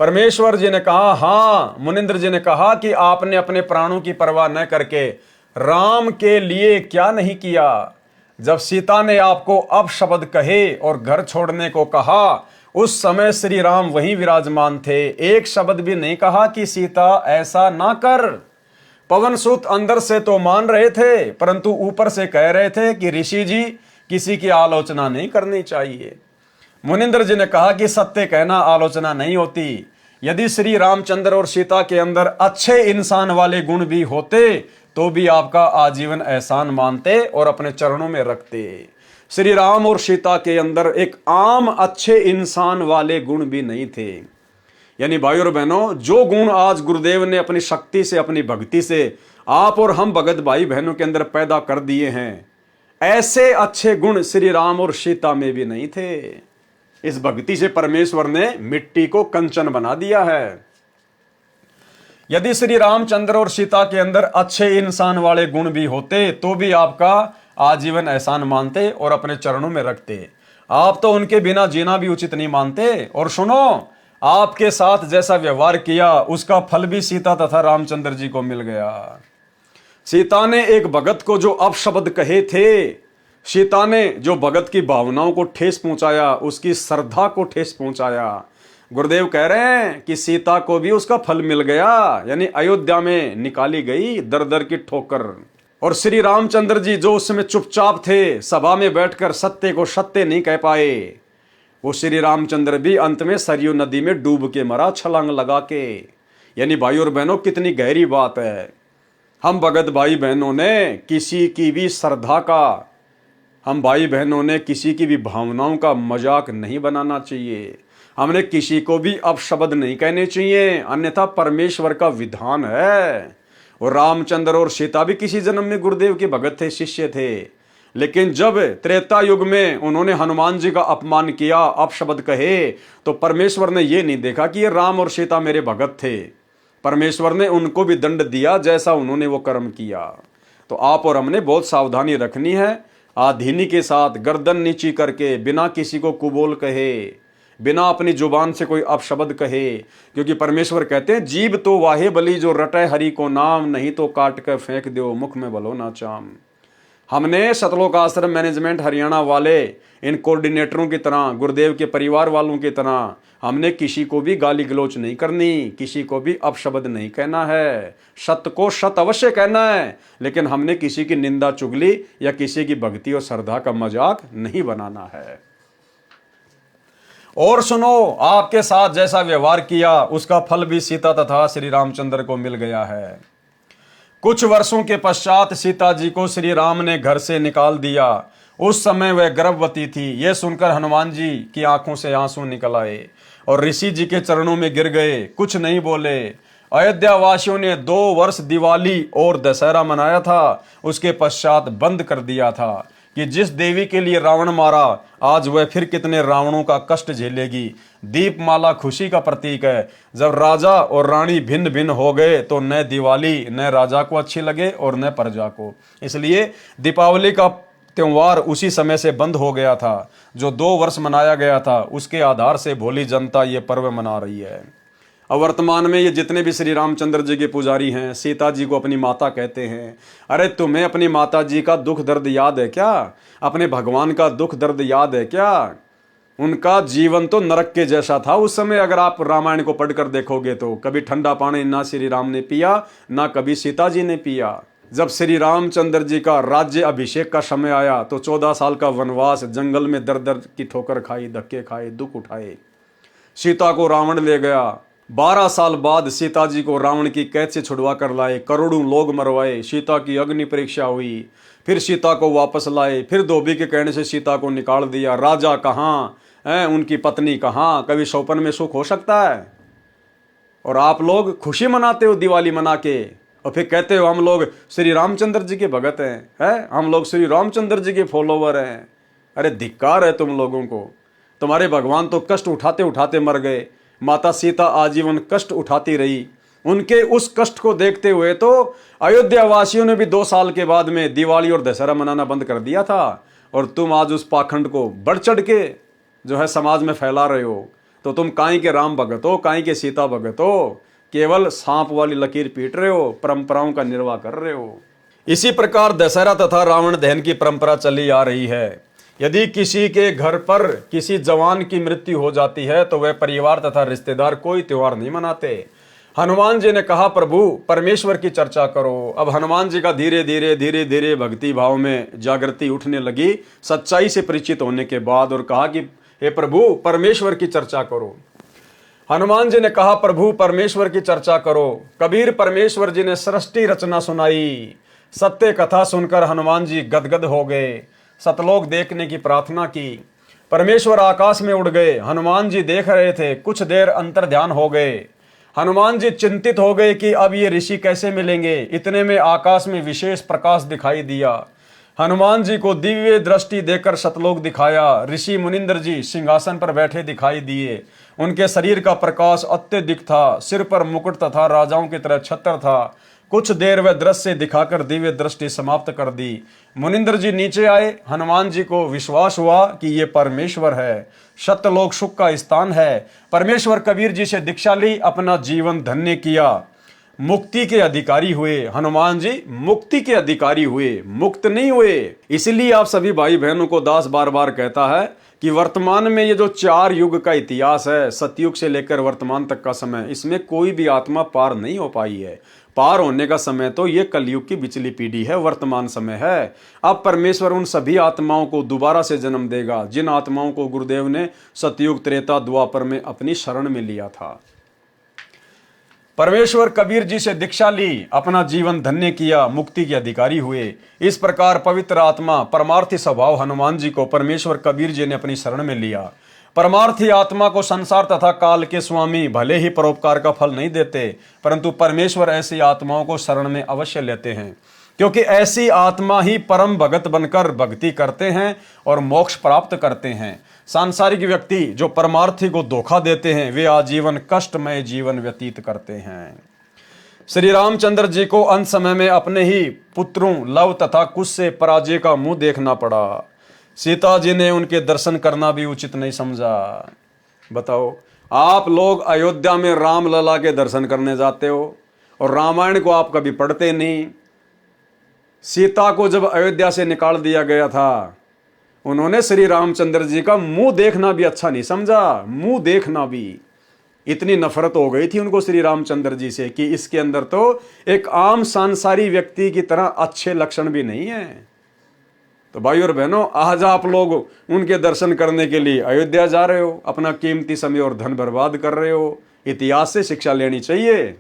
परमेश्वर जी ने कहा, हाँ। मुनिंदर जी ने कहा कि आपने अपने प्राणों की परवाह न करके राम के लिए क्या नहीं किया? जब सीता ने आपको अपशब्द कहे और घर छोड़ने को कहा, उस समय श्री राम वहीं विराजमान थे। एक शब्द भी नहीं कहा कि सीता ऐसा ना कर। पवन सुत अंदर से तो मान रहे थे, परंतु ऊपर से कह रहे थे कि ऋषि जी किसी की आलोचना नहीं करनी चाहिए। मुनिंदर जी ने कहा कि सत्य कहना आलोचना नहीं होती। यदि श्री रामचंद्र और सीता के अंदर अच्छे इंसान वाले गुण भी होते तो भी आपका आजीवन एहसान मानते और अपने चरणों में रखते। श्री राम और सीता के अंदर एक आम अच्छे इंसान वाले गुण भी नहीं थे। यानी भाई और बहनों, जो गुण आज गुरुदेव ने अपनी शक्ति से, अपनी भक्ति से आप और हम भगत भाई बहनों के अंदर पैदा कर दिए हैं, ऐसे अच्छे गुण श्री राम और सीता में भी नहीं थे। इस भक्ति से परमेश्वर ने मिट्टी को कंचन बना दिया है। यदि श्री रामचंद्र और सीता के अंदर अच्छे इंसान वाले गुण भी होते तो भी आपका आजीवन एहसान मानते और अपने चरणों में रखते। आप तो उनके बिना जीना भी उचित नहीं मानते। और सुनो, आपके साथ जैसा व्यवहार किया उसका फल भी सीता तथा रामचंद्र जी को मिल गया। सीता ने एक भगत को जो अपशब्द कहे थे, सीता ने जो भगत की भावनाओं को ठेस पहुंचाया, उसकी श्रद्धा को ठेस पहुंचाया, गुरुदेव कह रहे हैं कि सीता को भी उसका फल मिल गया। यानी अयोध्या में निकाली गई दर दर की ठोकर। और श्री रामचंद्र जी जो उस समय चुपचाप थे, सभा में बैठकर सत्य को सत्य नहीं कह पाए, वो श्री रामचंद्र भी अंत में सरयू नदी में डूब के मरा, छलांग लगा के। यानी भाई और बहनों, कितनी गहरी बात है। हम भगत भाई बहनों ने किसी की भी श्रद्धा का, हम भाई बहनों ने किसी की भी भावनाओं का मजाक नहीं बनाना चाहिए। हमने किसी को भी अपशब्द नहीं कहने चाहिए, अन्यथा परमेश्वर का विधान है। और रामचंद्र और सीता भी किसी जन्म में गुरुदेव के भगत थे, शिष्य थे। लेकिन जब त्रेता युग में उन्होंने हनुमान जी का अपमान किया, अपशब्द कहे, तो परमेश्वर ने यह नहीं देखा कि ये राम और सीता मेरे भगत थे। परमेश्वर ने उनको भी दंड दिया जैसा उन्होंने वो कर्म किया। तो आप और हमने बहुत सावधानी रखनी है। आधीनी के साथ गर्दन नीची करके, बिना किसी को कुबोल कहे, बिना अपनी जुबान से कोई अपशब्द कहे। क्योंकि परमेश्वर कहते हैं जीव तो वाहे बली जो रटे हरि को नाम, नहीं तो काट कर फेंक दो मुख में भलो ना चाम। हमने सतलोक आश्रम मैनेजमेंट हरियाणा वाले इन कोऑर्डिनेटरों की तरह, गुरुदेव के परिवार वालों की तरह, हमने किसी को भी गाली गलौच नहीं करनी, किसी को भी अपशब्द नहीं कहना है, सत्य को सत्य अवश्य कहना है, लेकिन हमने किसी की निंदा चुगली या किसी की भक्ति और श्रद्धा का मजाक नहीं बनाना है। और सुनो, आपके साथ जैसा व्यवहार किया उसका फल भी सीता तथा श्री रामचंद्र को मिल गया है। कुछ वर्षों के पश्चात सीता जी को श्री राम ने घर से निकाल दिया। उस समय वह गर्भवती थी। यह सुनकर हनुमान जी की आंखों से आंसू निकल आए और ऋषि जी के चरणों में गिर गए, कुछ नहीं बोले। अयोध्या वासियों ने 2 वर्ष दिवाली और दशहरा मनाया था, उसके पश्चात बंद कर दिया था कि जिस देवी के लिए रावण मारा, आज वह फिर कितने रावणों का कष्ट झेलेगी। दीपमाला खुशी का प्रतीक है। जब राजा और रानी भिन्न भिन्न हो गए तो न दिवाली न राजा को अच्छी लगे और न प्रजा को, इसलिए दीपावली का त्योहार उसी समय से बंद हो गया था। जो 2 वर्ष मनाया गया था उसके आधार से भोली जनता ये पर्व मना रही है। अब वर्तमान में ये जितने भी श्री रामचंद्र जी के पुजारी हैं, सीता जी को अपनी माता कहते हैं। अरे तुम्हें अपनी माता जी का दुख दर्द याद है क्या? अपने भगवान का दुख दर्द याद है क्या? उनका जीवन तो नरक के जैसा था उस समय। अगर आप रामायण को पढ़कर देखोगे तो कभी ठंडा पानी ना श्री राम ने पिया, ना कभी सीता जी ने पिया। जब श्री रामचंद्र जी का राज्य अभिषेक का समय आया तो 14 साल का वनवास, जंगल में दर दर की ठोकर खाई, धक्के खाए, दुख उठाए। सीता को रावण ले गया। 12 साल बाद सीता जी को रावण की कैद से छुड़वा कर लाए, करोड़ों लोग मरवाए, सीता की अग्नि परीक्षा हुई, फिर सीता को वापस लाए, फिर धोबी के कहने से सीता को निकाल दिया। राजा कहाँ है, उनकी पत्नी कहाँ? कभी सौपन में सुख हो सकता है? और आप लोग खुशी मनाते हो दिवाली मना के, और फिर कहते हो हम लोग श्री रामचंद्र जी के भगत हैं, हम लोग श्री रामचंद्र जी के फॉलोवर हैं। अरे धिक्कार है तुम लोगों को। तुम्हारे भगवान तो कष्ट उठाते उठाते मर गए। माता सीता आजीवन कष्ट उठाती रही। उनके उस कष्ट को देखते हुए तो अयोध्या वासियों ने भी 2 साल के बाद में दिवाली और दशहरा मनाना बंद कर दिया था। और तुम आज उस पाखंड को बढ़ चढ़ के जो है समाज में फैला रहे हो। तो तुम काई के राम भगत हो, काई के सीता भगत हो, केवल सांप वाली लकीर पीट रहे हो, परंपराओं का निर्वाह कर रहे हो। इसी प्रकार दशहरा तथा रावण दहन की परंपरा चली आ रही है। यदि किसी के घर पर किसी जवान की मृत्यु हो जाती है तो वह परिवार तथा रिश्तेदार कोई त्योहार नहीं मनाते। हनुमान जी ने कहा प्रभु परमेश्वर की चर्चा करो। अब हनुमान जी का धीरे धीरे भक्ति भाव में जागृति उठने लगी सच्चाई से परिचित होने के बाद, और कहा कि हे प्रभु परमेश्वर की चर्चा करो। हनुमान जी ने कहा प्रभु परमेश्वर की चर्चा करो। कबीर परमेश्वर जी ने सृष्टि रचना सुनाई। सत्य कथा सुनकर हनुमान जी गदगद हो गए। सतलोक देखने की प्रार्थना की। परमेश्वर आकाश में उड़ गए। हनुमान जी देख रहे थे। कुछ देर अंतर ध्यान हो गए। हनुमान जी चिंतित हो गए कि अब ये ऋषि कैसे मिलेंगे। इतने में आकाश में विशेष प्रकाश दिखाई दिया। हनुमान जी को दिव्य दृष्टि देकर सतलोक दिखाया। ऋषि मुनिंद्र जी सिंहासन पर बैठे दिखाई दिए। उनके शरीर का प्रकाश अत्यधिक था। सिर पर मुकुट तथा राजाओं की तरह छत्र था। कुछ देर वह दृश्य दिखाकर दिव्य दृष्टि समाप्त कर दी। मुनिंद्र जी नीचे आए। हनुमान जी को विश्वास हुआ कि ये परमेश्वर है, सत्यलोक सुख का स्थान है। परमेश्वर कबीर जी से दीक्षा ली, अपना जीवन धन्य किया, मुक्ति के अधिकारी हुए। हनुमान जी मुक्ति के अधिकारी हुए, मुक्त नहीं हुए। इसलिए आप सभी भाई बहनों को दास बार बार कहता है कि वर्तमान में ये जो 4 युग का इतिहास है, सतयुग से लेकर वर्तमान तक का समय, इसमें कोई भी आत्मा पार नहीं हो पाई है। पार होने का समय तो ये कलयुग की बिचली पीढ़ी है, वर्तमान समय है। अब परमेश्वर उन सभी आत्माओं को दोबारा से जन्म देगा जिन आत्माओं को गुरुदेव ने सतयुग त्रेता द्वापर में अपनी शरण में लिया था। परमेश्वर कबीर जी से दीक्षा ली, अपना जीवन धन्य किया, मुक्ति के अधिकारी हुए। इस प्रकार पवित्र आत्मा परमार्थी स्वभाव हनुमान जी को परमेश्वर कबीर जी ने अपनी शरण में लिया। परमार्थी आत्मा को संसार तथा काल के स्वामी भले ही परोपकार का फल नहीं देते, परंतु परमेश्वर ऐसी आत्माओं को शरण में अवश्य लेते हैं, क्योंकि ऐसी आत्मा ही परम भगत बनकर भक्ति करते हैं और मोक्ष प्राप्त करते हैं। सांसारिक व्यक्ति जो परमार्थी को धोखा देते हैं वे आजीवन कष्टमय जीवन व्यतीत करते हैं। श्री रामचंद्र जी को अंत समय में अपने ही पुत्रों लव तथा कुश से पराजय का मुंह देखना पड़ा। सीता जी ने उनके दर्शन करना भी उचित नहीं समझा। बताओ, आप लोग अयोध्या में राम लला के दर्शन करने जाते हो और रामायण को आप कभी पढ़ते नहीं। सीता को जब अयोध्या से निकाल दिया गया था, उन्होंने श्री रामचंद्र जी का मुंह देखना भी अच्छा नहीं समझा। मुंह देखना भी, इतनी नफरत हो गई थी उनको श्री रामचंद्र जी से कि इसके अंदर तो एक आम सांसारी व्यक्ति की तरह अच्छे लक्षण भी नहीं है। तो भाई और बहनों, आज आप लोग उनके दर्शन करने के लिए अयोध्या जा रहे हो, अपना कीमती समय और धन बर्बाद कर रहे हो। इतिहास से शिक्षा लेनी चाहिए।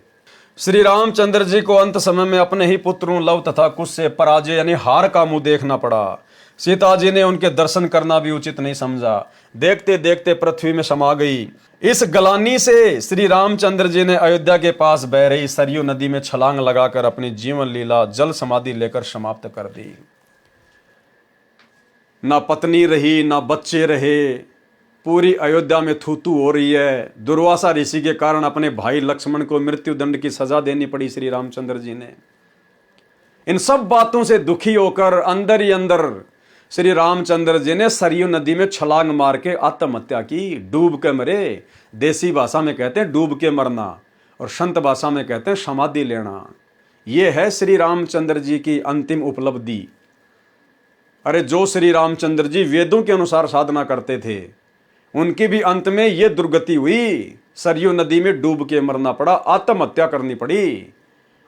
श्री रामचंद्र जी को अंत समय में अपने ही पुत्रों लव तथा कुश से पराजय यानी हार का मुंह देखना पड़ा। सीता जी ने उनके दर्शन करना भी उचित नहीं समझा। देखते देखते पृथ्वी में समा गई। इस गलानी से श्री रामचंद्र जी ने अयोध्या के पास बह रही सरयू नदी में छलांग लगाकर अपनी जीवन लीला जल समाधि लेकर समाप्त कर दी। ना पत्नी रही, ना बच्चे रहे, पूरी अयोध्या में थूथू हो रही है। दुर्वासा ऋषि के कारण अपने भाई लक्ष्मण को मृत्यु दंड की सजा देनी पड़ी श्री रामचंद्र जी ने। इन सब बातों से दुखी होकर अंदर ही अंदर श्री रामचंद्र जी ने सरयू नदी में छलांग मार के आत्महत्या की। डूब के मरे। देसी भाषा में कहते हैं डूब के मरना और संत भाषा में कहते हैं समाधि लेना। यह है श्री रामचंद्र जी की अंतिम उपलब्धि। अरे जो श्री रामचंद्र जी वेदों के अनुसार साधना करते थे, उनकी भी अंत में यह दुर्गति हुई। सरयू नदी में डूब के मरना पड़ा, आत्महत्या करनी पड़ी।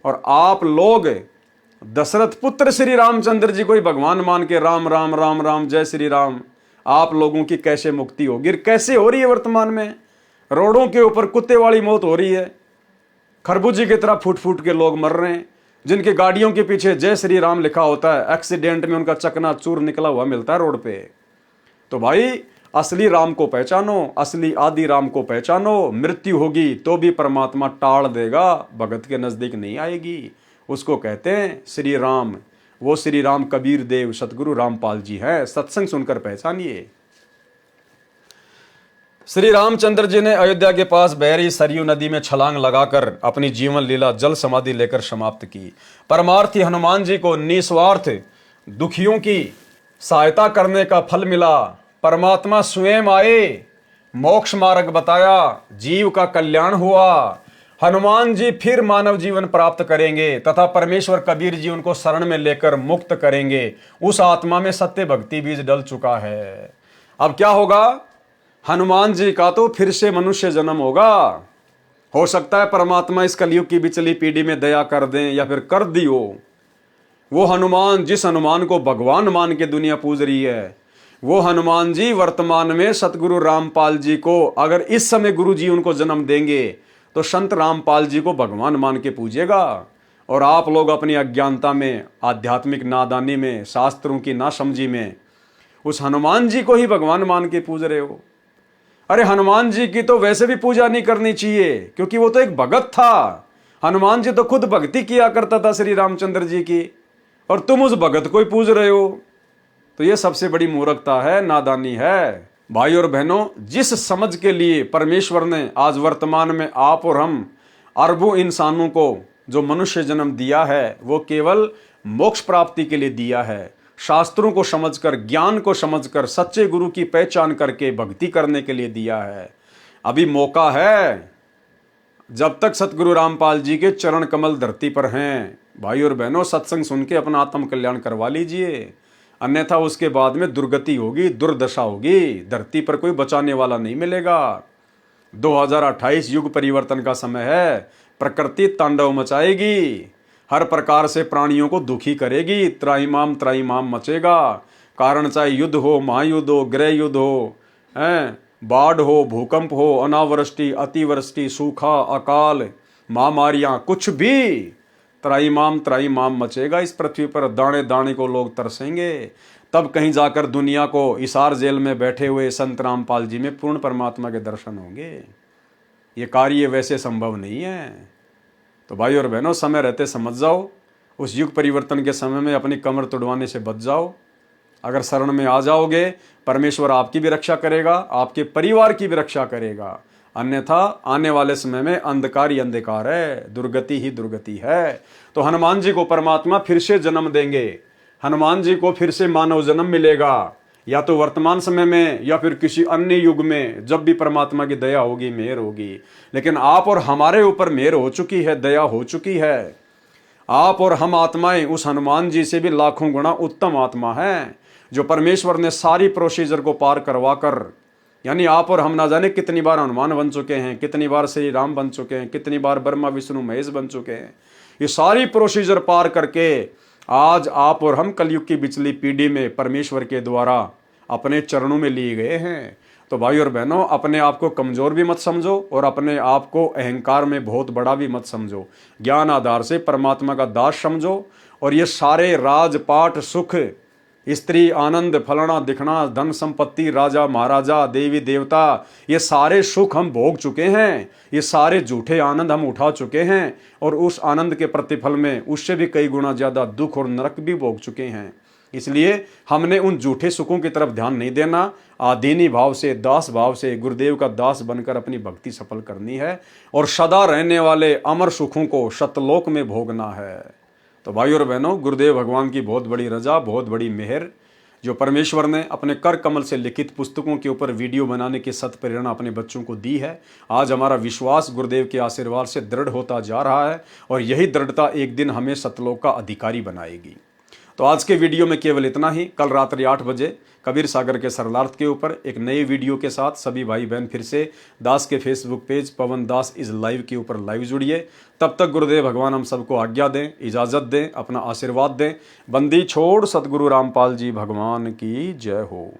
और आप लोग दशरथ पुत्र श्री रामचंद्र जी को ही भगवान मान के राम राम राम राम जय श्री राम, आप लोगों की कैसे मुक्ति होगी? कैसे हो रही है वर्तमान में? रोडों के ऊपर कुत्ते वाली मौत हो रही है। खरबूजे की तरह फूट फूट के लोग मर रहे हैं। जिनकी गाड़ियों के पीछे जय श्री राम लिखा होता है, एक्सीडेंट में उनका चकनाचूर निकला हुआ मिलता है रोड पे। तो भाई, असली राम को पहचानो, असली आदि राम को पहचानो। मृत्यु होगी तो भी परमात्मा टाल देगा, भगत के नजदीक नहीं आएगी। उसको कहते हैं श्री राम। वो श्री राम कबीर देव सतगुरु रामपाल जी हैं। सत्संग सुनकर पहचानिए। श्री रामचंद्र जी ने अयोध्या के पास बह रही सरयू नदी में छलांग लगाकर अपनी जीवन लीला जल समाधि लेकर समाप्त की। परमार्थी हनुमान जी को निस्वार्थ दुखियों की सहायता करने का फल मिला। परमात्मा स्वयं आए, मोक्ष मार्ग बताया, जीव का कल्याण हुआ। हनुमान जी फिर मानव जीवन प्राप्त करेंगे तथा परमेश्वर कबीर जी उनको शरण में लेकर मुक्त करेंगे। उस आत्मा में सत्य भक्ति बीज डल चुका है। अब क्या होगा? हनुमान जी का तो फिर से मनुष्य जन्म होगा। हो सकता है परमात्मा इस कलयुग की बिचली पीढ़ी में दया कर दें या फिर कर दी हो। वो हनुमान, जिस हनुमान को भगवान मान के दुनिया पूज रही है, वो हनुमान जी वर्तमान में सतगुरु रामपाल जी को, अगर इस समय गुरु जी उनको जन्म देंगे तो संत रामपाल जी को भगवान मान के पूजेगा। और आप लोग अपनी अज्ञानता में, आध्यात्मिक नादानी में, शास्त्रों की नासमझी में उस हनुमान जी को ही भगवान मान के पूज रहे हो। अरे हनुमान जी की तो वैसे भी पूजा नहीं करनी चाहिए, क्योंकि वो तो एक भगत था। हनुमान जी तो खुद भक्ति किया करता था श्री रामचंद्र जी की, और तुम उस भगत को ही पूज रहे हो। तो ये सबसे बड़ी मूर्खता है, नादानी है। भाई और बहनों, जिस समझ के लिए परमेश्वर ने आज वर्तमान में आप और हम अरबों इंसानों को जो मनुष्य जन्म दिया है, वो केवल मोक्ष प्राप्ति के लिए दिया है। शास्त्रों को समझकर, ज्ञान को समझकर, सच्चे गुरु की पहचान करके भक्ति करने के लिए दिया है। अभी मौका है, जब तक सतगुरु रामपाल जी के चरण कमल धरती पर हैं। भाई और बहनों, सत्संग सुन के अपना आत्म कल्याण करवा लीजिए, अन्यथा उसके बाद में दुर्गति होगी, दुर्दशा होगी। धरती पर कोई बचाने वाला नहीं मिलेगा। 2028 युग परिवर्तन का समय है। प्रकृति तांडव मचाएगी, हर प्रकार से प्राणियों को दुखी करेगी। त्राहिमाम मचेगा। कारण चाहे युद्ध हो, महायुद्ध हो, गृह युद्ध हो, बाढ़ हो, भूकंप हो, अनावृष्टि, अतिवृष्टि, सूखा, अकाल, महामारियां, कुछ भी त्राहिमाम मचेगा इस पृथ्वी पर। दाने दाने को लोग तरसेंगे। तब कहीं जाकर दुनिया को हिसार जेल में बैठे हुए संत रामपाल जी में पूर्ण परमात्मा के दर्शन होंगे। ये कार्य वैसे संभव नहीं है। तो भाई और बहनों, समय रहते समझ जाओ। उस युग परिवर्तन के समय में अपनी कमर तुड़वाने से बच जाओ। अगर शरण में आ जाओगे, परमेश्वर आपकी भी रक्षा करेगा, आपके परिवार की भी रक्षा करेगा। अन्यथा आने वाले समय में अंधकार ही अंधकार है, दुर्गति ही दुर्गति है। तो हनुमान जी को परमात्मा फिर से जन्म देंगे, हनुमान जी को फिर से मानव जन्म मिलेगा, या तो वर्तमान समय में या फिर किसी अन्य युग में, जब भी परमात्मा की दया होगी, मेहर होगी। लेकिन आप और हमारे ऊपर मेहर हो चुकी है, दया हो चुकी है। आप और हम आत्माएं उस हनुमान जी से भी लाखों गुना उत्तम आत्मा है, जो परमेश्वर ने सारी प्रोसीजर को पार करवा कर, यानी आप और हम ना जाने कितनी बार हनुमान बन चुके हैं, कितनी बार श्री राम बन चुके हैं, कितनी बार ब्रह्मा विष्णु महेश बन चुके हैं। ये सारी प्रोसीजर पार करके आज आप और हम कलयुग की पिछली पीढ़ी में परमेश्वर के द्वारा अपने चरणों में लिए गए हैं। तो भाई और बहनों, अपने आप को कमजोर भी मत समझो और अपने आप को अहंकार में बहुत बड़ा भी मत समझो। ज्ञान आधार से परमात्मा का दास समझो। और ये सारे राजपाट, सुख, स्त्री, आनंद, फलाना दिखना, धन संपत्ति, राजा महाराजा, देवी देवता, ये सारे सुख हम भोग चुके हैं। ये सारे झूठे आनंद हम उठा चुके हैं और उस आनंद के प्रतिफल में उससे भी कई गुना ज्यादा दुख और नरक भी भोग चुके हैं। इसलिए हमने उन झूठे सुखों की तरफ ध्यान नहीं देना, आदीनी भाव से, दास भाव से गुरुदेव का दास बनकर अपनी भक्ति सफल करनी है और सदा रहने वाले अमर सुखों को सतलोक में भोगना है। तो भाई और बहनों, गुरुदेव भगवान की बहुत बड़ी रजा, बहुत बड़ी मेहर, जो परमेश्वर ने अपने कर कमल से लिखित पुस्तकों के ऊपर वीडियो बनाने की सत प्रेरणा अपने बच्चों को दी है। आज हमारा विश्वास गुरुदेव के आशीर्वाद से दृढ़ होता जा रहा है और यही दृढ़ता एक दिन हमें सतलोक का अधिकारी बनाएगी। तो आज के वीडियो में केवल इतना ही। कल रात्रि 8 बजे कबीर सागर के सरलार्थ के ऊपर एक नए वीडियो के साथ सभी भाई बहन फिर से दास के Facebook page Pawan Das is live के ऊपर लाइव जुड़िए। तब तक गुरुदेव भगवान हम सबको आज्ञा दें, इजाज़त दें, अपना आशीर्वाद दें। बंदी छोड़ सतगुरु रामपाल जी भगवान की जय हो।